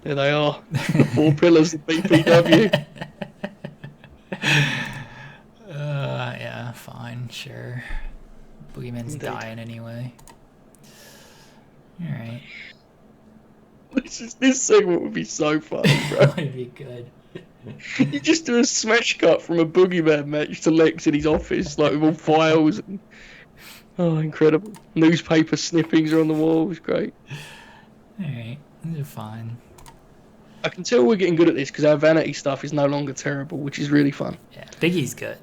There they are. The 4 pillars of BPW. Yeah, fine, sure. Boogeyman's dying anyway. Alright. This segment would be so fun, bro. That would be good. You just do a smash cut from a Boogeyman match to Lex in his office, like with all files. And, oh, incredible. Newspaper snippings are on the wall. It was great. Alright, these are fine. I can tell we're getting good at this because our vanity stuff is no longer terrible, which is really fun. Yeah, Big E's good.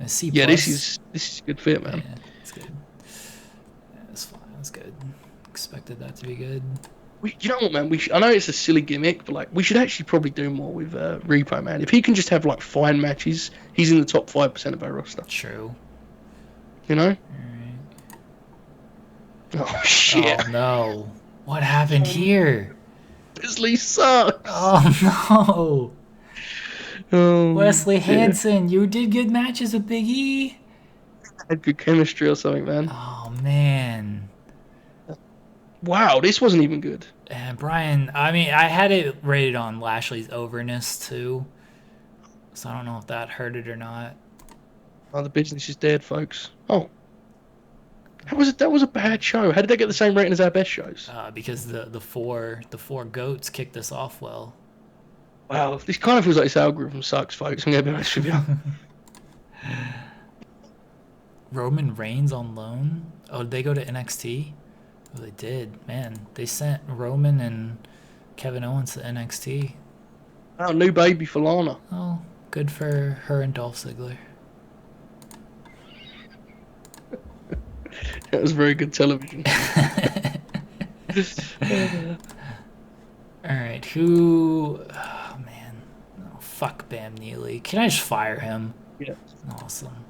A C+. Yeah, this is a good fit, man. Yeah, it's good. Yeah, it's fine. It's good. Expected that to be good. You know what, man? I know it's a silly gimmick, but like we should actually probably do more with Repo, man. If he can just have like fine matches, he's in the top 5% of our roster. True. You know? Right. Oh shit! Oh no! What happened here? Wesley sucks. Oh no! Wesley shit. Hansen, you did good matches with Big E. Had good chemistry or something, man. Oh man! Wow, this wasn't even good. And Brian, I mean, I had it rated on Lashley's overness too, so I don't know if that hurt it or not. Oh, the business is dead, folks. Oh. How was it? That was a bad show. How did they get the same rating as our best shows? Because the four goats kicked us off well. Wow, this kind of feels like this algorithm sucks, folks. I'm gonna be honest with you. Roman Reigns on loan? Oh, did they go to NXT? Oh, they did. Man, they sent Roman and Kevin Owens to NXT. Oh, new baby for Lana. Oh, good for her and Dolph Ziggler. That was very good television. Alright, who... Oh, man. Oh, fuck Bam Neely. Can I just fire him? Yeah. Awesome.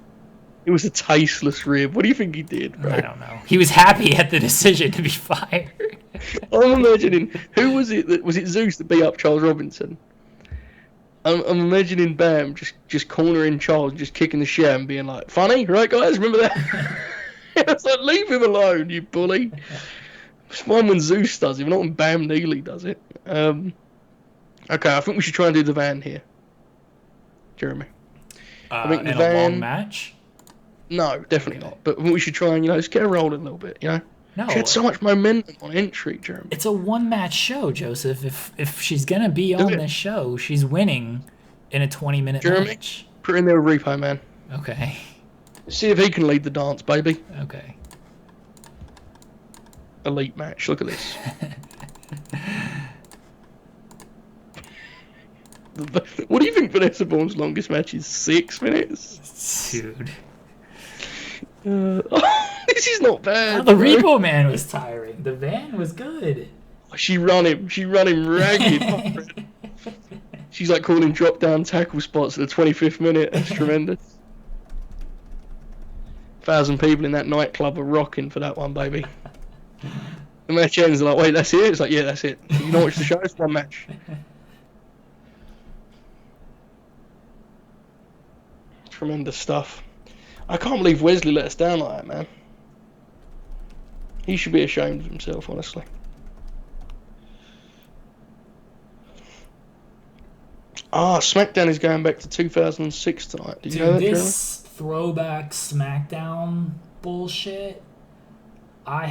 It was a tasteless rib. What do you think he did, bro? I don't know. He was happy at the decision to be fired. I'm imagining... Who was it? Was it Zeus that beat up Charles Robinson? I'm imagining Bam just cornering Charles, just kicking the shit and being like, funny, right, guys? Remember that? It's like, leave him alone, you bully. It's fine when Zeus does it, not when Bam Neely does it. Okay, I think we should try and do the van here. Jeremy. I think in a long match? No, definitely not. But we should try and, just get her rolling a little bit, No. She had so much momentum on entry, Jeremy. It's a one-match show, Joseph. If she's going to be on this show, she's winning in a 20-minute match. Put her in there a repo, man. Okay. See if he can lead the dance, baby. Okay. Elite match. Look at this. What do you think Vanessa Bourne's longest match is? 6 minutes? Dude. This is not bad. The Repo Man was tiring. The van was good. She run him ragged. She's like calling drop down tackle spots at the 25th minute. That's tremendous. 1,000 people in that nightclub are rocking for that one, baby. The match ends, like, wait, that's it? It's like, yeah, that's it. You don't watch the show, it's one match. Tremendous stuff. I can't believe Wesley let us down like that, man. He should be ashamed of himself, honestly. SmackDown is going back to 2006 tonight. Did you know that, this throwback SmackDown bullshit, I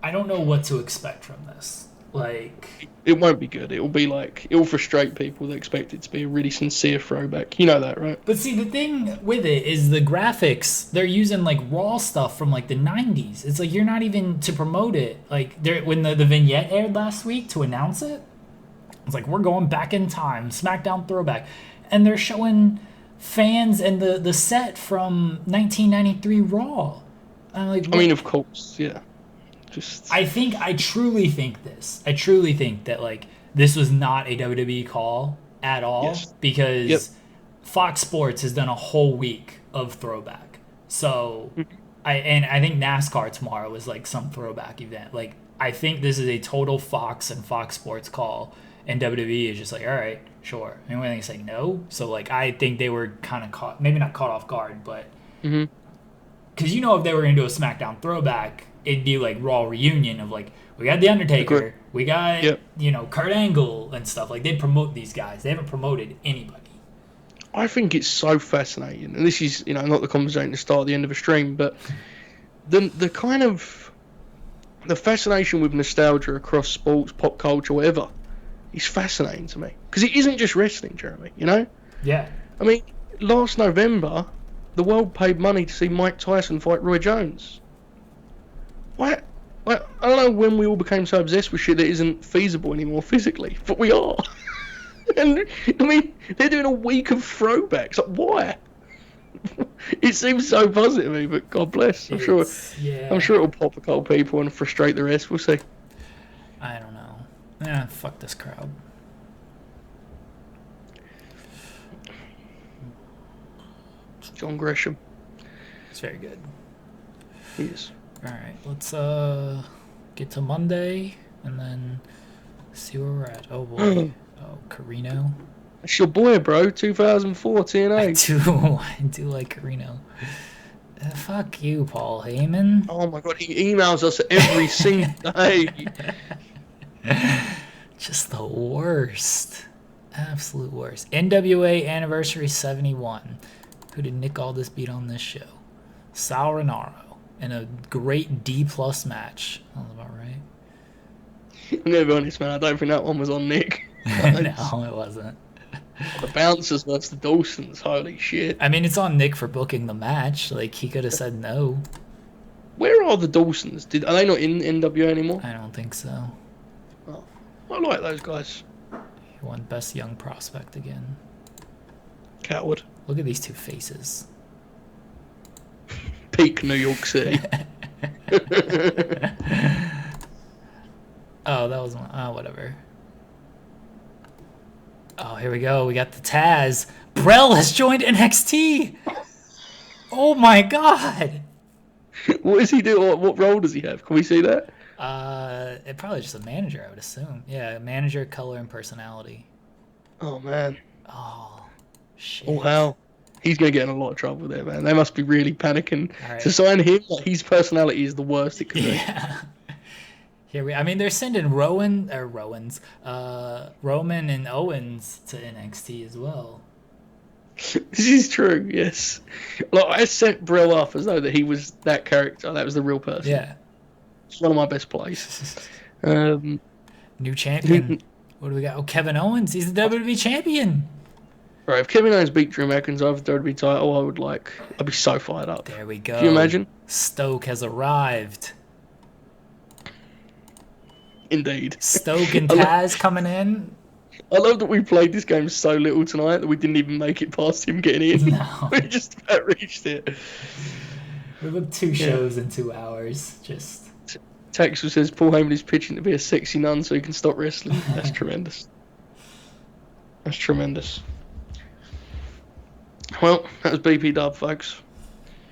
don't know what to expect from this. Like, it won't be good. It'll be like, it'll frustrate people that expect it to be a really sincere throwback. You know that, right? But see, the thing with it is the graphics, they're using like raw stuff from like the 90s. It's like you're not even to promote it. Like when the vignette aired last week to announce it, it's like, we're going back in time, SmackDown throwback. And they're showing fans and the set from 1993 Raw. I'm like, what? I mean, of course, yeah. I truly think that like this was not a WWE call at all. Yes. Because Fox Sports has done a whole week of throwback. So I think NASCAR tomorrow is like some throwback event. Like, I think this is a total Fox and Fox Sports call, and WWE is just like, all right, sure. Anyone can say no. So like, I think they were kind of caught, maybe not caught off guard, but because if they were going to do a SmackDown throwback, it'd be like Raw reunion of like, we got The Undertaker, we got Kurt Angle and stuff. Like, they'd promote these guys. They haven't promoted anybody. I think it's so fascinating, and this is not the conversation to start at the end of a stream, but the kind of the fascination with nostalgia across sports, pop culture, whatever, is fascinating to me, because it isn't just wrestling, Jeremy. Yeah. I mean, last November, the world paid money to see Mike Tyson fight Roy Jones. What? I don't know when we all became so obsessed with shit that isn't feasible anymore physically, but we are. And I mean, they're doing a week of throwbacks. Like, why? It seems so fuzzy to me, but God bless. I'm sure it'll pop a couple people and frustrate the rest. We'll see. I don't know. Yeah, fuck this crowd. John Gresham. It's very good. He is. All right, let's get to Monday and then see where we're at. Oh boy. Oh, Carino. That's your boy, bro. 2004 TNA. I do like Carino. Fuck you, Paul Heyman. Oh my god, he emails us every single day. Just the worst. Absolute worst. NWA Anniversary 71. Who did Nick Aldis beat on this show? Sal Rinauro. In a great D+ match. Sounds about right. I'm gonna be honest, man. I don't think that one was on Nick. No, it wasn't. The Bouncers versus the Dawsons. Holy shit. I mean, it's on Nick for booking the match. Like, he could have said no. Where are the Dawsons? Are they not in NWA anymore? I don't think so. Oh, I like those guys. He won Best Young Prospect again. Coward. Look at these two faces. Peak New York City. Oh, that was one. Oh, whatever. Oh, here we go. We got the Taz. Brell has joined NXT. Oh my god. What does he do? What role does he have? Can we see that? It probably just a manager, I would assume. Yeah, manager, color, and personality. Oh man. Oh, shit. Oh hell. He's gonna get in a lot of trouble there, man. They must be really panicking right. to sign him. Like, his personality is the worst it could be. Yeah. I mean, they're sending Roman and Owens to NXT as well. This is true, yes. Like, I set Brill off as though that he was that character. That was the real person. Yeah. It's one of my best plays. New champion. What do we got? Oh, Kevin Owens. He's the WWE champion. Right, if Kevin Owens beat Drew McIntyre for the WWE title, I'd be so fired up. There we go. Can you imagine? Stoke has arrived. Indeed. Stoke and Taz coming in. I love that we played this game so little tonight that we didn't even make it past him getting in. No. We just about reached it. We booked 2 shows in 2 hours. Just. Texel says Paul Heyman is pitching to be a sexy nun so he can stop wrestling. That's tremendous. That's tremendous. Well, that was BP Dub, folks.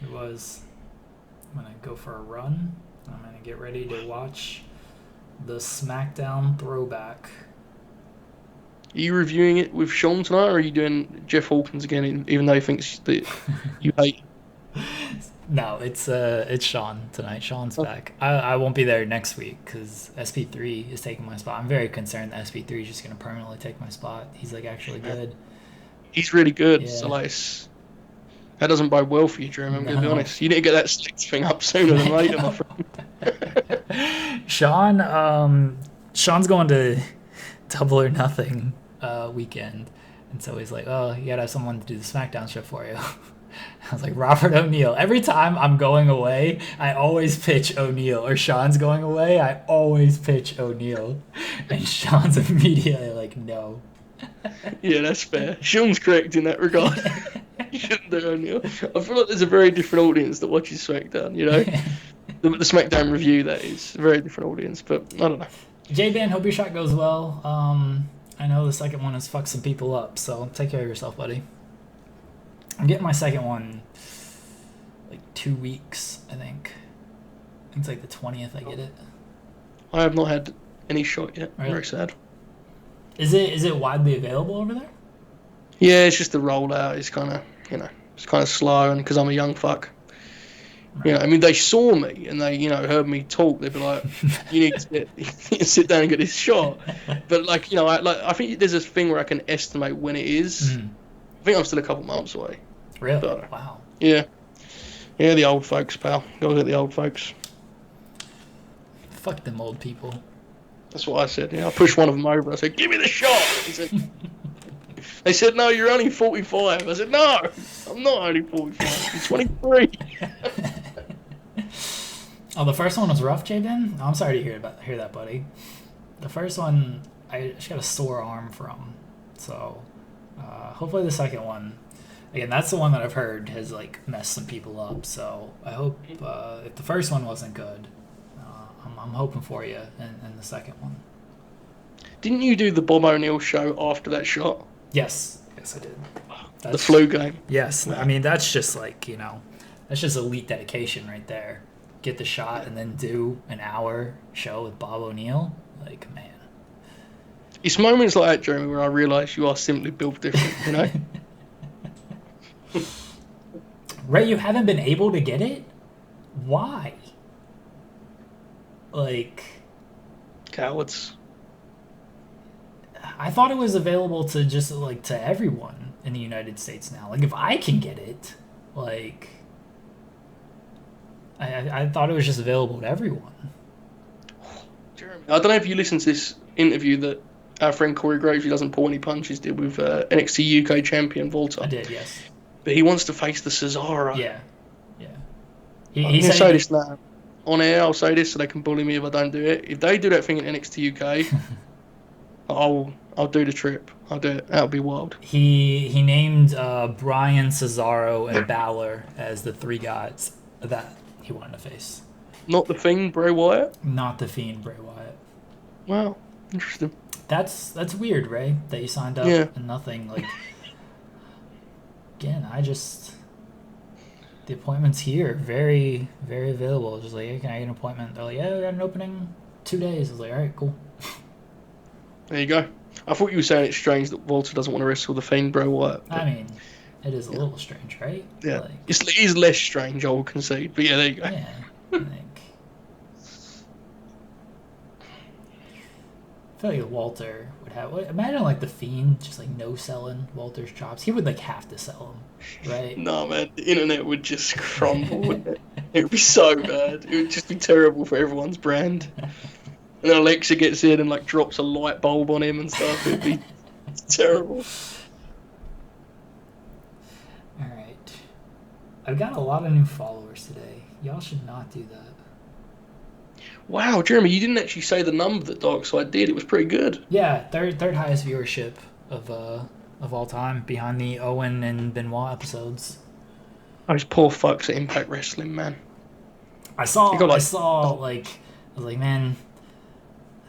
It was. I'm going to go for a run. I'm going to get ready to watch the SmackDown throwback. Are you reviewing it with Sean tonight, or are you doing Jeff Hawkins again, even though he thinks that you hate him? No, it's Sean tonight. Sean's back. I won't be there next week because SP3 is taking my spot. I'm very concerned that SP3 is just going to permanently take my spot. He's like actually good. He's really good. Yeah. So like, that doesn't bode well for you, Drew. I'm going to be honest. You need to get that sticks thing up sooner than later, my friend. Sean's going to Double or Nothing weekend, and so he's like, "Oh, you gotta have someone to do the SmackDown show for you." I was like, Robert O'Neill. Every time I'm going away, I always pitch O'Neill. Or Sean's going away, I always pitch O'Neill. And Sean's immediately like, no. Yeah, that's fair. Sean's correct in that regard. You shouldn't do O'Neill. I feel like there's a very different audience that watches SmackDown, you know? the SmackDown review, that is. A very different audience, but I don't know. J-Ban, hope your shot goes well. I know the second one has fucked some people up, so take care of yourself, buddy. I'm getting my second one like 2 weeks, I think. I think it's like the 20th I get it. I have not had any shot yet. Really? Very sad. Is it widely available over there? Yeah, it's just the rollout is kind of, it's kind of slow, and because I'm a young fuck. Right. I mean, they saw me and they, heard me talk. They'd be like, "You need to sit down and get this shot." But I think there's this thing where I can estimate when it is. I think I'm still a couple months away. Really? But, wow. Yeah, the old folks, pal. Gotta get the old folks. Fuck them old people. That's what I said. I pushed one of them over. I said, "Give me the shot." They said, "No, you're only 45." I said, "No, I'm not only 45. I'm 23." Oh, the first one was rough, Jaden. Oh, I'm sorry to hear that, buddy. The first one, I just got a sore arm from, so hopefully the second one. Again, that's the one that I've heard has like messed some people up. So I hope if the first one wasn't good, I'm hoping for you in the second one. Didn't you do the Bob O'Neill show after that shot? Yes, I did. The flu game. Yes, I mean that's just like that's just elite dedication right there. Get the shot and then do an hour show with Bob O'Neill. Like, man. It's moments like that, Jeremy, where I realise you are simply built different, you know? Ray, you haven't been able to get it? Why? Like... Cowards. I thought it was available to just, like, to everyone in the United States now. Like, if I can get it, like... I thought it was just available to everyone. Jeremy, I don't know if you listened to this interview that our friend Corey Graves, who doesn't pull any punches, did with NXT UK champion Volta. I did, yes. But he wants to face the Cesaro. Yeah. I'm going to say this now. On air, I'll say this so they can bully me if I don't do it. If they do that thing in NXT UK, I'll do the trip. I'll do it. That'll be wild. He named Bryan, Cesaro, and Balor as the three guys that he wanted to face. Not the Fiend, Bray Wyatt? Not the Fiend, Bray Wyatt. Wow. Interesting. That's weird, Ray, that you signed up and nothing. Like, again, the appointment's here. Very, very available. Just like, hey, can I get an appointment? They're like, yeah, we got an opening 2 days. I was like, all right, cool. There you go. I thought you were saying it's strange that Walter doesn't want to wrestle the Fiend, Bray Wyatt. I mean, it is a little strange, right? Yeah. Like, it is less strange, I will concede. But yeah, there you go. Yeah. Like, I feel like Walter would have... Imagine, like, the Fiend just, like, no-selling Walter's chops. He would, like, have to sell them, right? No, man. The internet would just crumble, wouldn't it? It would be so bad. It would just be terrible for everyone's brand. And then Alexa gets in and, like, drops a light bulb on him and stuff. It would be terrible. All right. I've got a lot of new followers today. Y'all should not do that. Wow, Jeremy, you didn't actually say the number that Dark Side did. It was pretty good. Yeah, third highest viewership of all time, behind the Owen and Benoit episodes. Those poor fucks at Impact Wrestling, man. I was like, man,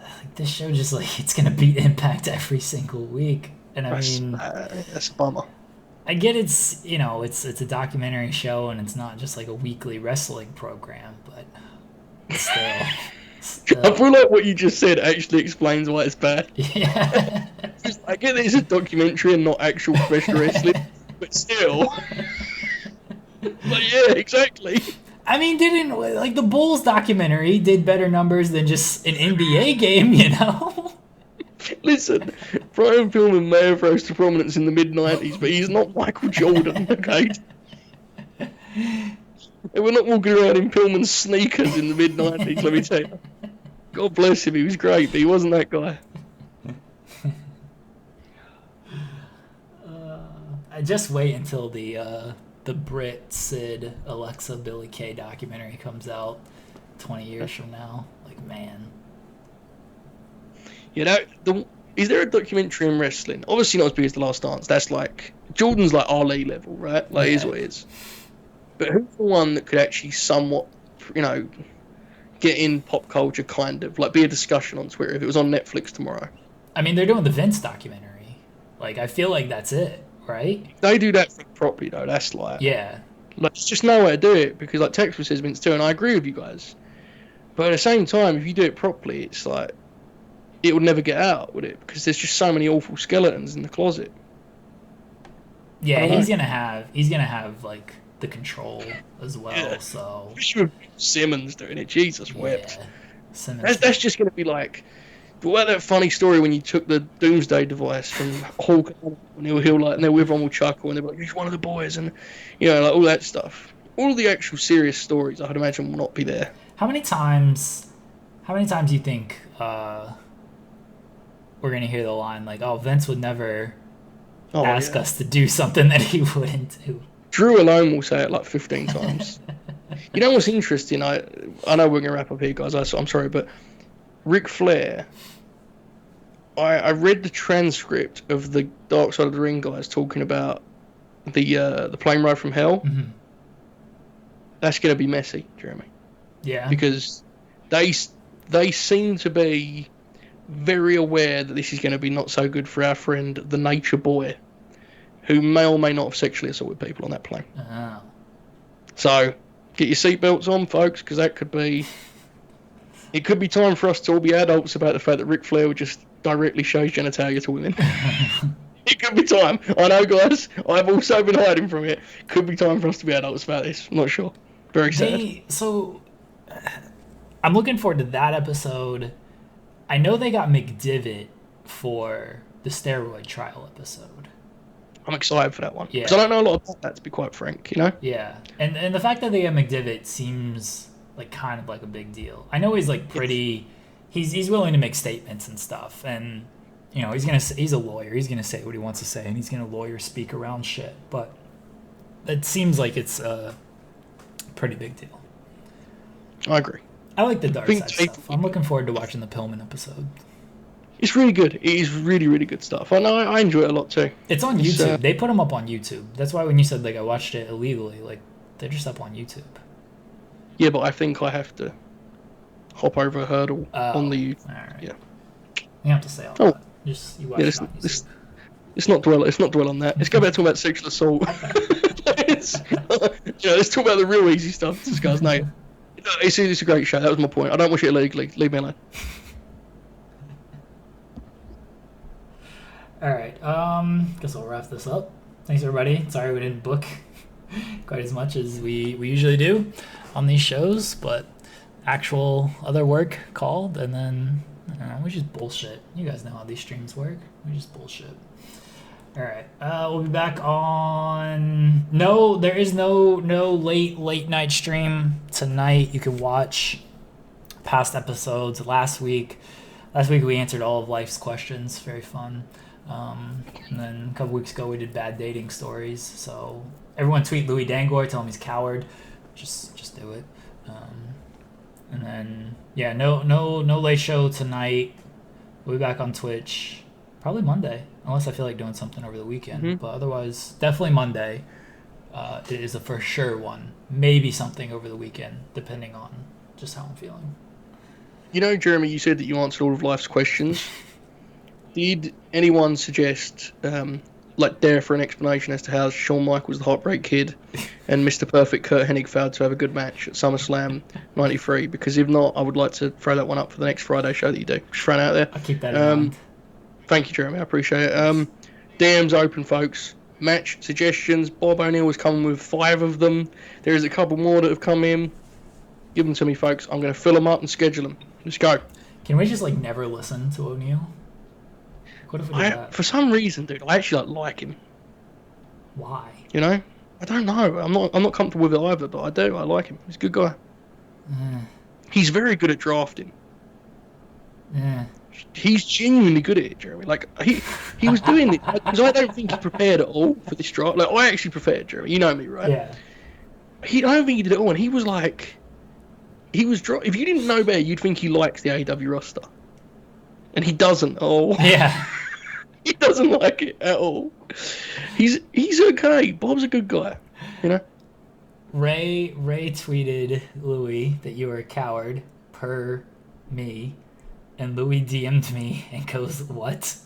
like, this show just, like, it's gonna beat Impact every single week, and that's a bummer. I get it's a documentary show and it's not just like a weekly wrestling program, but still. I feel like what you just said actually explains why it's bad. Yeah. I get that it's a documentary and not actual professional wrestling, but still. But yeah, exactly. I mean, the Bulls documentary did better numbers than just an NBA game, you know? Listen, Brian Pillman may have rose to prominence in the mid-90s, but he's not Michael Jordan, okay? And we're not walking around in Pillman's sneakers in the mid-90s, let me tell you. God bless him, he was great, but he wasn't that guy. I just wait until the Brit, Sid, Alexa, Billy Kay documentary comes out 20 years from now. Like, man. Is there a documentary in wrestling? Obviously not as big as The Last Dance. That's like... Jordan's like Ali level, right? Like, it is what it is. But who's the one that could actually somewhat, get in pop culture, kind of? Like, be a discussion on Twitter if it was on Netflix tomorrow. I mean, they're doing the Vince documentary. Like, I feel like that's it, right? They do that thing properly, though. That's like... Yeah. Like, there's just no way to do it, because, like, Texas says Vince too, and I agree with you guys. But at the same time, if you do it properly, it's like... It would never get out, would it? Because there's just so many awful skeletons in the closet. Yeah, he's gonna have like the control as well. Yeah. So especially with Simmons doing it, Jesus wept. Yeah, Simmons. That's just gonna be like, well, that funny story when you took the Doomsday device from Hulk and he'll like, and everyone will chuckle and they'll be like, he's one of the boys, and like all that stuff. All the actual serious stories, I'd imagine, will not be there. How many times do you think we're gonna hear the line like, "Oh, Vince would never ask us to do something that he wouldn't do"? Drew alone will say it like 15 times. You know what's interesting? I know we're gonna wrap up here, guys. I'm sorry, but Ric Flair. I read the transcript of the Dark Side of the Ring guys talking about the plane ride from hell. Mhm. That's gonna be messy, Jeremy, Yeah. because they seem to be very aware that this is going to be not so good for our friend, the Nature Boy, who may or may not have sexually assaulted people on that plane. Oh. So get your seatbelts on, folks, because it could be time for us to all be adults about the fact that Ric Flair would just directly show his genitalia to women. It could be time. I know, guys. I've also been hiding from it. Could be time for us to be adults about this. I'm not sure. Very sad. I'm looking forward to that episode. I know they got McDivitt for the steroid trial episode. I'm excited for that one. Yeah. Because I don't know a lot about that, to be quite frank, you know? Yeah. And the fact that they got McDivitt seems like kind of like a big deal. I know he's like pretty... He's willing to make statements and stuff. And, you know, he's a lawyer. He's going to say what he wants to say. And he's going to lawyer speak around shit. But it seems like it's a pretty big deal. I agree. I like the dark side stuff. I'm looking forward to watching the Pillman episode. It's really good. It is really, really good stuff. I know. I enjoy it a lot too. It's on YouTube. They put them up on YouTube. That's why when you said like I watched it illegally, like they're just up on YouTube. Yeah, but I think I have to hop over a hurdle on the. All right. Yeah. You have to say all that. Just you watch it on YouTube. Let's not dwell on that. Let's go back to talk about sexual assault. Let's talk about the real easy stuff. This guy's name. It's a great show. That was my point. I don't watch it illegally. Leave me alone. All right. Guess I'll wrap this up. Thanks everybody. Sorry we didn't book quite as much as we usually do on these shows, but actual other work called, and then we just bullshit. You guys know how these streams work. We just bullshit. All right. We'll be back on. No, there is no late night stream tonight. You can watch past episodes. Last week we answered all of life's questions. Very fun. And then a couple weeks ago we did bad dating stories. So everyone tweet Louis Dangor, tell him he's a coward. Just do it. And then no late show tonight. We'll be back on Twitch probably Monday, unless I feel like doing something over the weekend. Mm-hmm. But otherwise, definitely Monday. It is a for sure one. Maybe something over the weekend, depending on just how I'm feeling. You know, Jeremy, you said that you answered all of life's questions. Did anyone suggest, dare for an explanation as to how Shawn Michaels the Heartbreak Kid and Mr. Perfect Kurt Hennig failed to have a good match at SummerSlam 93? Because if not, I would like to throw that one up for the next Friday show that you do. Just throw it out there. I'll keep that in mind. Thank you, Jeremy. I appreciate it. DM's open, folks. Match suggestions. Bob O'Neill has come with 5 of them. There is a couple more that have come in. Give them to me, folks. I'm going to fill them up and schedule them. Let's go. Can we just never listen to O'Neill? What if we did that? For some reason, dude, I actually like him. Why? You know, I don't know. I'm not comfortable with it either, but I do. I like him. He's a good guy. He's very good at drafting. Yeah. He's genuinely good at it, Jeremy. He was doing it because I don't think he prepared at all for this draft. I actually prepared, Jeremy. You know me, right? Yeah. I don't think he did it all, and he was if you didn't know better, you'd think he likes the AEW roster, and he doesn't at all. Yeah. He doesn't like it at all. He's okay. Bob's a good guy, you know. Ray tweeted Louis that you were a coward per me, and Louis DM'd me and goes, "What?"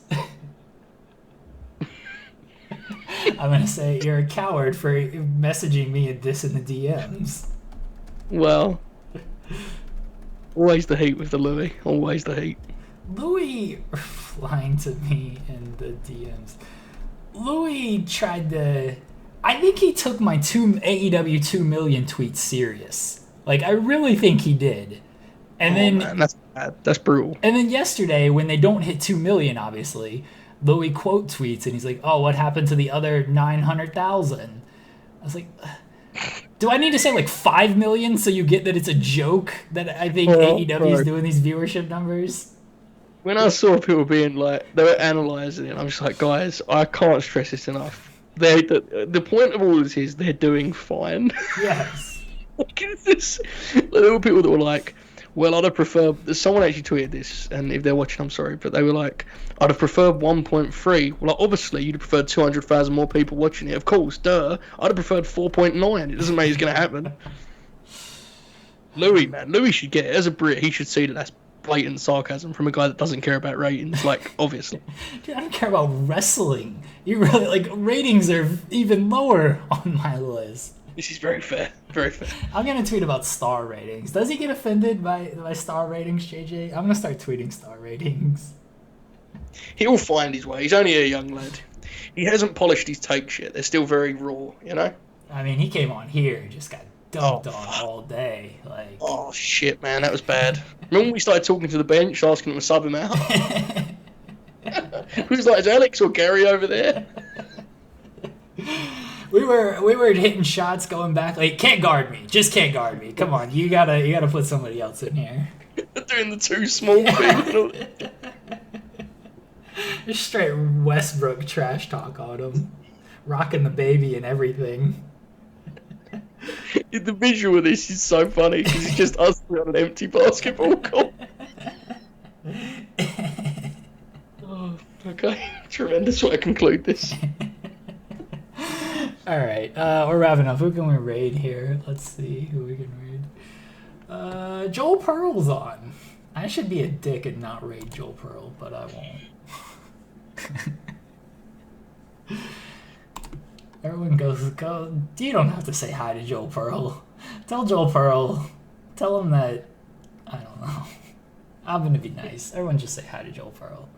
I'm gonna say you're a coward for messaging me and this in the DMs. Well, always the heat with the Louis. Always the heat. Louis lying to me in the DMs. Louis tried to... I think he took my AEW 2 million tweets serious. I really think he did. And then man, that's bad. That's brutal. And then yesterday, when they don't hit 2 million, obviously, Louis quote tweets and he's like, "Oh, what happened to the other 900,000?" I was like... Do I need to say 5 million so you get that it's a joke that I think AEW is doing these viewership numbers? When I saw people being they were analysing it, I'm just like, guys, I can't stress this enough. The point of all this is they're doing fine. Yes. There were people that were like, well, I'd have preferred. Someone actually tweeted this, and if they're watching, I'm sorry, but they were like, I'd have preferred 1.3. Well, like, obviously, you'd have preferred 200,000 more people watching it. Of course, duh. I'd have preferred 4.9. It doesn't mean it's going to happen. Louis, man, Louis should get it. As a Brit, he should see that that's blatant sarcasm from a guy that doesn't care about ratings. Like, obviously. Dude, I don't care about wrestling. You really like ratings are even lower on my list. This is very fair. Very fair. I'm gonna tweet about star ratings. Does he get offended by star ratings, JJ? I'm gonna start tweeting star ratings. He'll find his way. He's only a young lad. He hasn't polished his takes yet. They're still very raw, you know? I mean, he came on here and just got dunked on all day. Like, oh, shit, man. That was bad. Remember when we started talking to the bench, asking them to sub him out? Who's like, is Alex or Gary over there? We were hitting shots going back. Like, can't guard me. Just can't guard me. Come on, you gotta put somebody else in here. Doing the too small thing. Just straight Westbrook trash talk on him. Rocking the baby and everything. The visual of this is so funny because it's just us on an empty basketball court. Oh, okay, tremendous way to conclude this. Alright, we're wrapping up. Who can we raid here? Let's see who we can raid. Joel Pearl's on. I should be a dick and not raid Joel Pearl, but I won't. Everyone go. You don't have to say hi to Joel Pearl. Tell Joel Pearl. Tell him that. I don't know. I'm gonna be nice. Everyone just say hi to Joel Pearl.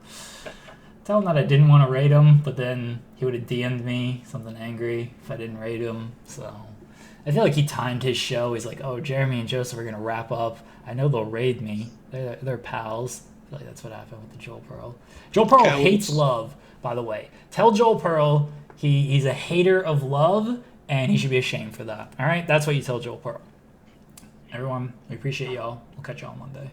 Tell him that I didn't want to raid him, but then he would have DM'd me something angry if I didn't raid him. So I feel like he timed his show. He's like, oh, Jeremy and Joseph are gonna wrap up. I know they'll raid me. They're pals. I feel like that's what happened with the Joel Pearl. Joel Pearl hates love, by the way. Tell Joel Pearl he's a hater of love, and he should be ashamed for that. All right? That's what you tell Joel Pearl. Everyone, we appreciate y'all. We'll catch y'all on Monday.